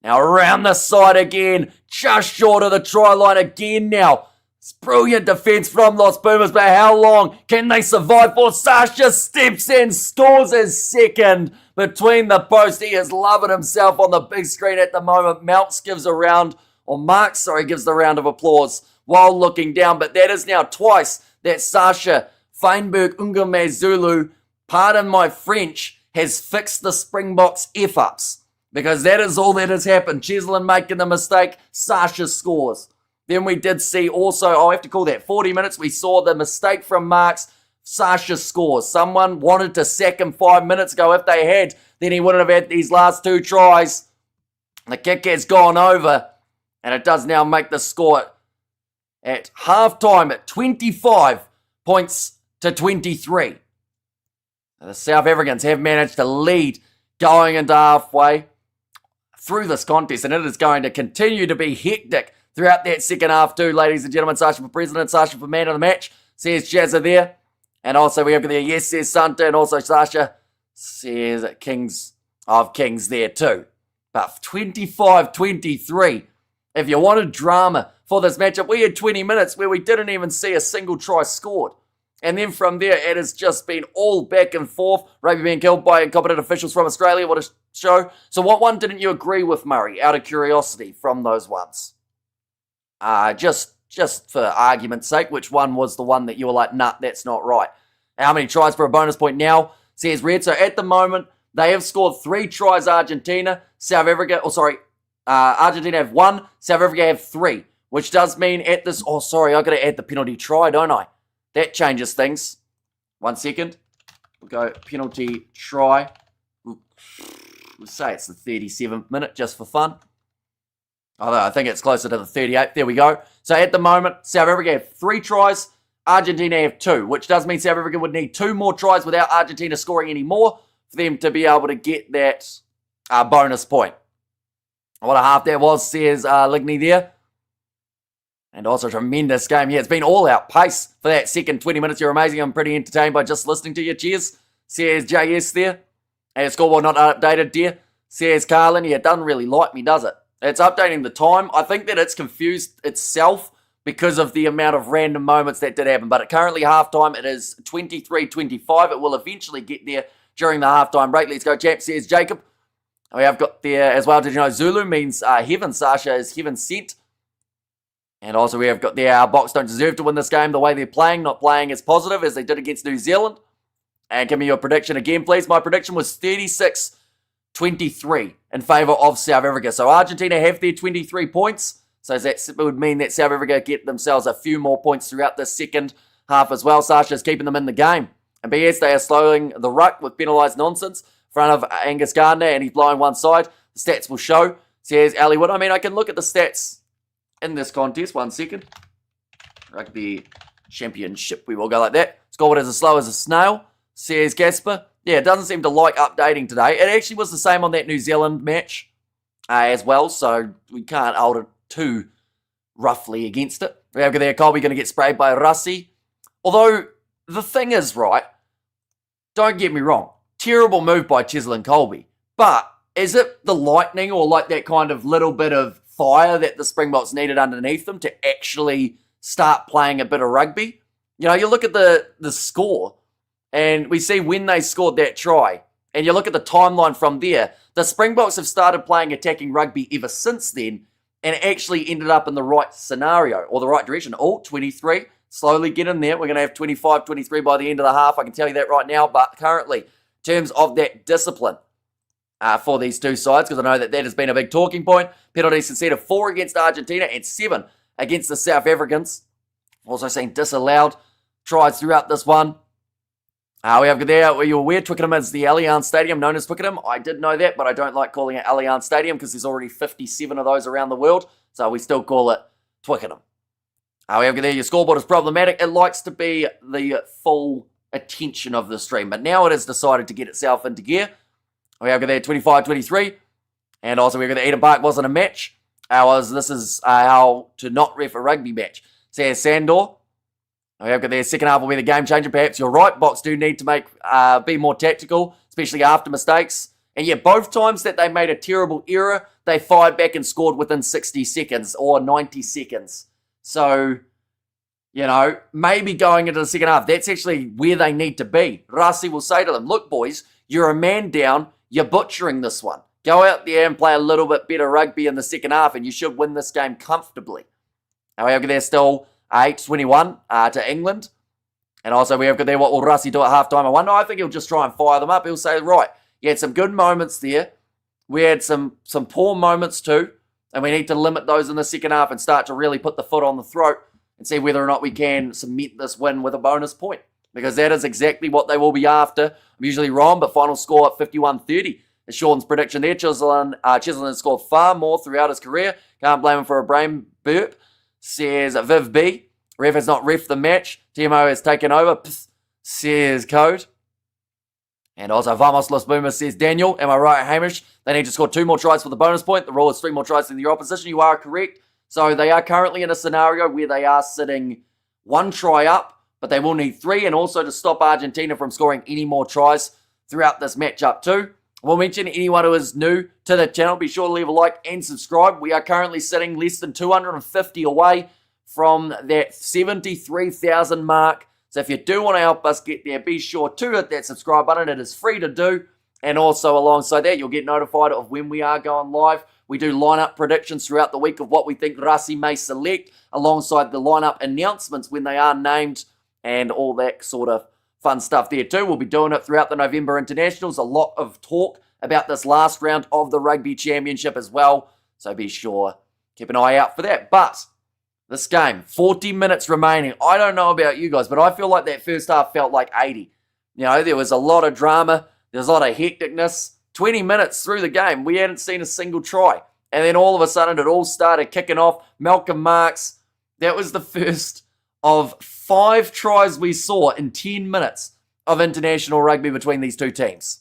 Now around the side again, just short of the try line again now. It's brilliant defence from Los Pumas, but how long can they survive for? Sasha steps in, scores his second between the posts. He is loving himself on the big screen at the moment. Marks gives the round of applause while looking down, but that is now twice that Sasha Feinberg Ungamazulu, pardon my French, has fixed the Springboks F-ups. Because that is all that has happened. Cheslin making the mistake, Sasha scores. Then we did see also, I'll have to call that 40 minutes, we saw the mistake from Marks, Sasha scores. Someone wanted to sack him 5 minutes ago. If they had, then he wouldn't have had these last 2 tries. The kick has gone over, and it does now make the score at halftime at 25 points to 23. The South Africans have managed to lead going into halfway through this contest, and it is going to continue to be hectic throughout that second half too, ladies and gentlemen. Sasha for president, Sasha for man of the match, says Jazza there. And also we have there, yes, says Santa, and also Sasha says Kings of Kings there too. But 25-23, if you wanted drama for this matchup, we had 20 minutes where we didn't even see a single try scored. And then from there, it has just been all back and forth. Rugby being killed by incompetent officials from Australia. What a show. So what one didn't you agree with, Murray, out of curiosity from those ones? Just for argument's sake, which one was the one that you were like, nah, that's not right? How many tries for a bonus point now? Says Red. So at the moment, they have scored 3 tries, Argentina. Argentina have 1. South Africa have 3. Which does mean at this... Oh, sorry, I've got to add the penalty try, don't I? That changes things. 1 second. We'll go penalty try. We'll say it's the 37th minute just for fun. Although I think it's closer to the 38th. There we go. So at the moment, South Africa have 3 tries. Argentina have 2, which does mean South Africa would need 2 more tries without Argentina scoring any more for them to be able to get that bonus point. What a half that was, says Ligney there. And also a tremendous game. Yeah, it's been all-out pace for that second 20 minutes. You're amazing. I'm pretty entertained by just listening to you. Cheers. Says JS there. And scoreboard not updated, dear. Says Carlin. Yeah, it doesn't really like me, does it? It's updating the time. I think that it's confused itself because of the amount of random moments that did happen. But at currently halftime, it is 23-25. It will eventually get there during the halftime break. Let's go, champ, says Jacob. We have got there as well. Did you know Zulu means heaven? Sasha is heaven sent. And also we have got there, our Boks don't deserve to win this game the way they're playing. Not playing as positive as they did against New Zealand. And give me your prediction again, please. My prediction was 36-23 in favour of South Africa. So Argentina have their 23 points. So that would mean that South Africa get themselves a few more points throughout the second half as well. Sasha's keeping them in the game. And BS, they are slowing the ruck with penalised nonsense in front of Angus Gardner, and he's blowing one side. The stats will show. Says Allywood. I mean, I can look at the stats in this contest. 1 second. Rugby Championship. We will go like that. Scoreboard is as slow as a snail, says Gasper. Yeah, it doesn't seem to like updating today. It actually was the same on that New Zealand match as well, so we can't hold it too roughly against it. We have there Colby going to get sprayed by Rassi. Although, the thing is, right, don't get me wrong, terrible move by Cheslin Colby, but is it the lightning or like that kind of little bit of fire that the Springboks needed underneath them to actually start playing a bit of rugby? You know, you look at the score and we see when they scored that try, and you look at the timeline from there, the Springboks have started playing attacking rugby ever since then, and it actually ended up in the right scenario, or the right direction. Oh, 23, slowly get in there. We're going to have 25, 23 by the end of the half, I can tell you that right now, but currently, in terms of that discipline for these two sides, because I know that has been a big talking point. Penalties conceded 4 against Argentina and 7 against the South Africans. Also seen disallowed tries throughout this one. We have there, were you aware Twickenham is the Allianz Stadium known as Twickenham? I did know that, but I don't like calling it Allianz Stadium because there's already 57 of those around the world, so we still call it Twickenham. We have there, your scoreboard is problematic. It likes to be the full attention of the stream, but now it has decided to get itself into gear. We have there 25-23, and also we have the Eden Park wasn't a match. This is how to not ref a rugby match. Says Sandor. We have got their second half will be the game changer. Perhaps you're right. Box do need to be more tactical, especially after mistakes. And yeah, both times that they made a terrible error, they fired back and scored within 60 seconds or 90 seconds. So, maybe going into the second half, that's actually where they need to be. Rasi will say to them, look, boys, you're a man down. You're butchering this one. Go out there and play a little bit better rugby in the second half, and you should win this game comfortably. However, they're still 8-21 to England. And also we have got there, what will Rasi do at halftime? I think he'll just try and fire them up. He'll say, right, you had some good moments there. We had some poor moments too. And we need to limit those in the second half and start to really put the foot on the throat and see whether or not we can cement this win with a bonus point. Because that is exactly what they will be after. I'm usually wrong, but final score at 51-30 is Sean's prediction there. Chisholm has scored far more throughout his career. Can't blame him for a brain burp. Says Viv B. Ref has not ref the match. TMO has taken over. Psst, says Code. And also Vamos Los Pumas says Daniel. Am I right, Hamish? They need to score 2 more tries for the bonus point. The rule is 3 more tries than your opposition. You are correct. So they are currently in a scenario where they are sitting 1 try up, but they will need 3. And also to stop Argentina from scoring any more tries throughout this matchup too. We'll mention anyone who is new to the channel. Be sure to leave a like and subscribe. We are currently sitting less than 250 away from that 73,000 mark. So if you do want to help us get there, be sure to hit that subscribe button. It is free to do. And also alongside that, you'll get notified of when we are going live. We do lineup predictions throughout the week of what we think Rasi may select, alongside the lineup announcements when they are named and all that sort of fun stuff there too. We'll be doing it throughout the November internationals. A lot of talk about this last round of the Rugby Championship as well. So be sure, keep an eye out for that. But this game, 40 minutes remaining. I don't know about you guys, but I feel like that first half felt like 80. There was a lot of drama. There was a lot of hecticness. 20 minutes through the game, we hadn't seen a single try. And then all of a sudden, it all started kicking off. Malcolm Marks, that was the first of 5 tries we saw in 10 minutes of international rugby between these two teams.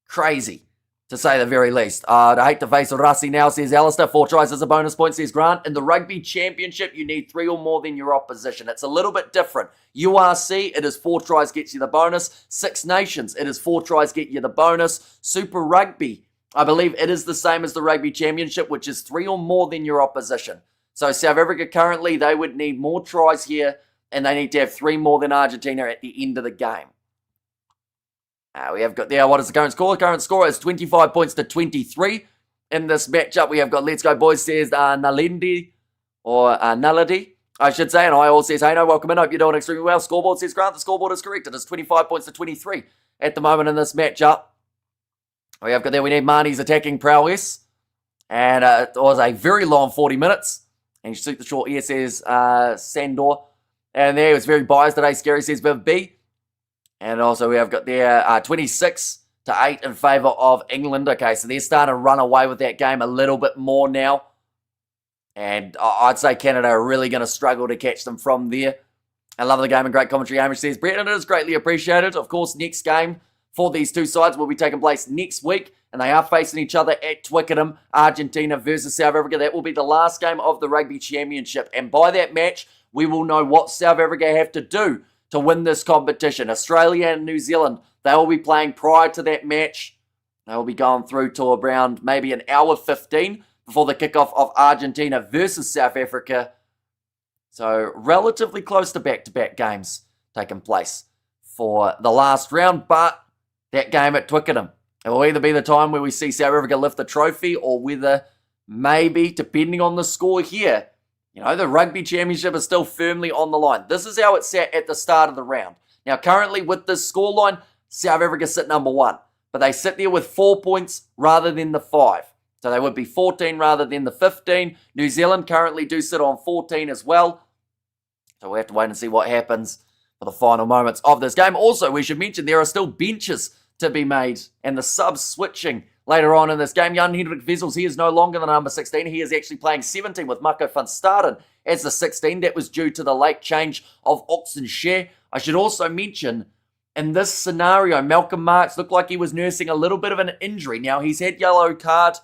Crazy, to say the very least. I hate to face Rasi now, says Alistair. 4 tries as a bonus point, says Grant. In the Rugby Championship, you need 3 or more than your opposition. It's a little bit different. URC, it is 4 tries gets you the bonus. Six Nations, it is 4 tries get you the bonus. Super Rugby, I believe it is the same as the Rugby Championship, which is 3 or more than your opposition. So South Africa currently, they would need more tries here, and they need to have 3 more than Argentina at the end of the game. We have got there, what is the current score? The current score is 25 points to 23. In this matchup, we have got Let's Go Boys, says Nalindi, or Naladi, I should say, and I all says, hey, no, welcome in, hope you're doing extremely well. Scoreboard says, Grant, the scoreboard is correct. It is 25 points to 23 at the moment in this matchup. We have got there, we need Marnie's attacking prowess, and it was a very long 40 minutes. And you shoot the short ear, says Sandor. And there, he was very biased today, Scary, says Viv B. And also we have got there 26 to 8 in favour of England. Okay, so they're starting to run away with that game a little bit more now. And I'd say Canada are really going to struggle to catch them from there. I love the game and great commentary. Hamish says, Brett, and it is greatly appreciated. Of course, next game for these two sides will be taking place next week. And they are facing each other at Twickenham, Argentina versus South Africa. That will be the last game of the Rugby Championship. And by that match, we will know what South Africa have to do to win this competition. Australia and New Zealand, they will be playing prior to that match. They will be going through to around maybe an hour 15 before the kickoff of Argentina versus South Africa. So relatively close to back-to-back games taking place for the last round. But that game at Twickenham, it will either be the time where we see South Africa lift the trophy, or whether maybe, depending on the score here, the Rugby Championship is still firmly on the line. This is how it sat at the start of the round. Now, currently with this scoreline, South Africa sit number 1. But they sit there with 4 points rather than the 5. So they would be 14 rather than the 15. New Zealand currently do sit on 14 as well. So we have to wait and see what happens for the final moments of this game. Also, we should mention there are still benches to be made and the subs switching later on in this game. Jan Hendrik Vessels, he is no longer the number 16. He is actually playing 17 with Mako van Staden as the 16. That was due to the late change of Oxenshare. I should also mention, in this scenario, Malcolm Marx looked like he was nursing a little bit of an injury. Now, he's had yellow card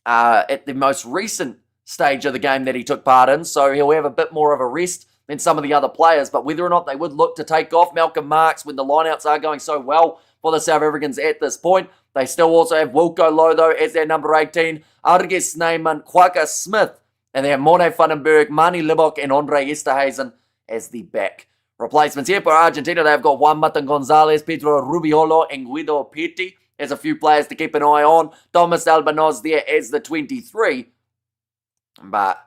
at the most recent stage of the game that he took part in, so he'll have a bit more of a rest than some of the other players. But whether or not they would look to take off Malcolm Marx when the lineouts are going so well for the South Africans at this point, they still also have Wilco Lodo as their number 18, Arges Snyman, Kwaka Smith, and they have Morne Vandenberg, Mani Libok, and Andre Esterhazen as the back replacements. Here for Argentina, they've got Juan Matan Gonzalez, Pedro Rubiolo, and Guido Pitti. There's a few players to keep an eye on. Thomas Albanoz there as the 23. But,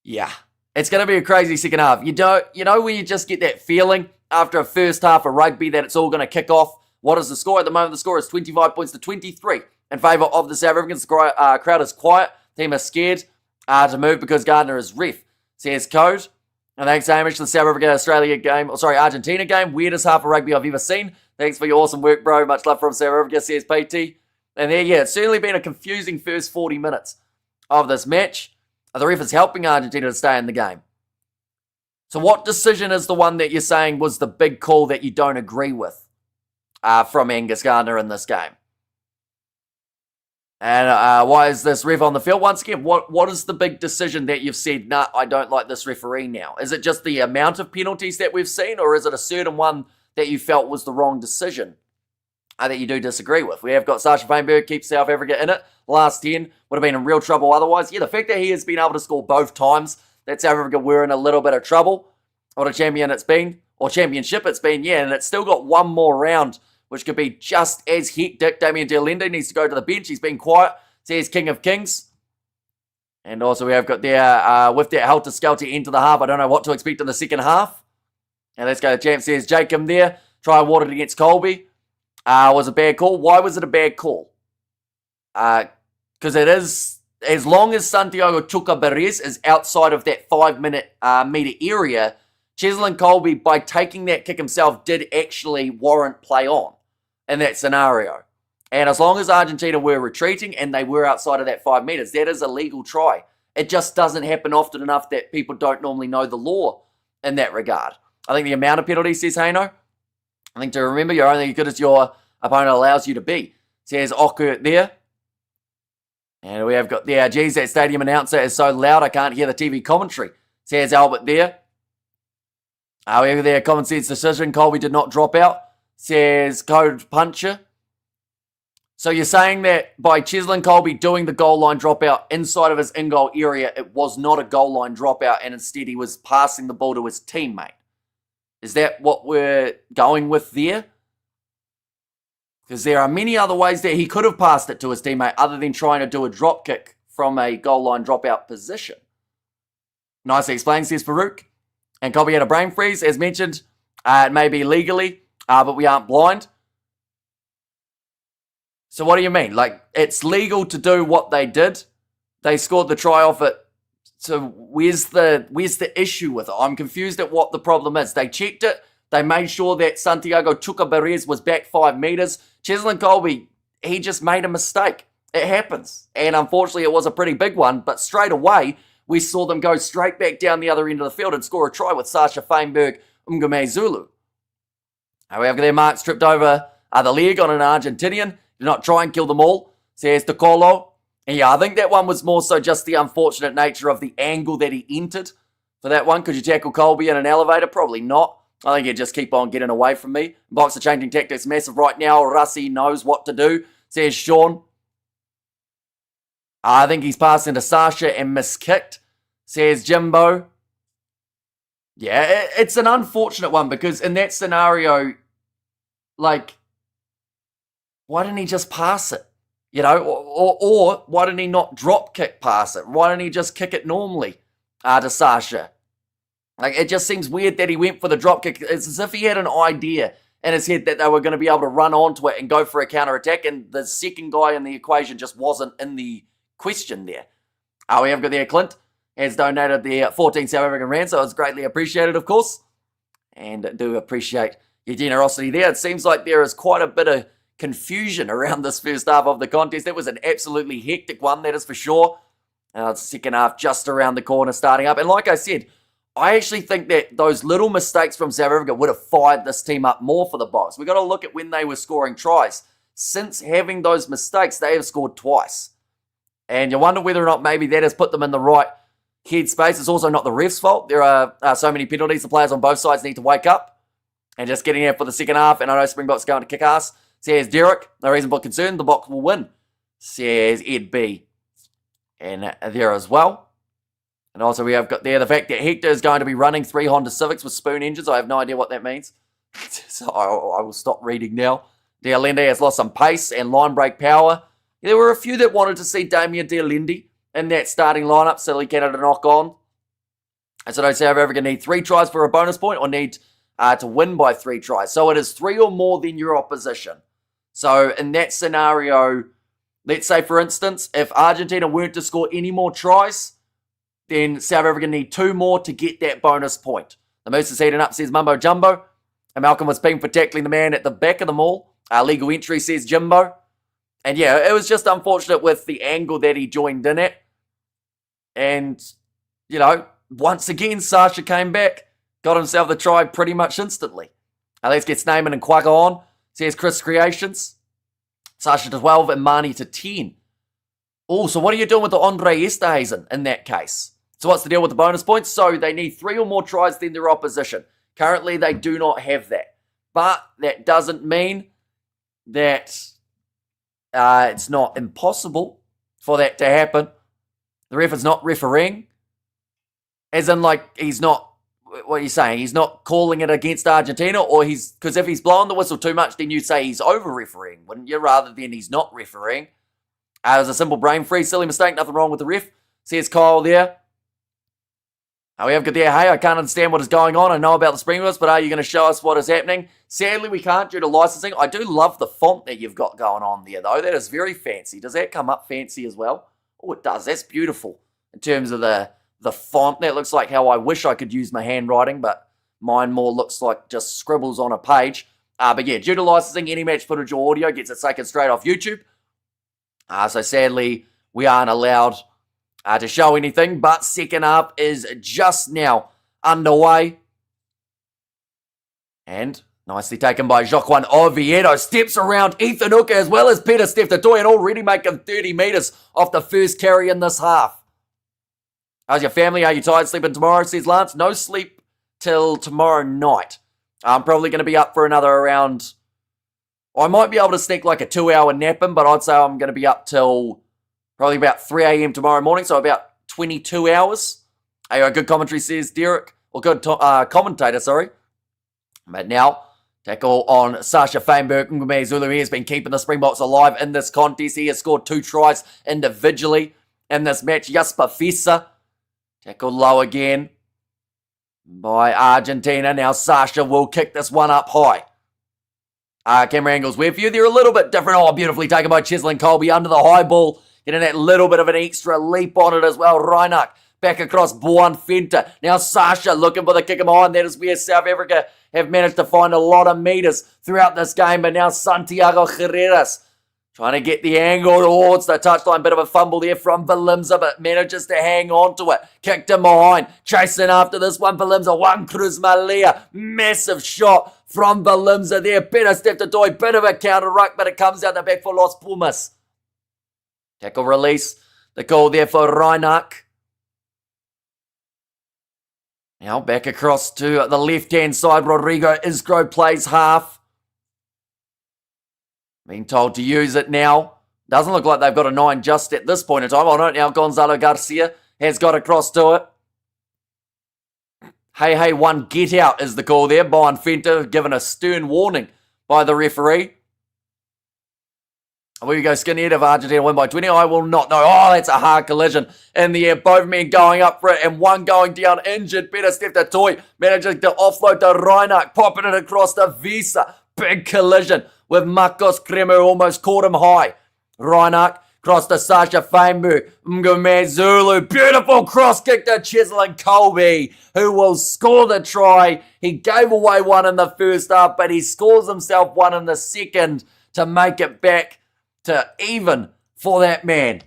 yeah, it's going to be a crazy second half. You know when you just get that feeling after a first half of rugby that it's all going to kick off? What is the score? At the moment, the score is 25 points to 23 in favour of the South Africans. The crowd is quiet. Team is scared to move because Gardner is ref, says Code. And thanks, Hamish, to the South Africa-Australia game. Argentina game. Weirdest half of rugby I've ever seen. Thanks for your awesome work, bro. Much love from South Africa, says PT. And there, yeah, it's certainly been a confusing first 40 minutes of this match. The ref is helping Argentina to stay in the game. So what decision is the one that you're saying was the big call that you don't agree with from Angus Gardner in this game? And why is this ref on the field? Once again, what is the big decision that you've said, nah, I don't like this referee now? Is it just the amount of penalties that we've seen, or is it a certain one that you felt was the wrong decision that you do disagree with? We have got Sasha Feinberg, keeps South Africa in it. Last 10 would have been in real trouble otherwise. Yeah, the fact that he has been able to score both times, that South Africa were in a little bit of trouble. What a champion it's been, or championship it's been, yeah, and it's still got one more round, which could be just as hectic. Damien de Linde needs to go to the bench. He's been quiet, says King of Kings. And also we have got there, with that helter-skelter into the half, I don't know what to expect in the second half. And let's go, Champ says Jacob there, try and ward it against Colby. Was a bad call. Why was it a bad call? Because it is, as long as Santiago Chuka Perez is outside of that 5 minute meter area, Cheslin Colby, by taking that kick himself, did actually warrant play on in that scenario. And as long as Argentina were retreating and they were outside of that 5 meters, that is a legal try. It just doesn't happen often enough that people don't normally know the law in that regard. I think the amount of penalties, says Haino, I think to remember, you're only as good as your opponent allows you to be. Says Oku there. And we have got there, geez, that stadium announcer is so loud I can't hear the TV commentary. Says Albert there. We have there, common sense decision. Colby did not drop out. Says Code Puncher. So you're saying that by Cheslin Colby doing the goal line dropout inside of his in-goal area, it was not a goal line dropout and instead he was passing the ball to his teammate. Is that what we're going with there? Because there are many other ways that he could have passed it to his teammate other than trying to do a drop kick from a goal line dropout position. Nicely explained, says Farouk. And Colby had a brain freeze, as mentioned. It may be legally, but we aren't blind. So what do you mean? Like, it's legal to do what they did. They scored the try off it. So where's the issue with it? I'm confused at what the problem is. They checked it. They made sure that Santiago Chuka Perez was back 5 meters. Cheslin Colby, he just made a mistake. It happens. And unfortunately, it was a pretty big one. But straight away, we saw them go straight back down the other end of the field and score a try with Sasha Feinberg, Umgume Zulu. However, their marks tripped over the leg on an Argentinian. Did not try and kill them all, says Tocolo. And yeah, I think that one was more so just the unfortunate nature of the angle that he entered for that one. Could you tackle Colby in an elevator? Probably not. I think he'd just keep on getting away from me. Boxer changing tactics massive right now. Russi knows what to do, says Sean. I think he's passed into Sasha and miskicked, says Jimbo. Yeah, it's an unfortunate one because in that scenario, like, why didn't he just pass it? You know, or why didn't he not drop kick pass it? Why didn't he just kick it normally to Sasha? Like, it just seems weird that he went for the drop kick. It's as if he had an idea in his head that they were going to be able to run onto it and go for a counter-attack, and the second guy in the equation just wasn't in the question there. We have got there, Clint has donated the 14 South African rand, so it's greatly appreciated, of course. And do appreciate your generosity there. It seems like there is quite a bit of confusion around this first half of the contest. That was an absolutely hectic one, that is for sure. Second half just around the corner starting up. And like I said, I actually think that those little mistakes from South Africa would have fired this team up more for the Boks. We've got to look at when they were scoring tries. Since having those mistakes, they have scored twice. And you wonder whether or not maybe that has put them in the right headspace. It's also not the ref's fault. There are so many penalties. The players on both sides need to wake up and just getting out for the second half. And I know Springbok's going to kick ass. Says Derek, no reason but concern. The Boks will win. Says Ed B. And there as well. And also we have got there the fact that Hector is going to be running 3 Honda Civics with spoon engines. I have no idea what that means. So I will stop reading now. Dealende has lost some pace and line break power. There were a few that wanted to see Damian Dealende in that starting lineup. Silly Canada knock on. And so don't South Africa need 3 tries for a bonus point or need to win by 3 tries. So it is 3 or more than your opposition. So in that scenario, let's say for instance, if Argentina weren't to score any more tries, then South Africa need 2 more to get that bonus point. The Moose is heating up, says Mumbo Jumbo. And Malcolm was pinged for tackling the man at the back of the maul. Legal entry, says Jimbo. And yeah, it was just unfortunate with the angle that he joined in at. And, you know, once again, Sasha came back, got himself the try pretty much instantly. Let's get Snayman and Quagga on, says Chris Creations. Sasha to 12 and Marnie to 10. Oh, so what are you doing with the Andre Esterhazen in that case? So what's the deal with the bonus points? So they need 3 or more tries than their opposition. Currently, they do not have that. But that doesn't mean that it's not impossible for that to happen. The ref is not refereeing. As in, like, he's not, what are you saying? He's not calling it against Argentina, or because if he's blowing the whistle too much, then you'd say he's over-refereeing, wouldn't you? Rather than he's not refereeing. It was a simple brain freeze, silly mistake, nothing wrong with the ref. Says Kyle there. We have got there, hey, I can't understand what is going on. I know about the Springboks, but are you going to show us what is happening? Sadly, we can't due to licensing. I do love the font that you've got going on there, though. That is very fancy. Does that come up fancy as well? Oh, it does. That's beautiful. In terms of the font, that looks like how I wish I could use my handwriting, but mine more looks like just scribbles on a page. But yeah, due to licensing, any match footage or audio gets it taken straight off YouTube. So sadly, we aren't allowed to show anything, but second half is just now underway. And nicely taken by Joaquin Oviedo. Steps around Ethan Hooker as well as Peter Steph-Toy and already making 30 metres off the first carry in this half. How's your family? Are you tired sleeping tomorrow? Says Lance. No sleep till tomorrow night. I'm probably going to be up for another around. I might be able to sneak like a 2-hour nap in, but I'd say I'm going to be up till probably about 3 a.m. tomorrow morning, so about 22 hours. A good commentary, says Derek. Or good commentator, sorry. But now, tackle on Sasha Feinberg. Ngume Zulu has been keeping the Springboks alive in this contest. He has scored 2 tries individually in this match. Jasper Fissa. Tackle low again by Argentina. Now Sasha will kick this one up high. Camera angles weird for you. They're a little bit different. Oh, beautifully taken by Cheslin Colby under the high ball. Getting that little bit of an extra leap on it as well. Reinach back across Boan Fenta. Now Sasha looking for the kick behind. That is where South Africa have managed to find a lot of metres throughout this game. But now Santiago Herreras trying to get the angle towards the touchline. Bit of a fumble there from Valimza, but manages to hang on to it. Kicked him behind. Chasing after this one, Valimza. One Cruz Malia. Massive shot from Valimza there. Better step to Toy. Bit of a counter ruck, but it comes out the back for Los Pumas. Tackle release. The call there for Reinach. Now back across to the left-hand side. Rodrigo Isgro plays half. Being told to use it now. Doesn't look like they've got a 9 just at this point in time. Oh no, now Gonzalo Garcia has got across to it. Hey, one get out is the call there. Boan Fenta given a stern warning by the referee. Will you go skinhead if Argentina win by 20? I will not know. Oh, that's a hard collision in the air. Both men going up for it and one going down injured. Better step to Toy. Managing to offload to Reinach. Popping it across the Visa. Big collision with Marcos Cremo. Almost caught him high. Reinach Cross to Sasha Fainbu. Ngume Zulu. Beautiful cross kick to Cheslin Colby, who will score the try. He gave away one in the first half, but he scores himself one in the second to make it back to even for that man.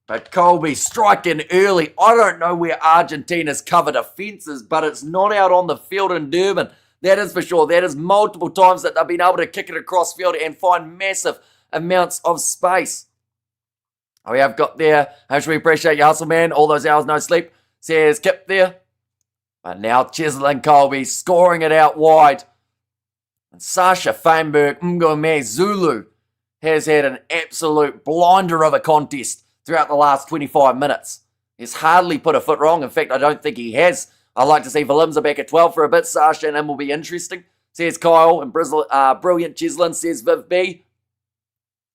But Colby striking early. I don't know where Argentina's cover defence is, but it's not out on the field in Durban. That is for sure. That is multiple times that they've been able to kick it across field and find massive amounts of space. We have got there. How should we appreciate your hustle, man? All those hours, no sleep. Says Kip there. But now Cheslin Colby scoring it out wide. And Sasha Feinberg Ngome Zulu has had an absolute blinder of a contest throughout the last 25 minutes. He's hardly put a foot wrong. In fact, I don't think he has. I'd like to see Valimza back at 12 for a bit. Sasha and him will be interesting. Says Kyle. And brilliant Cheslin, says Viv B.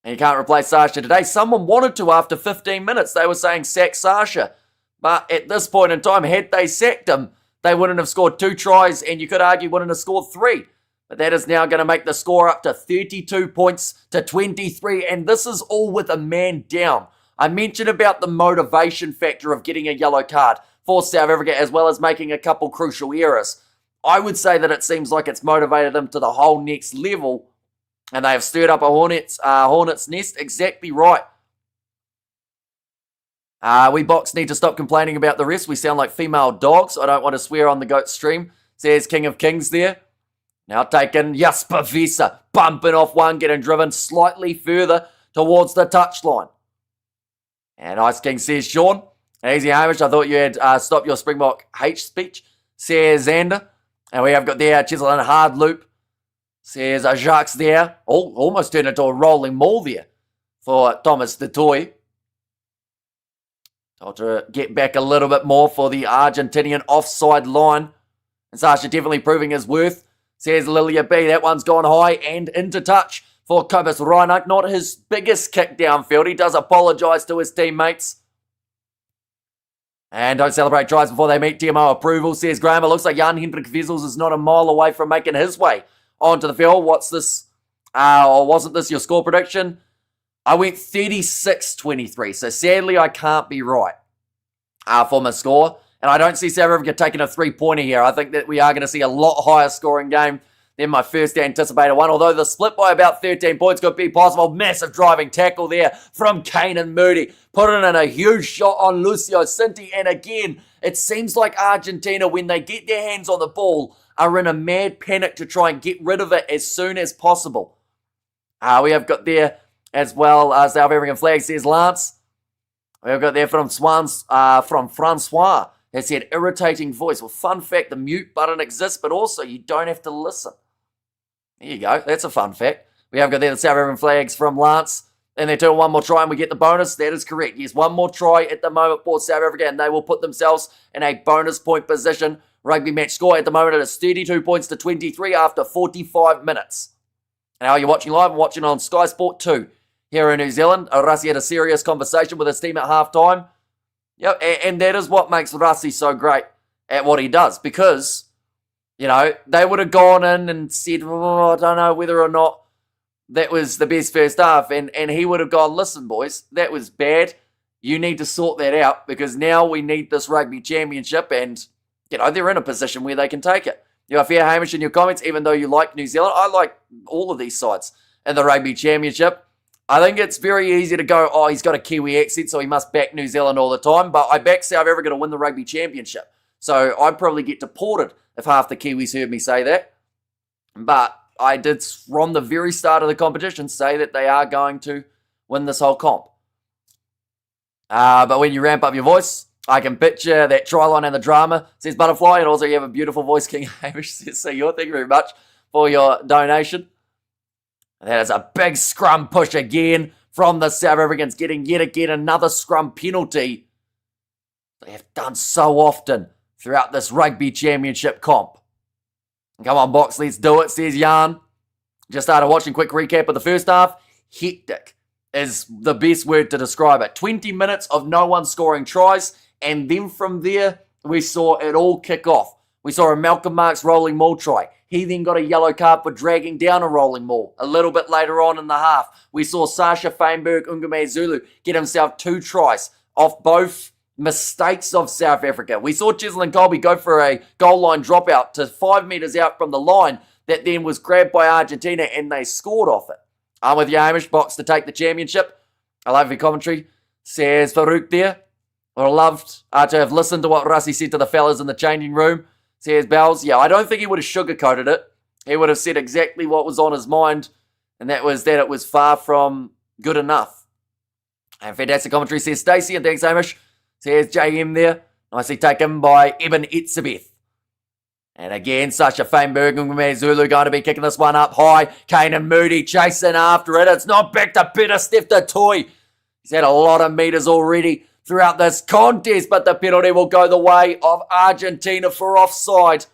And you can't replace Sasha today. Someone wanted to after 15 minutes. They were saying sack Sasha. But at this point in time, had they sacked him, they wouldn't have scored 2 tries, and you could argue wouldn't have scored 3. But that is now going to make the score up to 32 points to 23, and this is all with a man down. I mentioned about the motivation factor of getting a yellow card for South Africa, as well as making a couple crucial errors. I would say that it seems like it's motivated them to the whole next level, and they have stirred up a hornet's nest exactly right. We Box need to stop complaining about the rest. We sound like female dogs. I don't want to swear on the GOAT stream, says King of Kings there. Now taking Jasper Visa, bumping off one, getting driven slightly further towards the touchline. And Ice King says, Sean, easy Hamish, I thought you had stopped your Springbok H speech, says Xander. And we have got there Cheslin hard loop, says Jacques there. Almost turned into a rolling maul there for Thomas the Toy. Told to get back a little bit more for the Argentinian offside line. And Sasha definitely proving his worth. Says Lilia B. That one's gone high and into touch for Kobus Reinach. Not his biggest kick downfield. He does apologise to his teammates. And don't celebrate tries before they meet TMO approval, says Graham. It looks like Jan Hendrik Vizels is not a mile away from making his way onto the field. What's this? Or wasn't this your score prediction? I went 36-23, so sadly I can't be right for my score. And I don't see South Africa taking a 3-pointer here. I think that we are going to see a lot higher scoring game than my first anticipated one. Although the split by about 13 points could be possible. Massive driving tackle there from Kanan Moody. Putting in a huge shot on Lucio Cinti. And again, it seems like Argentina, when they get their hands on the ball, are in a mad panic to try and get rid of it as soon as possible. We have got there as well as South African flag, says Lance. We have got there from Francois. Has said irritating voice. Well, fun fact, the mute button exists, but also you don't have to listen. There you go. That's a fun fact. We have got there the South African flags from Lance. And they're doing one more try and we get the bonus. That is correct. Yes, one more try at the moment for South Africa and they will put themselves in a bonus point position. Rugby match score at the moment it is 32 points to 23 after 45 minutes. And how are you watching live? I'm watching on Sky Sport 2 here in New Zealand. Rassi had a serious conversation with his team at halftime. Yep, and that is what makes Rassi so great at what he does. Because, you know, they would have gone in and said, I don't know whether or not that was the best first half. And he would have gone, listen, boys, that was bad. You need to sort that out because now we need this rugby championship. And, you know, they're in a position where they can take it. You know, fair Hamish in your comments, even though you like New Zealand, I like all of these sides in the rugby championship. I think it's very easy to go, oh, he's got a Kiwi accent, so he must back New Zealand all the time. But I back South Africa to win the rugby championship. So I'd probably get deported if half the Kiwis heard me say that. But I did, from the very start of the competition, say that they are going to win this whole comp. But when you ramp up your voice, I can picture that try line and the drama, says Butterfly. And also you have a beautiful voice, King Hamish says, so thank you very much for your donation. And that is a big scrum push again from the South Africans, getting yet again another scrum penalty. They have done so often throughout this rugby championship comp. Come on, Box, let's do it, says Jan. Just started watching, quick recap of the first half. Hectic is the best word to describe it. 20 minutes of no one scoring tries, and then from there, we saw it all kick off We saw a Malcolm Marx rolling maul try. He then got a yellow card for dragging down a rolling maul. A little bit later on in the half, we saw Sasha Feinberg Zulu get himself 2 tries off both mistakes of South Africa. We saw Cheslin Colby go for a goal line dropout to 5 metres out from the line that then was grabbed by Argentina and they scored off it. I'm with you, Hamish. Box to take the championship. I love your commentary. Says Farouk there. I loved to have listened to what Rassi said to the fellas in the changing room. Says Bells. Yeah, I don't think he would have sugarcoated it. He would have said exactly what was on his mind, and that was that it was far from good enough. And fantastic commentary, says Stacey, and thanks, Hamish. Says JM there. Nicely taken by Eben Etzebeth. And again, Sasha Feinberg and Zulu going to be kicking this one up high. Kane and Moody chasing after it. It's not back to Peter Steph the Toy. He's had a lot of meters already throughout this contest, but the penalty will go the way of Argentina for offside.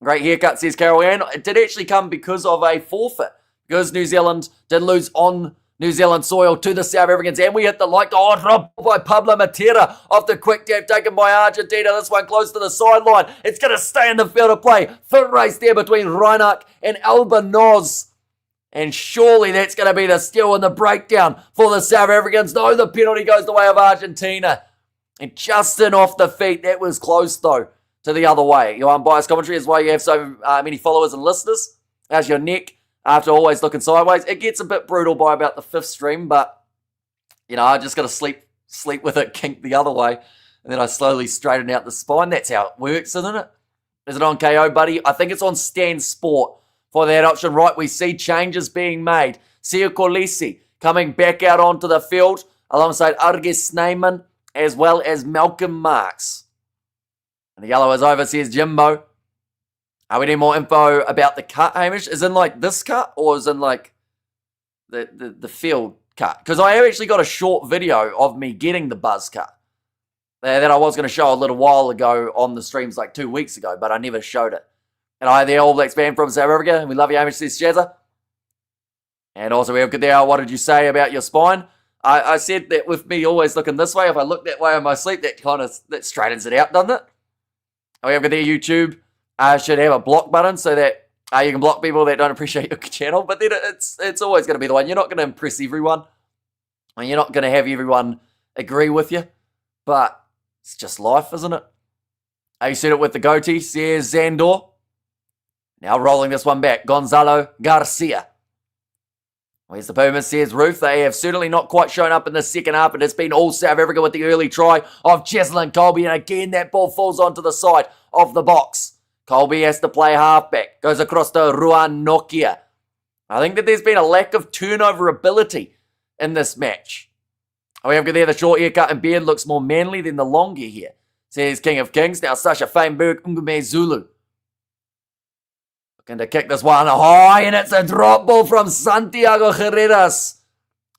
Great haircut, says Carol Ann. It did actually come because of a forfeit, because New Zealand did lose on New Zealand soil to the South Africans, and we hit the like. Oh, drop by Pablo Matera off the quick tap taken by Argentina. This one close to the sideline. It's going to stay in the field of play. Foot race there between Reinach and Albanoz. And surely that's going to be the steal and the breakdown for the South Africans. No, the penalty goes the way of Argentina. And Justin off the feet. That was close, though, to the other way. Your unbiased commentary is why you have so many followers and listeners. How's your neck after always looking sideways? It gets a bit brutal by about the 5th stream, but, you know, I just got to sleep with it kinked the other way. And then I slowly straighten out the spine. That's how it works, isn't it? Is it on KO, buddy? I think it's on Stan Sport. For that option, right, we see changes being made. Sia Kolisi coming back out onto the field alongside Arges Sneyman as well as Malcolm Marx. And the yellow is over, says Jimbo. We need more info about the cut, Hamish. Is in like this cut or is in like the field cut? Because I have actually got a short video of me getting the buzz cut that I was going to show a little while ago on the streams like 2 weeks ago, but I never showed it. And I, the All Blacks fan from South Africa, and we love you, Hamish, says Shazza. And also we have good there, what did you say about your spine? I said that with me always looking this way, if I look that way in my sleep, that straightens it out, doesn't it? And we have good there, YouTube should have a block button so that you can block people that don't appreciate your channel, but then it's always going to be the one. You're not going to impress everyone, and you're not going to have everyone agree with you, but it's just life, isn't it? You said it with the goatee, says Zandor. Now rolling this one back, Gonzalo Garcia. Where's the Pumas, says Ruth. They have certainly not quite shown up in the second half, but it's been all South Africa with the early try of Cheslin Colby, and again that ball falls onto the side of the box. Colby has to play halfback, goes across to Ruan Nokia. I think that there's been a lack of turnover ability in this match. We have there the short haircut and beard looks more manly than the long hair here, says King of Kings. Now Sasha Feinberg Zulu. Looking to kick this one high, and it's a drop ball from Santiago Herreras.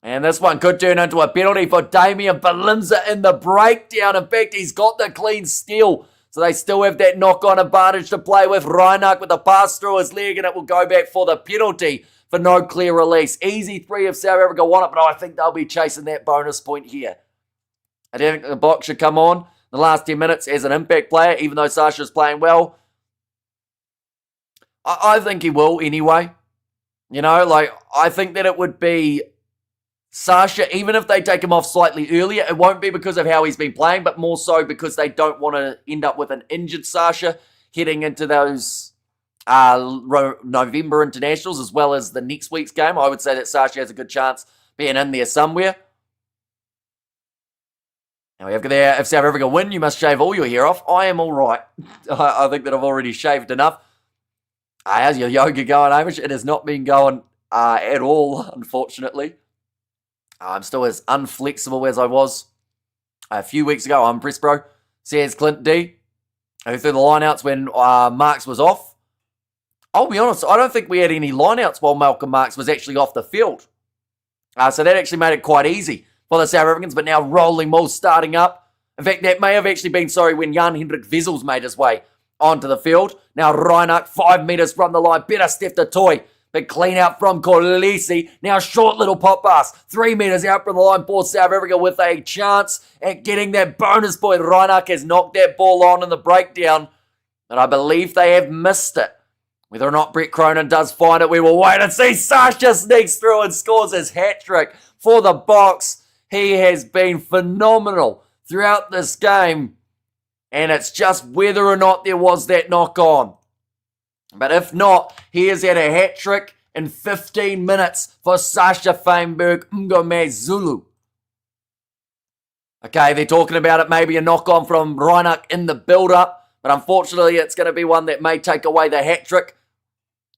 And this one could turn into a penalty for Damian Balinza in the breakdown. In fact, he's got the clean steal. So they still have that knock-on advantage to play with. Reinach with a pass through his leg, and it will go back for the penalty for no clear release. Easy 3 if South Africa want it, but I think they'll be chasing that bonus point here. I don't think the box should come on the last 10 minutes as an impact player, even though Sasha's playing well. I think he will anyway. You know, like, I think that it would be Sasha, even if they take him off slightly earlier, it won't be because of how he's been playing, but more so because they don't want to end up with an injured Sasha heading into those November internationals as well as the next week's game. I would say that Sasha has a good chance being in there somewhere. Now we have there, if South Africa win, you must shave all your hair off. I am all right. I think that I've already shaved enough. How's your yoga going, Hamish? It has not been going at all, unfortunately. I'm still as unflexible as I was a few weeks ago. I'm impressed, bro. Says Clint D, who threw the lineouts when Marx was off. I'll be honest, I don't think we had any lineouts while Malcolm Marx was actually off the field. So that actually made it quite easy for the South Africans, but now rolling maul starting up. In fact, that may have actually been, when Jan-Hendrik Wessels made his way onto the field. Now Reinach, 5 metres from the line. Better Steph the Toy. Big clean out from Kolisi. Now short little pop pass. 3 metres out from the line for South Africa with a chance at getting that bonus point. Reinach has knocked that ball on in the breakdown. and I believe they have missed it. Whether or not Brett Cronin does find it, we will wait and see. Sasha sneaks through and scores his hat-trick for the Boks. He has been phenomenal throughout this game, and it's just whether or not there was that knock-on. But if not, he has had a hat-trick in 15 minutes for Sasha Feinberg Ngomezulu. Okay, they're talking about it, maybe a knock-on from Reinach in the build-up, but unfortunately it's going to be one that may take away the hat-trick.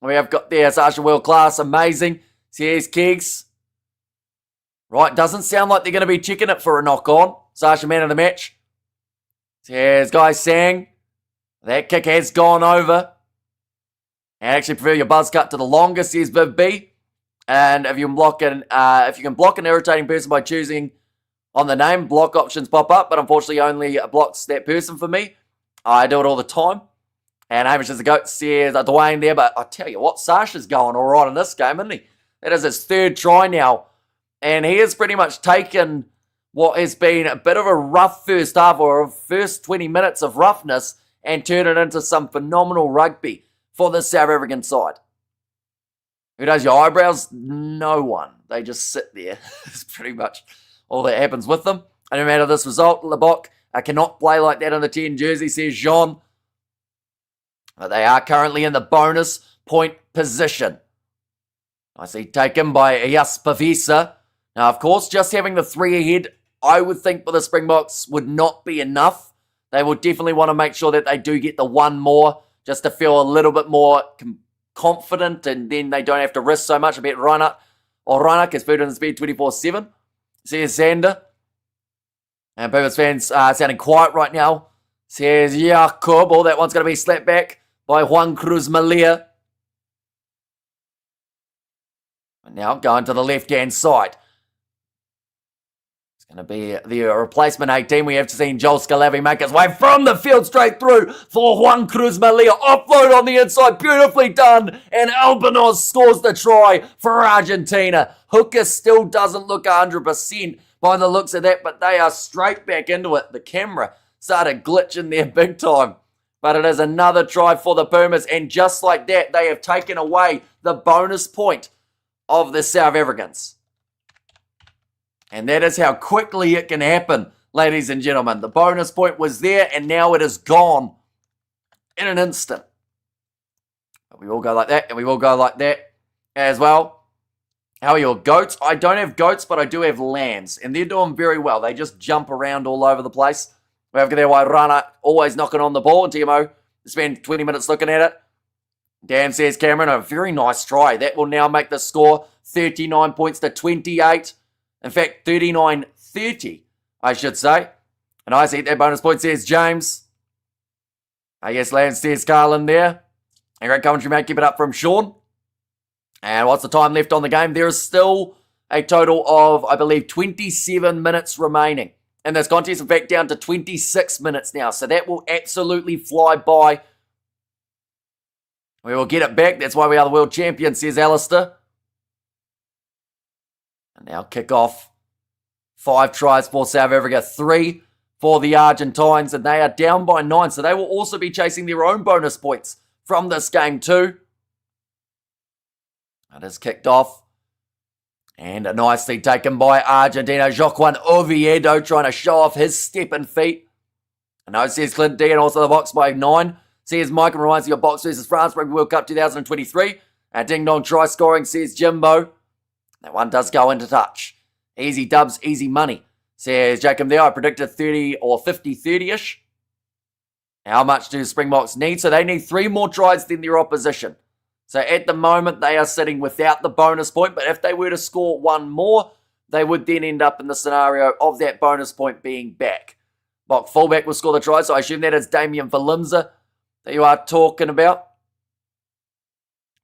We have got there Sasha world class, amazing. So here's Kegs. Right, doesn't sound like they're going to be checking it for a knock-on. Sasha man of the match. So here's Guy Sang. That kick has gone over. I actually prefer your buzz cut to the longest, says Viv B. And if you can block an irritating person by choosing on the name, block options pop up, but unfortunately only blocks that person for me. I do it all the time. And Hamish is the GOAT, says Dwayne there, but I tell you what, Sasha's going all right in this game, isn't he? That is his third try now. And he has pretty much taken what has been a bit of a rough first half, or a first 20 minutes of roughness, and turned it into some phenomenal rugby for the South African side. Who does your eyebrows? No one. They just sit there. It's pretty much all that happens with them. And no matter this result, Lebok cannot play like that in the 10 jersey, says Jean. But they are currently in the bonus point position. Nicely taken by Iyas Pavisa. Now, of course, just having the 3 ahead, I would think for the Springboks would not be enough. They will definitely want to make sure that they do get the 1 more, just to feel a little bit more confident, and then they don't have to risk so much. I bet Reinach has food in the speed 24/7. Says Sander. And Pumas fans sounding quiet right now. Says Jacob. Oh, that one's going to be slapped back by Juan Cruz Malia. And now going to the left-hand side. It's going to be the replacement 18. We have seen Joel Scalavi make his way from the field straight through for Juan Cruz Malia. Offload on the inside. Beautifully done. And Albanos scores the try for Argentina. Hooker still doesn't look 100% by the looks of that, but they are straight back into it. The camera started glitching there big time. But it is another try for the Pumas. And just like that, they have taken away the bonus point of the South Africans. And that is how quickly it can happen, ladies and gentlemen. The bonus point was there, and now it is gone in an instant. But we will go like that, and we will go like that as well. How are your goats? I don't have goats, but I do have lambs, and they're doing very well. They just jump around all over the place. We have there Wairana always knocking on the ball, and TMO spend 20 minutes looking at it. Dan says Cameron, a very nice try. That will now make the score 39 points to 28. In fact, 39-30, I should say. And I see that bonus point, says James. Yes, Lance says Carlin there. And great commentary, mate. Keep it up from Sean. And what's the time left on the game? There is still a total of, I believe, 27 minutes remaining in this contest. In fact, down to 26 minutes now. So that will absolutely fly by. We will get it back. That's why we are the world champions, says Alistair. And now kick off. 5 tries for South Africa, 3 for the Argentines, and they are down by 9. So they will also be chasing their own bonus points from this game too. It is kicked off. And nicely taken by Argentina. Joaquin Oviedo trying to show off his step and feet. And no, says Clint D, and also the Boks by 9. Says Mike, and reminds you of Boks versus France Rugby World Cup 2023. Ding dong try scoring, says Jimbo. That one does go into touch. Easy dubs, easy money, says Jacob there. I predicted 30 or 50-30-ish. How much do Springboks need? So they need 3 more tries than their opposition. So at the moment, they are sitting without the bonus point. But if they were to score 1 more, they would then end up in the scenario of that bonus point being back. Bok fullback will score the try. So I assume that is Damien Valimza that you are talking about.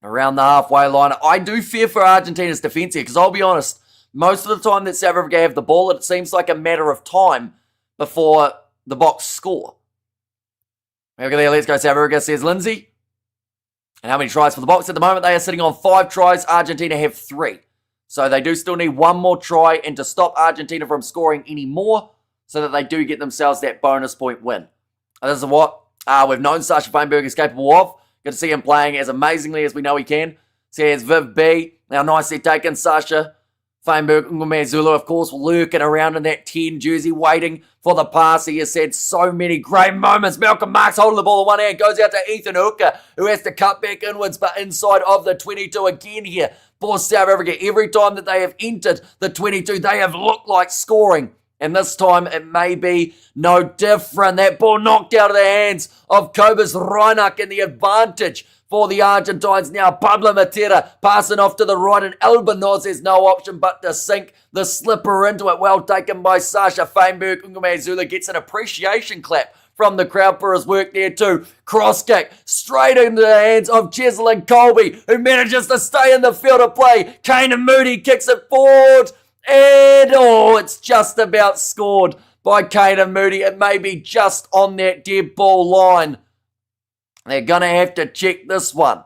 Around the halfway line. I do fear for Argentina's defense here, because I'll be honest, most of the time that South Africa have the ball, it seems like a matter of time before the Boks score. Okay, there, let's go South Africa, says Lindsay. And how many tries for the Boks? At the moment, they are sitting on 5 tries. Argentina have 3. So they do still need 1 more try, and to stop Argentina from scoring any more, so that they do get themselves that bonus point win. And this is what? we've known Sasha Feinberg is capable of. Good to see him playing as amazingly as we know he can. Says Viv B. Now nicely taken, Sasha Feinberg. Ngume Zulu, of course, lurking around in that 10 jersey, waiting for the pass. He has had so many great moments. Malcolm Marks holding the ball in one hand. Goes out to Ethan Hooker, who has to cut back inwards, but inside of the 22 again here for South Africa. Every time that they have entered the 22, they have looked like scoring. And this time, it may be no different. That ball knocked out of the hands of Cobus Reinach, and the advantage for the Argentines now. Pablo Matera passing off to the right, and Albanoz has no option but to sink the slipper into it. Well taken by Sasha Feinberg. Ngume Zulu gets an appreciation clap from the crowd for his work there too. Cross kick straight into the hands of Cheslin Colby, who manages to stay in the field of play. Kane and Moody kicks it forward. And, it's just about scored by Kane and Moody. It may be just on that dead ball line. They're going to have to check this one.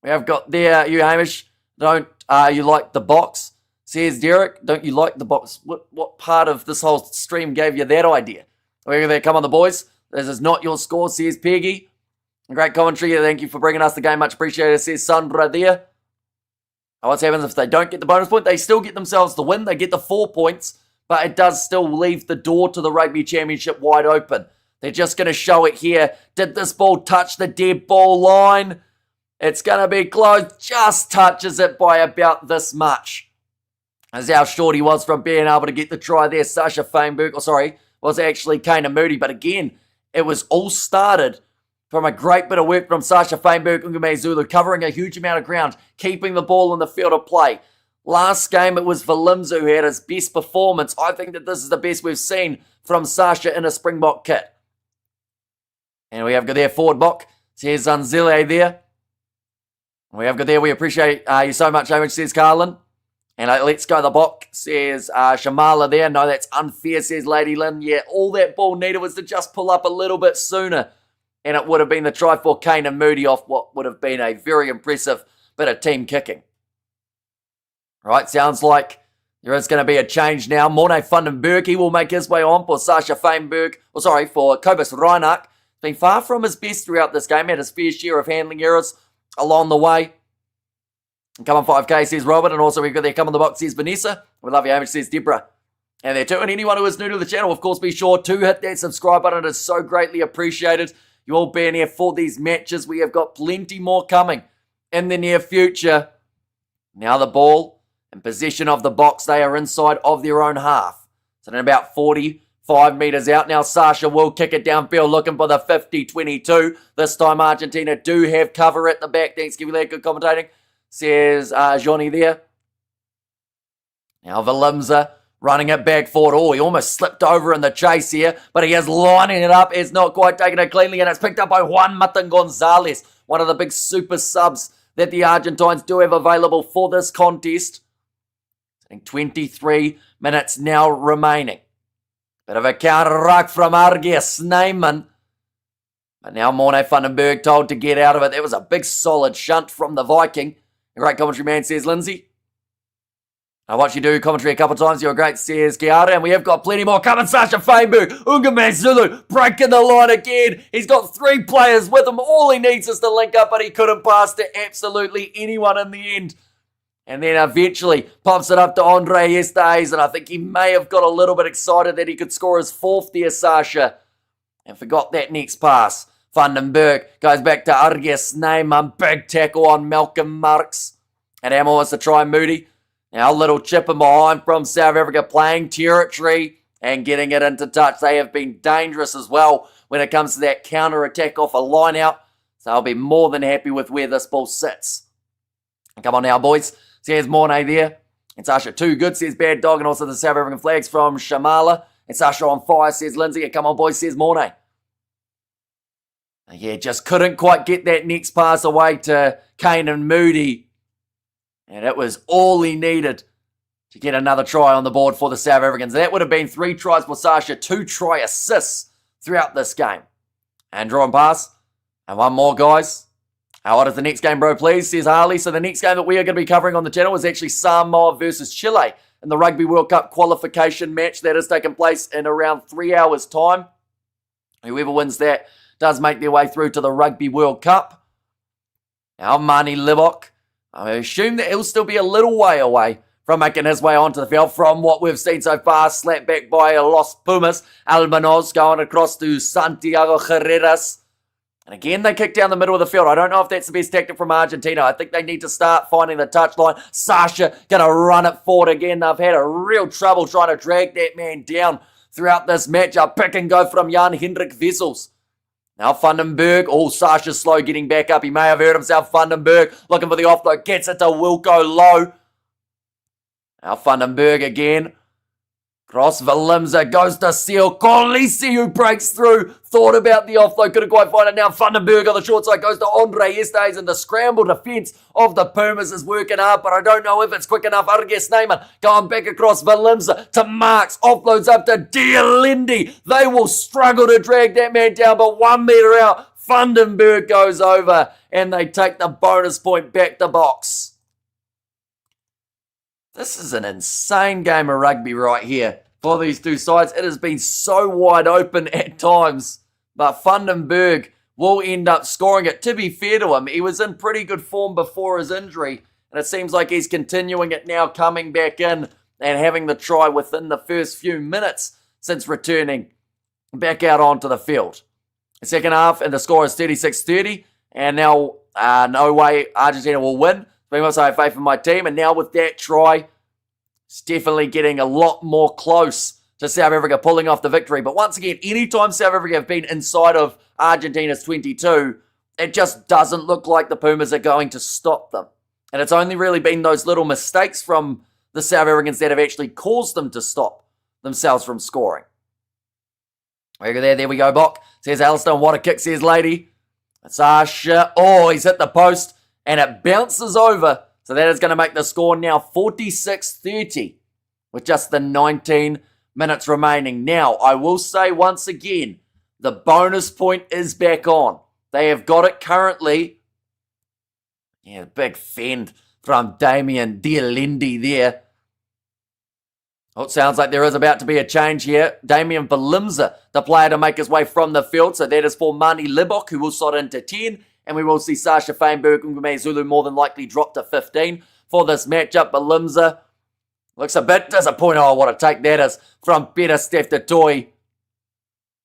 We have got there, you Hamish, don't you like the box? Says Derek, don't you like the box? What part of this whole stream gave you that idea? Where they come on the boys. This is not your score, says Peggy. Great commentary. Thank you for bringing us the game. Much appreciated, says Sandra there. What happens if they don't get the bonus point? They still get themselves the win. They get the 4 points, but it does still leave the door to the Rugby Championship wide open. They're just going to show it here. Did this ball touch the dead ball line? It's going to be close. Just touches it by about this much. That's how short he was from being able to get the try there. Sasha Feinberg, was actually Kane and Moody. But again, it was all started from a great bit of work from Sasha Feinberg, Ngume Zulu, covering a huge amount of ground, keeping the ball in the field of play. Last game, it was Valimza who had his best performance. I think that this is the best we've seen from Sasha in a Springbok kit. And we have got there forward block. Says Zanzile there. We have got there. We appreciate you so much, Hamish, says Carlin. And let's go the block, says Shamala there. No, that's unfair, says Lady Lynn. Yeah, all that ball needed was to just pull up a little bit sooner. And it would have been the try for Kane and Moody off what would have been a very impressive bit of team kicking. Right, sounds like there is going to be a change now. Morne Vandenberg, he will make his way on for Sasha Feinberg. For Cobus Reinach. Been far from his best throughout this game. Had his fair share of handling errors along the way. Come on 5K, says Robert. And also we've got there, come on the box, says Vanessa. We love you, Hamish, says Deborah. And there too. And anyone who is new to the channel, of course, be sure to hit that subscribe button. It is so greatly appreciated. You all being here for these matches. We have got plenty more coming in the near future. Now the ball in possession of the box. They are inside of their own half. So in about 45 metres out. Now Sasha will kick it downfield looking for the 50-22. This time Argentina do have cover at the back. Thanks, Give you that good commentating. Says Johnny there. Now Valimza running it back forward. He almost slipped over in the chase here, but he is lining it up. It's not quite taken it cleanly, and it's picked up by Juan Matan Gonzalez, one of the big super subs that the Argentines do have available for this contest. 23 minutes now remaining. Bit of a counter ruck from Argeir Sneyman. But now Morne Vandenberg told to get out of it. That was a big solid shunt from the Viking. A great commentary man, says Lindsay. I watched you do commentary a couple of times. You're great, says Kiara. And we have got plenty more coming. Sasha Feinberg, Ngume Zulu, breaking the line again. He's got 3 players with him. All he needs is to link up, but he couldn't pass to absolutely anyone in the end. And then eventually pops it up to Andre Estays. And I think he may have got a little bit excited that he could score his 4th there, Sasha. And forgot that next pass. Vandenberg goes back to Argeir Sneyman. Big tackle on Malcolm Marks. And Amor wants to try Moody. Now a little chip in behind from South Africa, playing territory and getting it into touch. They have been dangerous as well when it comes to that counter-attack off a line-out. So I'll be more than happy with where this ball sits. Come on now, boys. Says Mornay there. And Sasha too good, says Bad Dog. And also the South African flags from Shamala. And Sasha on fire, says Lindsay. And come on, boys, says Mornay. Yeah, just couldn't quite get that next pass away to Kane and Moody. And it was all he needed to get another try on the board for the South Africans. That would have been 3 tries for Sasha, 2 try assists throughout this game. And draw and pass. And one more, guys. What is the next game, bro, please, says Harley. So the next game that we are going to be covering on the channel is actually Samoa versus Chile in the Rugby World Cup qualification match that is taking place in around 3 hours' time. Whoever wins that does make their way through to the Rugby World Cup. Now Mani Libok, I assume that he'll still be a little way away from making his way onto the field from what we've seen so far. Slapped back by Los Pumas. Albanos going across to Santiago Herreras. And again, they kick down the middle of the field. I don't know if that's the best tactic from Argentina. I think they need to start finding the touchline. Sasha going to run it forward again. They've had a real trouble trying to drag that man down throughout this match. A pick and go from Jan Hendrik Wessels. Now Vandenberg. Oh, Sasha's slow getting back up. He may have hurt himself. Vandenberg looking for the offload. Gets it to Wilco Low. Now Vandenberg again. Cross Valimza goes to Seal. Colisi who breaks through. Thought about the offload. Couldn't quite find it. Now Vandenberg on the short side goes to Andre Estes. And the scramble defence of the Pumas is working hard. But I don't know if it's quick enough. Arges Neyman going back across Valimza to Marks. Offloads up to Dialendi. They will struggle to drag that man down. But 1 metre out. Vandenberg goes over. And they take the bonus point back to box. This is an insane game of rugby right here for these two sides. It has been so wide open at times, but Vandenberg will end up scoring it. To be fair to him, he was in pretty good form before his injury, and it seems like he's continuing it now, coming back in and having the try within the first few minutes since returning back out onto the field. The second half, and the score is 36-30, and now no way Argentina will win. I must have faith in my team, and now with that try, it's definitely getting a lot more close to South Africa pulling off the victory. But once again, anytime South Africa have been inside of Argentina's 22, it just doesn't look like the Pumas are going to stop them. And it's only really been those little mistakes from the South Africans that have actually caused them to stop themselves from scoring. There we go, Bok. Says Alistair, what a kick, says Lady. Sasha, oh, he's hit the post. And it bounces over. So that is going to make the score now 46-30 with just the 19 minutes remaining. Now, I will say once again, the bonus point is back on. They have got it currently. Yeah, big fend from Damien Dialendi there. Oh, it sounds like there is about to be a change here. Damien Valimza, the player to make his way from the field. So that is for Mani Libok, who will slot into 10. And we will see Sasha Feinberg and Ngume Zulu more than likely drop to 15 for this matchup. Valimza looks a bit disappointed. Oh, what a take that is from Peter Steftatoi.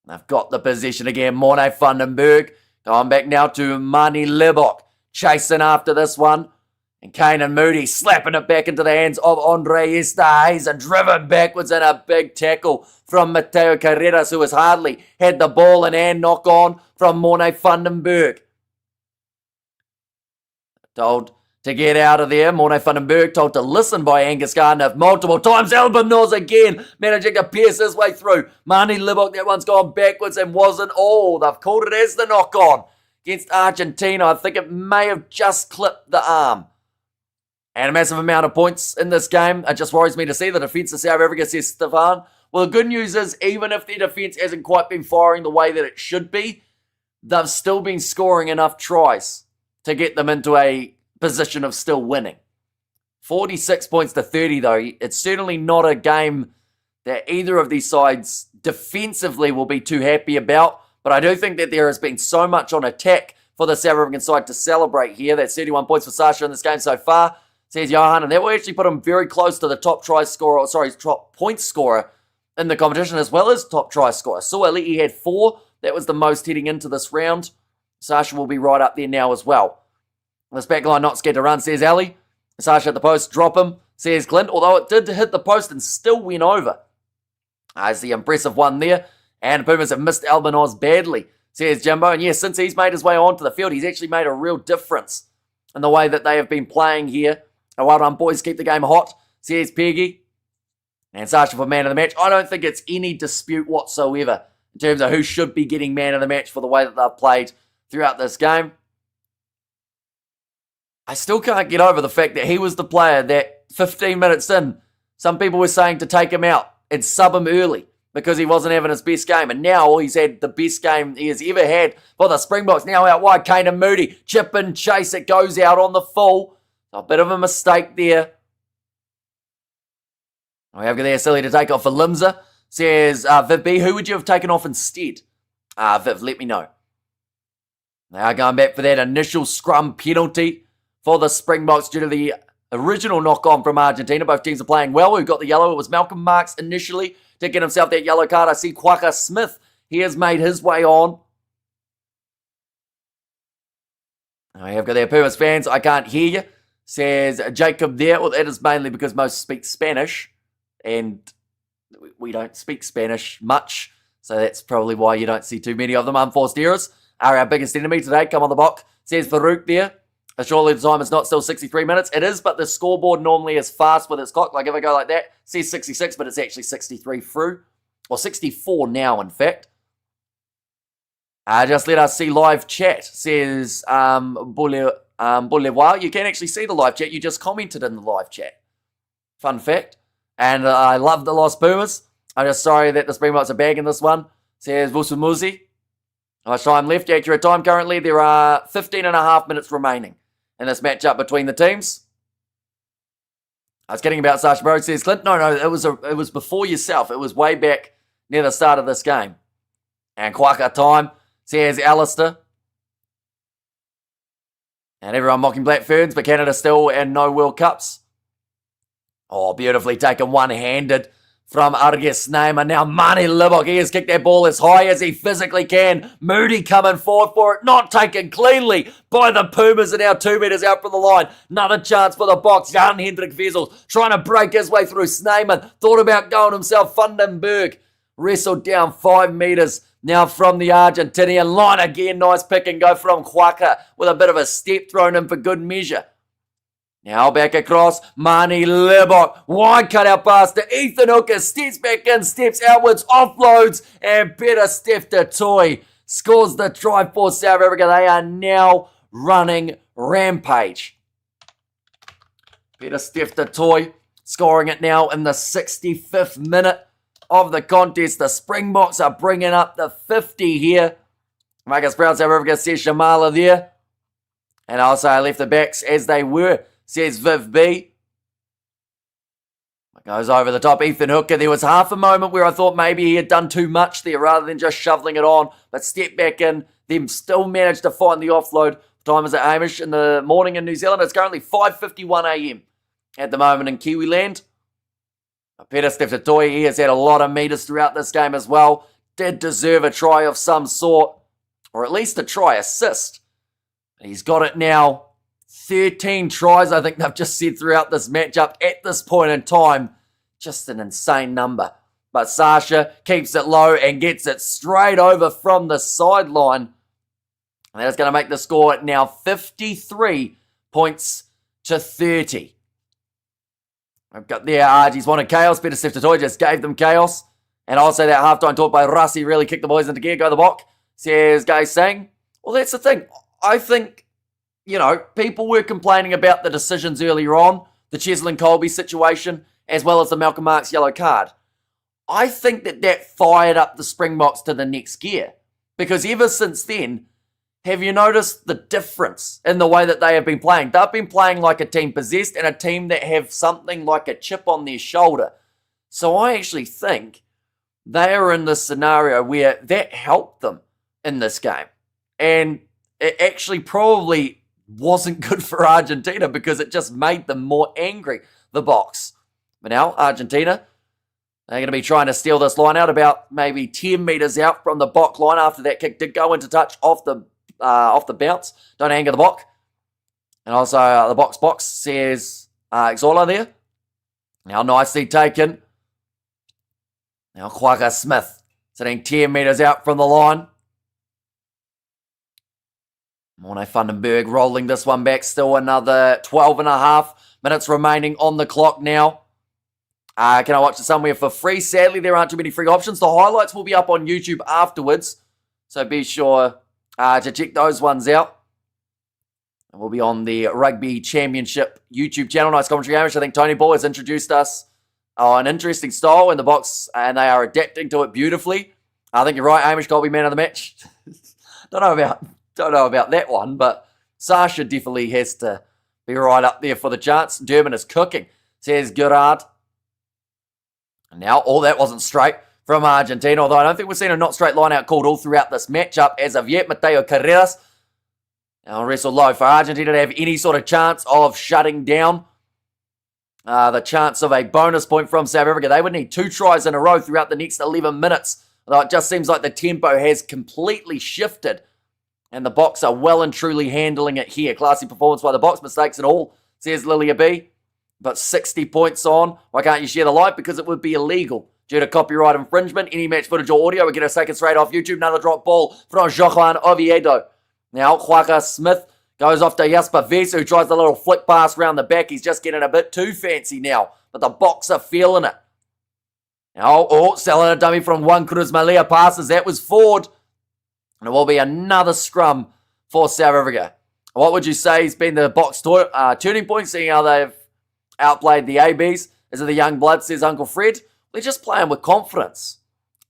They've got the possession again. Morne Vandenberg going back now to Mani Libok. Chasing after this one. And Kane and Moody slapping it back into the hands of Andre Estes and driven backwards in a big tackle from Mateo Carreras, who has hardly had the ball in hand. Knock on from Morne Vandenberg. Told to get out of there. Morne Vandenberg told to listen by Angus Gardner multiple times. Albanos again managing to pierce his way through. Mani Libok, that one's gone backwards and wasn't all. They've called it as the knock-on against Argentina. I think it may have just clipped the arm. And a massive amount of points in this game. It just worries me to see the defence of South Africa, says Stefan. Well, the good news is, even if their defence hasn't quite been firing the way that it should be, they've still been scoring enough tries to get them into a position of still winning. 46 points to 30, though. It's certainly not a game that either of these sides defensively will be too happy about. But I do think that there has been so much on attack for the South African side to celebrate here. That's 31 points for Sasha in this game so far, says Johan. And that will actually put him very close to the top top point scorer in the competition, as well as top try scorer. Suali'i had 4. That was the most heading into this round. Sasha will be right up there now as well. This backline not scared to run, says Ali. Sasha at the post, drop him, says Clint, although it did hit the post and still went over. As the impressive one there. And the Pumas have missed Albanos badly, says Jimbo. And yes, since he's made his way onto the field, he's actually made a real difference in the way that they have been playing here. Well done, boys, keep the game hot, says Peggy. And Sasha for man of the match. I don't think it's any dispute whatsoever in terms of who should be getting man of the match for the way that they've played throughout this game. I still can't get over the fact that he was the player that 15 minutes in, some people were saying to take him out and sub him early because he wasn't having his best game. And now he's had the best game he has ever had for the Springboks. Now out wide, Kane and Moody. Chip and chase, it goes out on the full. A bit of a mistake there. We have there silly to take off for Limza. Says Viv B, who would you have taken off instead? Viv, let me know. They are going back for that initial scrum penalty for the Springboks due to the original knock-on from Argentina. Both teams are playing well. Who got the yellow? It was Malcolm Marks initially to get himself that yellow card. I see Quaka Smith. He has made his way on. I have got their Pumas fans. I can't hear you, says Jacob there. Well, that is mainly because most speak Spanish, and we don't speak Spanish much, so that's probably why you don't see too many of them. Unforced errors are our biggest enemy today. Come on the box, says Farouk there. Surely the time is not still 63 minutes. It is, but the scoreboard normally is fast with its clock. Like if I go like that, it says 66, but it's actually 63 through. Or 64 now, in fact. Just let us see live chat, says Boulevard. You can actually see the live chat. You just commented in the live chat. Fun fact. And I love the Los Pumas. I'm just sorry that the Springboks are bagging this one, says Vusumuzi. How much time left? Accurate time currently. There are 15 and a half minutes remaining in this matchup between the teams. I was kidding about Sasha Bro, says Clint. No, it was before yourself. It was way back near the start of this game. And Quaka time, says Alistair. And everyone mocking Black Ferns, but Canada still and no World Cups. Oh, beautifully taken one-handed from Argentina. Now Mani Libok, he has kicked that ball as high as he physically can. Moody coming forward for it, not taken cleanly by the Pumas, and now 2 meters out from the line. Another chance for the box. Jan Hendrik Vessels trying to break his way through Sneeman. Thought about going himself. Vandenberg wrestled down 5 meters. Now from the Argentinian line again. Nice pick and go from Quaka with a bit of a step thrown in for good measure. Now back across, Mani Libok, wide cut out pass to Ethan Hooker, steps back in, steps outwards, offloads, and Peter Steph Toy scores the try for South Africa. They are now running rampage. Peter Steph Toy scoring it now in the 65th minute of the contest. The Springboks are bringing up the 50 here. Marcus Brown, South Africa, says Shamala there. And also I left the backs as they were, says Viv B. Goes over the top, Ethan Hooker. There was half a moment where I thought maybe he had done too much there rather than just shoveling it on. But step back in, then still managed to find the offload. Time is at Hamish in the morning in New Zealand. It's currently 5:51 a.m. at the moment in Kiwiland. Peter Steph-Toy, he has had a lot of meters throughout this game as well. Did deserve a try of some sort, or at least a try assist. He's got it now. 13 tries, I think they've just said throughout this matchup at this point in time. Just an insane number. But Sasha keeps it low and gets it straight over from the sideline. And that's going to make the score now 53 points to 30. I've got there, Argies wanted chaos. Peter Steph-Toy just gave them chaos. And also that halftime talk by Rassi really kicked the boys into gear. Go the block, says Gay Singh. Well, that's the thing. I think, people were complaining about the decisions earlier on, the Cheslin Colby situation, as well as the Malcolm Marks yellow card. I think that fired up the Springboks to the next gear. Because ever since then, have you noticed the difference in the way that they have been playing? They've been playing like a team possessed and a team that have something like a chip on their shoulder. So I actually think they are in this scenario where that helped them in this game. And it actually probably wasn't good for Argentina because it just made them more angry, the Boks. But now, Argentina, they're going to be trying to steal this line out about maybe 10 meters out from the Bok line after that kick did go into touch off the bounce. Don't anger the Bok. And also the box says Xola there. Now nicely taken. Now Quagga Smith sitting 10 meters out from the line. Morne Vandenberg rolling this one back. Still another 12 and a half minutes remaining on the clock now. Can I watch it somewhere for free? Sadly, there aren't too many free options. The highlights will be up on YouTube afterwards. So be sure to check those ones out. And we'll be on the Rugby Championship YouTube channel. Nice commentary, Hamish. I think Tony Ball has introduced us an interesting style in the box, and they are adapting to it beautifully. I think you're right, Hamish. Colby, man of the match. Don't know about that one, but Sasha definitely has to be right up there for the chance. Durban is cooking, says Gerard. And now, that wasn't straight from Argentina, although I don't think we've seen a not straight line out called all throughout this matchup as of yet. Mateo Carreras Now wrestle low for Argentina to have any sort of chance of shutting down the chance of a bonus point from South Africa. They would need 2 tries in a row throughout the next 11 minutes. Although it just seems like the tempo has completely shifted. And the Boks are well and truly handling it here. Classy performance by the Boks, mistakes and all, says Lilia B. But 60 points on. Why can't you share the live? Because it would be illegal due to copyright infringement. Any match footage or audio, we get us taken straight off YouTube. Another drop ball from Johan Oviedo. Now, Quagga Smith goes off to Jasper Vesa, who tries a little flick pass around the back. He's just getting a bit too fancy now. But the Boks are feeling it. Now, selling a dummy from Juan Cruz Malia passes. That was forward. And it will be another scrum for South Africa. What would you say has been the Boks turning point, seeing how they've outplayed the ABs? Is it the young blood, says Uncle Fred? They're just playing with confidence.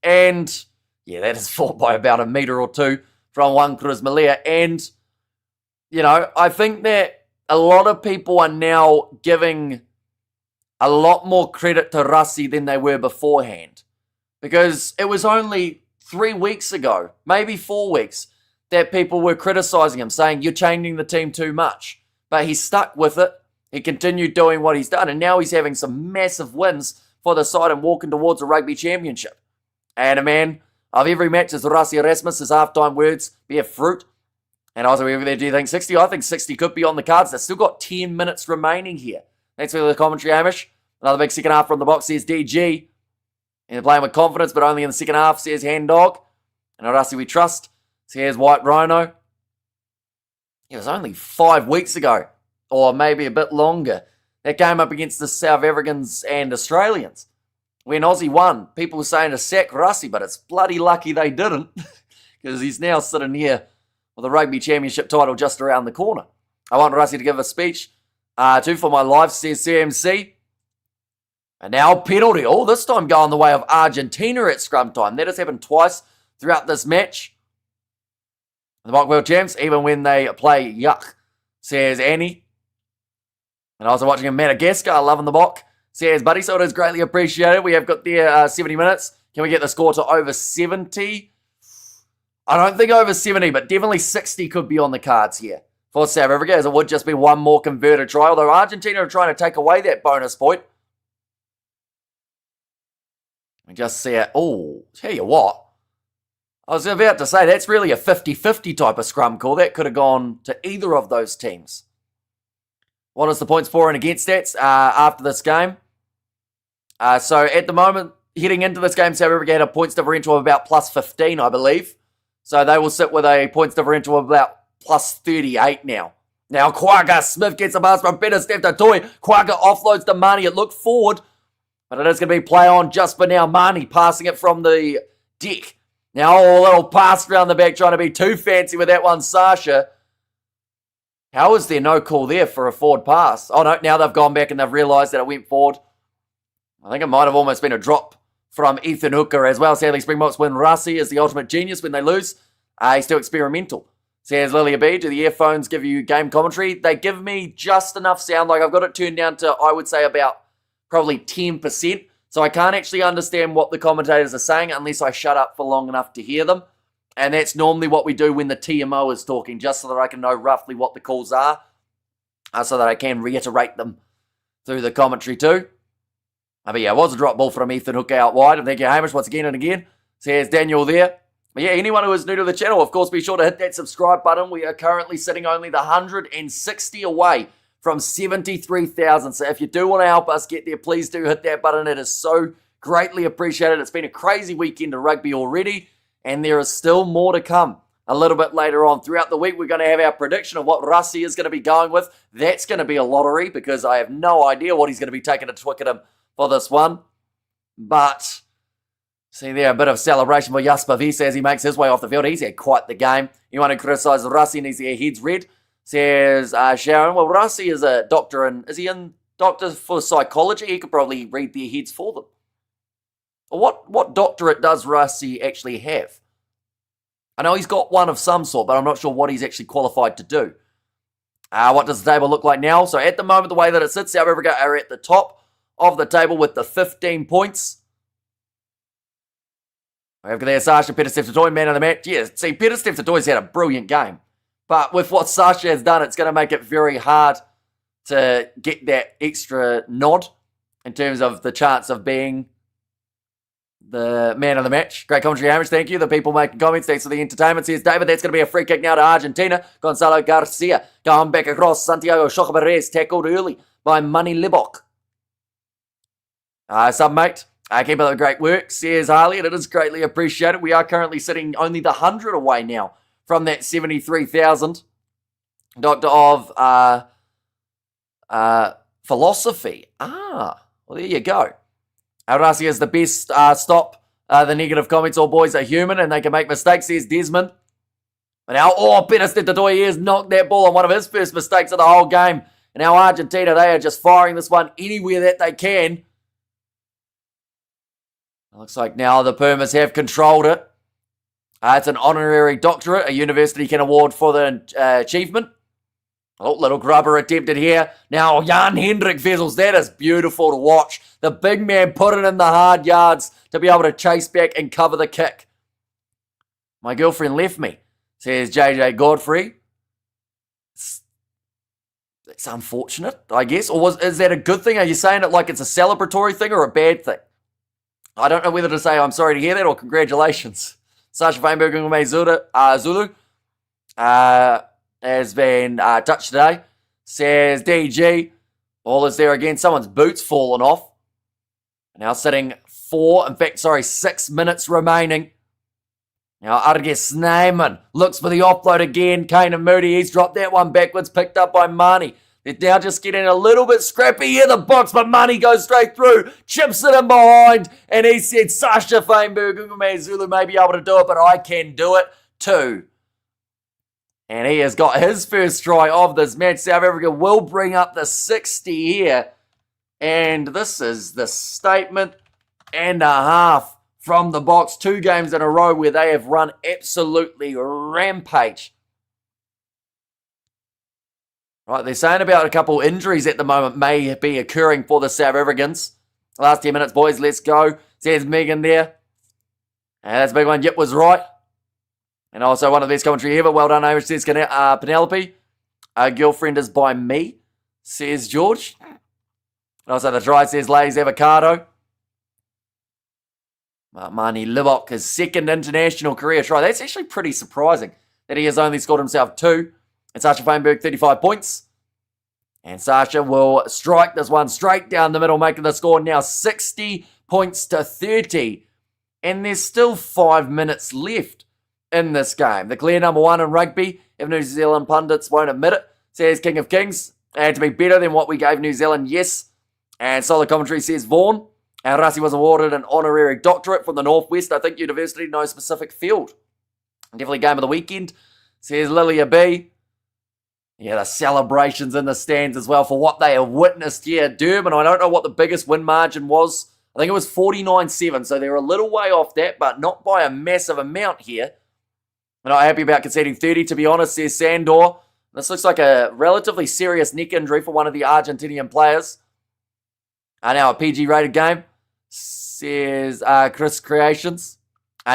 And, yeah, that is fought by about a metre or two from Juan Cruz Malia. And, you know, I think that a lot of people are now giving a lot more credit to Rassi than they were beforehand. Because it was only 3 weeks ago, maybe 4 weeks, that people were criticising him, saying, you're changing the team too much. But he stuck with it. He continued doing what he's done. And now he's having some massive wins for the side and walking towards a rugby championship. And a man of every match is Rassi Erasmus. His halftime words bear fruit. And I was like, do you think 60? I think 60 could be on the cards. They've still got 10 minutes remaining here. Thanks for the commentary, Hamish. Another big second half from the Boks, says DG. And they're playing with confidence, but only in the second half, says Hand Dog. And Rassi we trust, says White Rhino. It was only 5 weeks ago, or maybe a bit longer, that game up against the South Africans and Australians. When Aussie won, people were saying to sack Rassi, but it's bloody lucky they didn't, because he's now sitting here with the Rugby Championship title just around the corner. I want Rassi to give a speech, too, for my life, says CMC. And now penalty. Oh, this time going the way of Argentina at scrum time. That has happened twice throughout this match. The Mock World Champs, even when they play yuck, says Annie. And also watching in Madagascar, loving the Mock, says Buddy. So it is greatly appreciated. We have got there 70 minutes. Can we get the score to over 70? I don't think over 70, but definitely 60 could be on the cards here for South Africa, as it would just be one more converted try. Although Argentina are trying to take away that bonus point. We just see it. Oh, tell you what. I was about to say, that's really a 50-50 type of scrum call. That could have gone to either of those teams. What is the points for and against stats after this game? So at the moment, heading into this game, South Africa had a points differential of about plus 15, I believe. So they will sit with a points differential of about plus 38 now. Now Quagga Smith gets a pass from Peter Steph to Toy. Quagga offloads to Mani. It looked forward. But it is going to be play on just for now. Mani passing it from the deck. Now a little pass around the back, trying to be too fancy with that one, Sasha. How is there no call there for a forward pass? Oh no, now they've gone back and they've realised that it went forward. I think it might have almost been a drop from Ethan Hooker as well. Sadly, Springboks win. Rassi is the ultimate genius when they lose. He's too experimental. Says Lilia B, do the earphones give you game commentary? They give me just enough sound. Like I've got it turned down to, I would say, about probably 10%. So I can't actually understand what the commentators are saying unless I shut up for long enough to hear them. And that's normally what we do when the TMO is talking, just so that I can know roughly what the calls are, so that I can reiterate them through the commentary too. But yeah, it was a drop ball from Ethan Hooker out wide. And thank you, Hamish, once again and again. So here's Daniel there. But yeah, anyone who is new to the channel, of course, be sure to hit that subscribe button. We are currently sitting only the 160 away from 73,000. So if you do want to help us get there, please do hit that button. It is so greatly appreciated. It's been a crazy weekend of rugby already, and there is still more to come a little bit later on. Throughout the week, we're going to have our prediction of what Rassi is going to be going with. That's going to be a lottery because I have no idea what he's going to be taking to Twickenham for this one. But see there, a bit of celebration for Jasper Vesa as he makes his way off the field. He's had quite the game. Anyone who criticises Rassi needs their heads red. Says Sharon, well, Rassi is a doctor, and is he in doctor for psychology? He could probably read their heads for them. What doctorate does Rassi actually have? I know he's got one of some sort, but I'm not sure what he's actually qualified to do. What does the table look like now? So at the moment, the way that it sits, South Africa are at the top of the table with the 15 points. We have there Sasha Peter Steph-Toy, man of the match. Yeah, see, Peter Steph-Toy's had a brilliant game. But with what Sasha has done, it's going to make it very hard to get that extra nod in terms of the chance of being the man of the match. Great commentary, Hamish. Thank you. The people making comments. Thanks for the entertainment. Says David, that's going to be a free kick now to Argentina. Gonzalo Garcia going back across. Santiago Chocobares tackled early by Money Libok. Sub mate. Keep up the great work. Says Harley, and it is greatly appreciated. We are currently sitting only the 100 away now from that 73,000. Doctor of philosophy. Well, there you go. Arasi is the best. Stop the negative comments. All boys are human and they can make mistakes, says Desmond. But now, Peter Stetotoy has knocked that ball on one of his first mistakes of the whole game. And now Argentina, they are just firing this one anywhere that they can. Looks like now the Pumas have controlled it. It's an honorary doctorate a university can award for the achievement. Little grubber attempted here. Now Jan Hendrik Vessels, that is beautiful to watch. The big man put it in the hard yards to be able to chase back and cover the kick. My girlfriend left me, says JJ Godfrey. It's unfortunate, I guess. Or is that a good thing? Are you saying it like it's a celebratory thing or a bad thing? I don't know whether to say I'm sorry to hear that or congratulations. Sasha Feinberg Zulu has been touched today. Says DG, ball is there again. Someone's boot's fallen off. Now sitting 6 minutes remaining. Now Arges Sneyman looks for the offload again. Kane and Moody, he's dropped that one backwards, picked up by Marnie. They're now just getting a little bit scrappy here, the box, but Marnie goes straight through, chips it in behind, and he said, Sasha Feinberg, Zulu may be able to do it, but I can do it too. And he has got his first try of this match. South Africa will bring up the 60 here. And this is the statement and a half from the box. 2 games in a row where they have run absolutely rampage. Right, they're saying about a couple injuries at the moment may be occurring for the South Africans. Last 10 minutes, boys, let's go. Says Megan there. And that's a big one. Yep, was right. And also one of the best commentary ever. Well done, Amish, says Penelope. Girlfriend is by me, says George. And also the try says Lay's Avocado. Mani Libok, his second international career try. That's actually pretty surprising that he has only scored himself 2. And Sasha Feinberg, 35 points. And Sasha will strike this one straight down the middle, making the score now 60 points to 30. And there's still 5 minutes left in this game. The clear number 1 in rugby, if New Zealand pundits won't admit it, says King of Kings. And to be better than what we gave New Zealand, yes. And solid commentary says Vaughan. And Rassi was awarded an honorary doctorate from the Northwest, I think, University, no specific field. Definitely game of the weekend, says Lilia B. Yeah, the celebrations in the stands as well for what they have witnessed here. Durban, I don't know what the biggest win margin was. I think it was 49-7, so they're a little way off that, but not by a massive amount here. I'm not happy about conceding 30, to be honest, says Sandor. This looks like a relatively serious neck injury for one of the Argentinian players. Now a PG-rated game, says Chris Creations.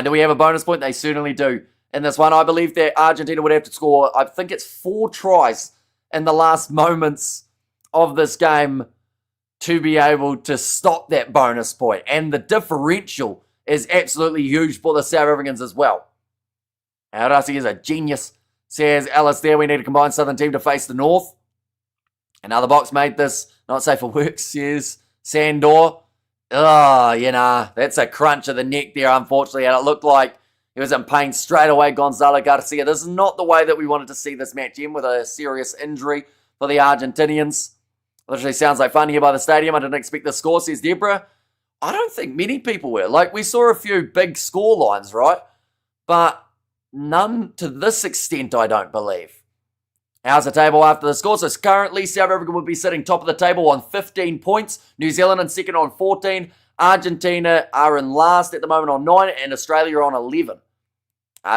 Do we have a bonus point? They certainly do. In this one, I believe that Argentina would have to score, I think it's 4 tries in the last moments of this game to be able to stop that bonus point. And the differential is absolutely huge for the South Africans as well. Arasi is a genius, says Alice there. We need a combined Southern team to face the North. Another box made this not safe for work, says Sandor. That's a crunch of the neck there, unfortunately. And it looked like he was in pain straight away, Gonzalo Garcia. This is not the way that we wanted to see this match end, with a serious injury for the Argentinians. Literally sounds like fun here by the stadium. I didn't expect the score, says Deborah. I don't think many people were. Like, we saw a few big score lines, right? But none to this extent, I don't believe. How's the table after the score? So currently, South Africa would be sitting top of the table on 15 points. New Zealand in second on 14. Argentina are in last at the moment on 9, and Australia on 11.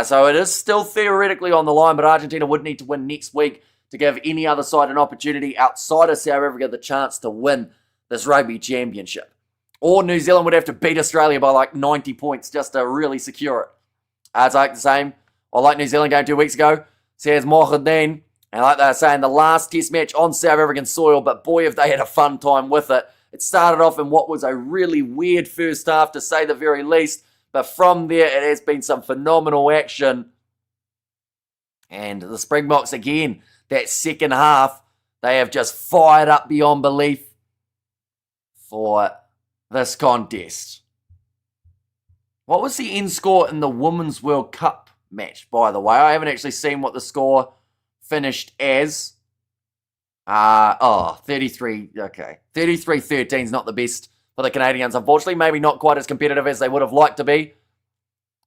So it is still theoretically on the line, but Argentina would need to win next week to give any other side an opportunity outside of South Africa the chance to win this rugby championship. Or New Zealand would have to beat Australia by like 90 points just to really secure it. It's like the same, or like New Zealand game 2 weeks ago. says Mohadeen. And like they were saying, the last test match on South African soil, but boy, have they had a fun time with it. It started off in what was a really weird first half, to say the very least. But from there, it has been some phenomenal action. And the Springboks, again, that second half, they have just fired up beyond belief for this contest. What was the end score in the Women's World Cup match, by the way? I haven't actually seen what the score finished as. 33, okay. 33-13 is not the best for the Canadians. Unfortunately, maybe not quite as competitive as they would have liked to be.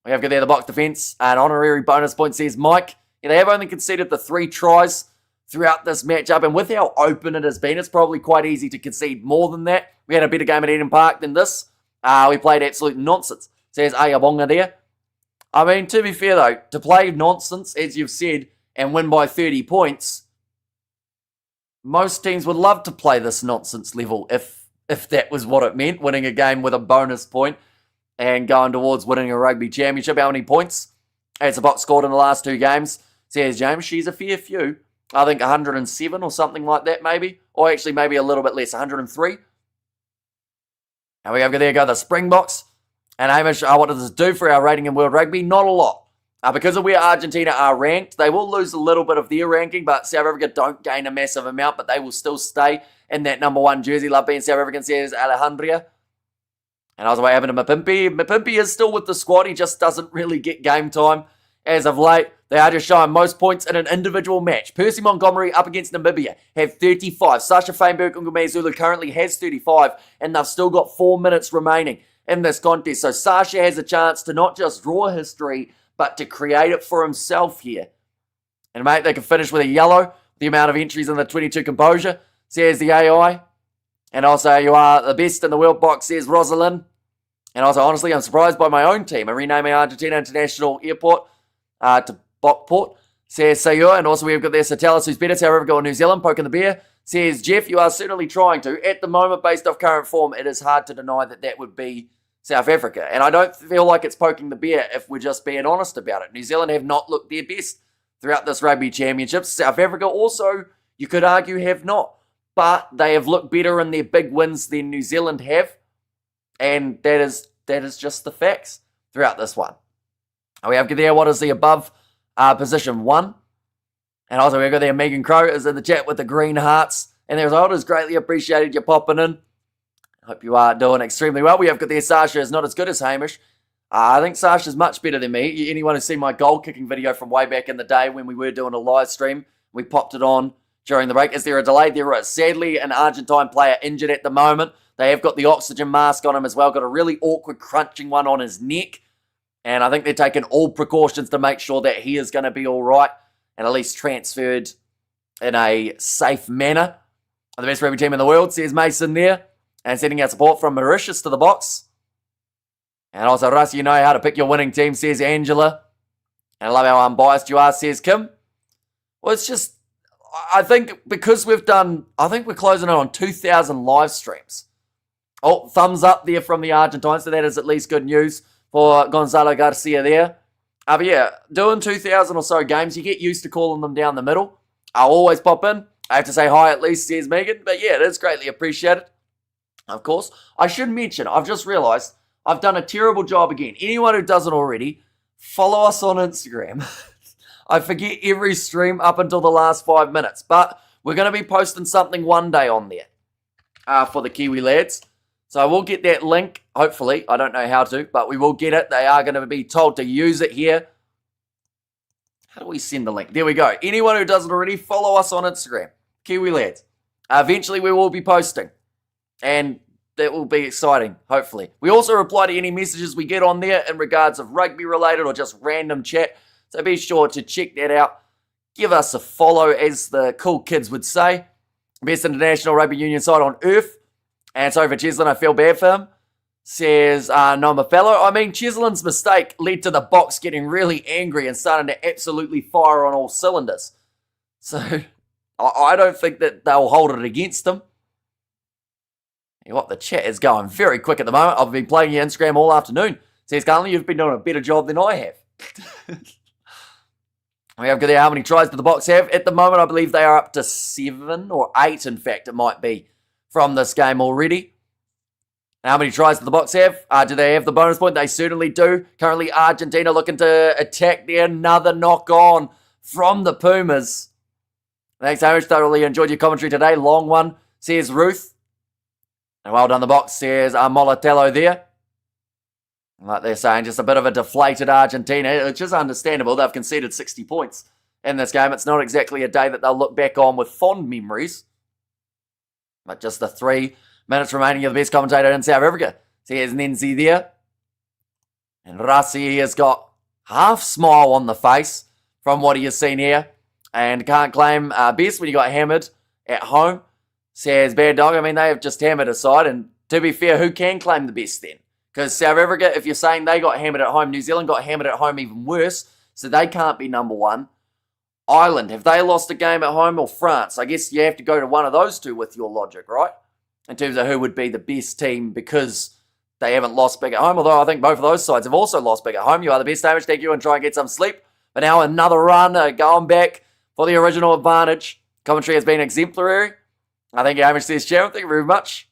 We have got there the box defense. An honorary bonus point, says Mike. Yeah, they have only conceded the 3 tries throughout this matchup, and with how open it has been, it's probably quite easy to concede more than that. We had a better game at Eden Park than this. We played absolute nonsense, says Ayabonga there. I mean, to be fair though, to play nonsense, as you've said, and win by 30 points, most teams would love to play this nonsense level if that was what it meant, winning a game with a bonus point and going towards winning a rugby championship. How many points has the box scored in the last 2 games? Says James, she's a fair few. I think 107 or something like that maybe. Or actually maybe a little bit less, 103. And there go the Springboks. And Hamish, what does this do for our rating in World Rugby? Not a lot. Because of where Argentina are ranked, they will lose a little bit of their ranking, but South Africa don't gain a massive amount, but they will still stay in that number 1 jersey. Love being South African, says Alejandria. And I was away having to Mapimpi. Mapimpi is still with the squad. He just doesn't really get game time as of late. They are just showing most points in an individual match. Percy Montgomery up against Namibia have 35. Sasha Feinberg Ngumezulu currently has 35, and they've still got 4 minutes remaining in this contest. So Sasha has a chance to not just draw history, but to create it for himself here. And mate, they can finish with a yellow. The amount of entries in the 22 composure, says the AI. And also, you are the best in the world box, says Rosalind. And also, honestly, I'm surprised by my own team. I'm renaming Argentina International Airport to Bokport, says Sayur. And also, we've got there Satellis, who's better. South Africa or New Zealand, poking the bear, says Jeff, you are certainly trying to. At the moment, based off current form, it is hard to deny that that would be South Africa. And I don't feel like it's poking the bear if we're just being honest about it. New Zealand have not looked their best throughout this rugby championship. South Africa also, you could argue, have not. But they have looked better in their big wins than New Zealand have. And that is just the facts throughout this one. We have there, what is the above position 1? And also we've got there, Megan Crow is in the chat with the green hearts. And there's Olders, greatly appreciated you popping in. Hope you are doing extremely well. We have got there, Sasha is not as good as Hamish. I think Sasha's much better than me. Anyone who's seen my goal kicking video from way back in the day when we were doing a live stream, we popped it on during the break. Is there a delay? There is. Sadly, an Argentine player injured at the moment. They have got the oxygen mask on him as well. Got a really awkward crunching one on his neck. And I think they're taking all precautions to make sure that he is going to be all right and at least transferred in a safe manner. The best rugby team in the world, says Mason there. And sending out support from Mauritius to the box. And also, Russ, you know how to pick your winning team, says Angela. And I love how unbiased you are, says Kim. Well, it's just, I think because we've done, I think we're closing in on 2,000 live streams. Oh, thumbs up there from the Argentines, so that is at least good news for Gonzalo Garcia there. But yeah, doing 2,000 or so games, you get used to calling them down the middle. I'll always pop in. I have to say hi at least, says Megan. But yeah, it is greatly appreciated. Of course, I should mention, I've just realised I've done a terrible job again. Anyone who doesn't already, follow us on Instagram. I forget every stream up until the last 5 minutes, but we're going to be posting something one day on there for the Kiwi lads. So we'll get that link, hopefully. I don't know how to, but we will get it. They are going to be told to use it here. How do we send the link? There we go. Anyone who doesn't already, follow us on Instagram. Kiwi lads. Eventually we will be posting. And that will be exciting, hopefully. We also reply to any messages we get on there in regards of rugby related or just random chat. So be sure to check that out. Give us a follow, as the cool kids would say. Best international rugby union side on earth. And sorry for Cheslin, I feel bad for him. Says Noma Fellow. I mean, Cheslin's mistake led to the box getting really angry and starting to absolutely fire on all cylinders. So I don't think that they'll hold it against him. What, the chat is going very quick at the moment. I've been playing your Instagram all afternoon. Says Carly, you've been doing a better job than I have. We have got there how many tries do the Boks have. At the moment, I believe they are up to 7 or 8, in fact, it might be, from this game already. How many tries do the Boks have? Do they have the bonus point? They certainly do. Currently, Argentina looking to attack there. Another knock on from the Pumas. Thanks, Hamish. Thoroughly enjoyed your commentary today. Long one, says Ruth. And well done, the Boks, says Molatello there. Like they're saying, just a bit of a deflated Argentina, which is understandable. They've conceded 60 points in this game. It's not exactly a day that they'll look back on with fond memories. But just the 3 minutes remaining of the best commentator in South Africa. So here's Nenzi there. And Rassi has got half smile on the face from what he has seen here. And can't claim best when you got hammered at home. Says Bad Dog. I mean, they have just hammered aside. And to be fair, who can claim the best then? Because South Africa, if you're saying they got hammered at home, New Zealand got hammered at home even worse, so they can't be number one. Ireland, have they lost a game at home, or France? I guess you have to go to one of those two with your logic, right? In terms of who would be the best team because they haven't lost big at home, although I think both of those sides have also lost big at home. You are the best, Hamish. Thank you, and try and get some sleep. But now another run, going back for the original advantage. Commentary has been exemplary. I think Hamish says, Sharon, thank you very much.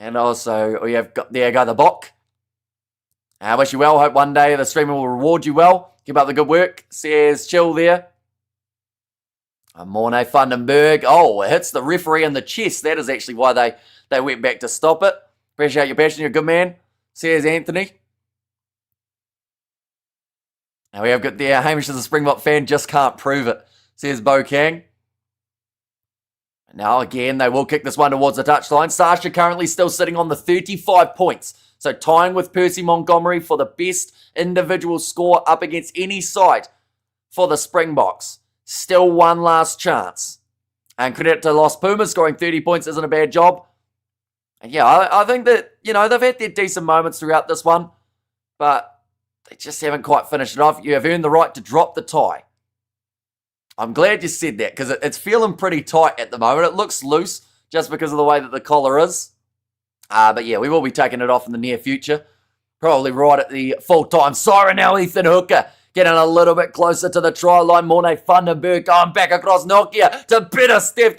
And also, we have got there go the Bok. I wish you well. Hope one day the streamer will reward you well. Keep up the good work. Says Chill there. Morne Vandenberg. Oh, it hits the referee in the chest. That is actually why they went back to stop it. Appreciate your passion. You're a good man. Says Anthony. Now we have got there. Hamish is a Springbok fan. Just can't prove it. Says Bo Kang. Now, again, they will kick this one towards the touchline. Sasha currently still sitting on the 35 points. So tying with Percy Montgomery for the best individual score up against any side for the Springboks. Still one last chance. And credit to Los Pumas, scoring 30 points isn't a bad job. And yeah, I think that, they've had their decent moments throughout this one. But they just haven't quite finished it off. You have earned the right to drop the tie. I'm glad you said that because it's feeling pretty tight at the moment. It looks loose just because of the way that the collar is. But yeah, we will be taking it off in the near future. Probably right at the full-time siren now. Ethan Hooker getting a little bit closer to the try line. Morne Vandenberg going back across Nokia to Peter Steph.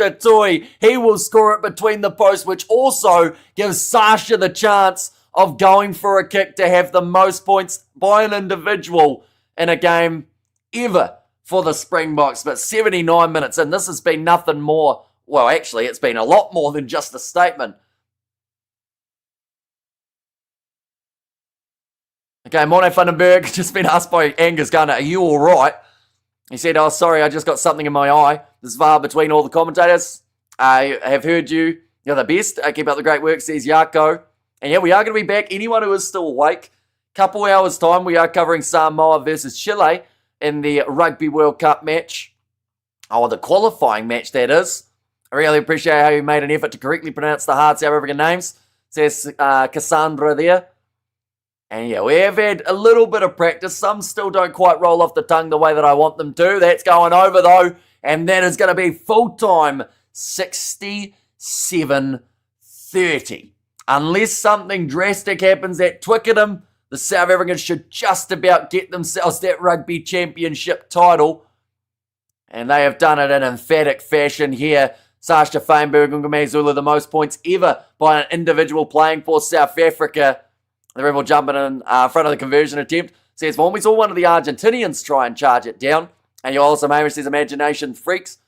He will score it between the posts, which also gives Sasha the chance of going for a kick to have the most points by an individual in a game ever for the Springboks. But 79 minutes in, this has been nothing more. Well, actually, it's been a lot more than just a statement. Okay, Morne Vandenberg just been asked by Angus Gunner, are you all right? He said, oh, sorry, I just got something in my eye. This VAR between all the commentators. I have heard you. You're the best. Keep up the great work, says Yako. And yeah, we are going to be back. Anyone who is still awake, couple hours time, we are covering Samoa versus Chile in the Rugby World Cup match. Oh, the qualifying match, that is. I really appreciate how you made an effort to correctly pronounce the hard South African names. Says Cassandra there. And yeah, we have had a little bit of practice. Some still don't quite roll off the tongue the way that I want them to. That's going over though. And that is going to be full-time 67-30. Unless something drastic happens at Twickenham, the South Africans should just about get themselves that Rugby Championship title. And they have done it in emphatic fashion here. Sasha Feinberg and Ngumezulu, the most points ever by an individual playing for South Africa. The rebel jumping in front of the conversion attempt. Says, well, we saw one of the Argentinians try and charge it down. And you also, Hamish says, imagination freaks.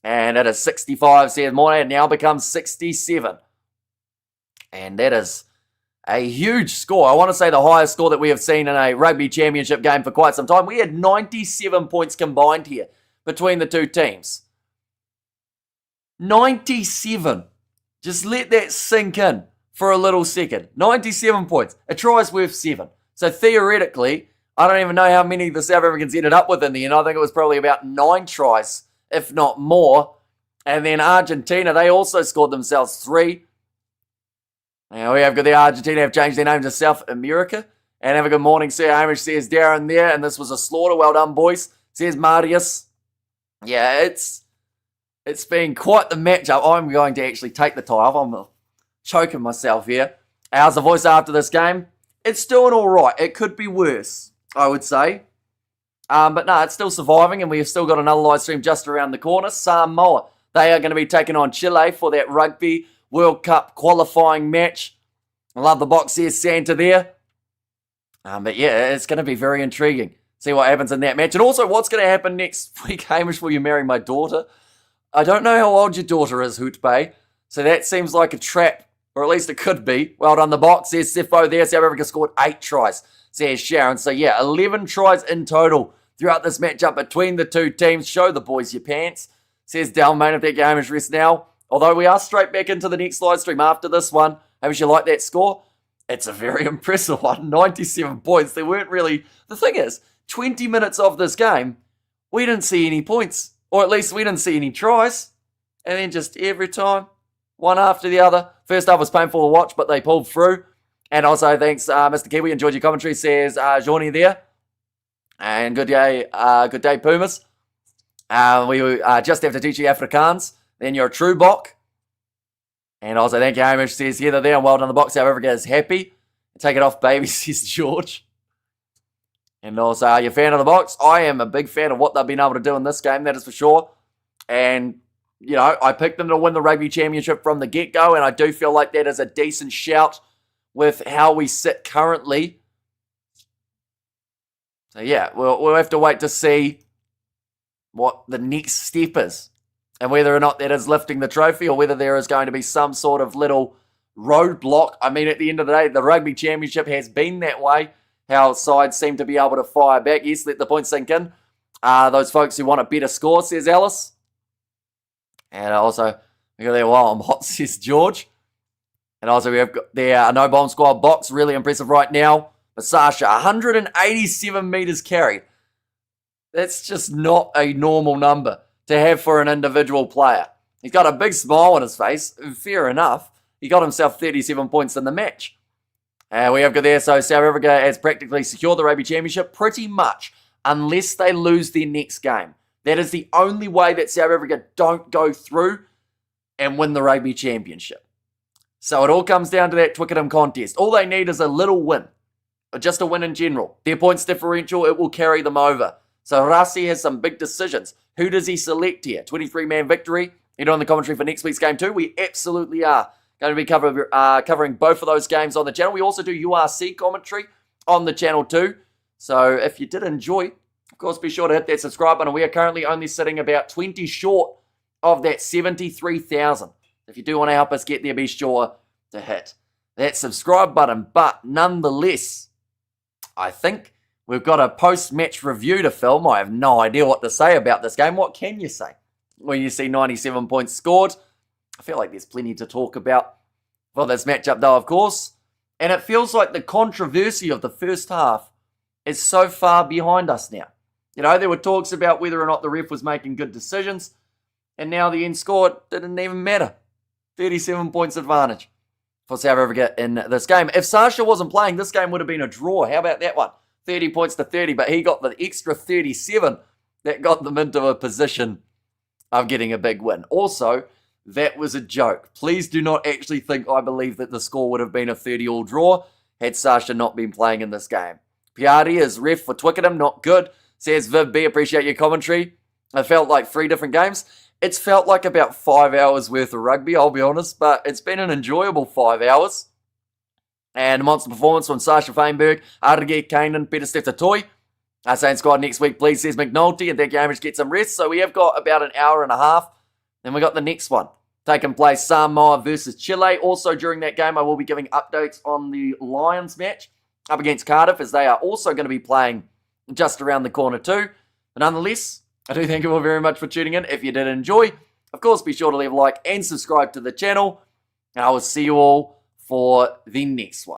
And it is 65, says Morne. It now becomes 67. And that is a huge score. I want to say the highest score that we have seen in a rugby championship game for quite some time. We had 97 points combined here between the two teams. 97. Just let that sink in for a little second. 97 points. A try is worth 7. So theoretically, I don't even know how many the South Africans ended up with in the end. I think it was probably about 9 tries, if not more. And then Argentina, they also scored themselves 3. Now we have got the Argentina have changed their name to South America. And have a good morning, Sir Hamish, says Darren there. And this was a slaughter. Well done, boys, says Marius. Yeah, it's been quite the matchup. I'm going to actually take the tie off. I'm choking myself here. How's the voice after this game? It's doing all right. It could be worse, I would say. But no, it's still surviving, and we've still got another live stream just around the corner. Samoa, they are going to be taking on Chile for that Rugby World Cup qualifying match. I love the box there, Santa there. But yeah, it's going to be very intriguing. See what happens in that match. And also, what's going to happen next week, Hamish, will you marry my daughter? I don't know how old your daughter is, Hoot Bay. So that seems like a trap, or at least it could be. Well done, the box. There's Sifo there. South Africa scored 8 tries. Says Sharon. So yeah, 11 tries in total throughout this matchup between the two teams. Show the boys your pants. Says Dalmain if that game is rest now. Although we are straight back into the next live stream after this one. Hamish, you like that score? It's a very impressive one. 97 points. There weren't really... The thing is, 20 minutes of this game, we didn't see any points. Or at least we didn't see any tries. And then just every time, one after the other. First half was painful to watch, but they pulled through. And also, thanks, Mr. Kiwi. Enjoyed your commentary, says Johnny there. And good day, Pumas. We just have to teach you Afrikaans. Then you're a true bok. And also, thank you, Hamish, says Heather there. And well done, the box. South Africa is happy. Take it off, baby, says George. And also, are you a fan of the box? I am a big fan of what they've been able to do in this game, that is for sure. And, you know, I picked them to win the Rugby Championship from the get-go, and I do feel like that is a decent shout with how we sit currently. So, yeah, we'll have to wait to see what the next step is and whether or not that is lifting the trophy or whether there is going to be some sort of little roadblock. I mean, at the end of the day, the Rugby Championship has been that way, how sides seem to be able to fire back. Yes, let the points sink in. Those folks who want a better score, says Alice. And also, we got there, well, I'm hot, says George. And also, we have got there, no bomb squad box, really impressive right now. But Sasha, 187 meters carried. That's just not a normal number to have for an individual player. He's got a big smile on his face. Fair enough. He got himself 37 points in the match. And we have got there, so South Africa has practically secured the Rugby Championship pretty much, unless they lose their next game. That is the only way that South Africa don't go through and win the Rugby Championship. So it all comes down to that Twickenham contest. All they need is a little win, or just a win in general. Their points differential, it will carry them over. So Rasi has some big decisions. Who does he select here? 23-man victory. You're doing the commentary for next week's game too? We absolutely are going to be covering both of those games on the channel. We also do URC commentary on the channel too. So if you did enjoy, of course, be sure to hit that subscribe button. We are currently only sitting about 20 short of that 73,000. If you do want to help us get there, be sure to hit that subscribe button. But nonetheless, I think we've got a post-match review to film. I have no idea what to say about this game. What can you say when you see 97 points scored? I feel like there's plenty to talk about for this matchup, though, of course. And it feels like the controversy of the first half is so far behind us now. You know, there were talks about whether or not the ref was making good decisions, and now the end score didn't even matter. 37 points advantage for South Africa in this game. If Sasha wasn't playing, this game would have been a draw. How about that one? 30 points to 30, but he got the extra 37 that got them into a position of getting a big win. Also, that was a joke. Please do not actually think I believe that the score would have been a 30-all draw had Sasha not been playing in this game. Piatti is ref for Twickenham, not good. Says Viv B, appreciate your commentary. It felt like 3 different games. It's felt like about 5 hours worth of rugby, I'll be honest, but it's been an enjoyable 5 hours. And a monster performance from Sasha Feinberg, Arge Kanan, Peter Steftatoi. Same squad next week, please, says McNulty, and thank you, Hamish, get some rest. So we have got about an hour and a half. Then we got the next one taking place, Samoa versus Chile. Also during that game, I will be giving updates on the Lions match up against Cardiff, as they are also going to be playing just around the corner too. But nonetheless, I do thank you all very much for tuning in. If you did enjoy, of course, be sure to leave a like and subscribe to the channel. And I will see you all for the next one.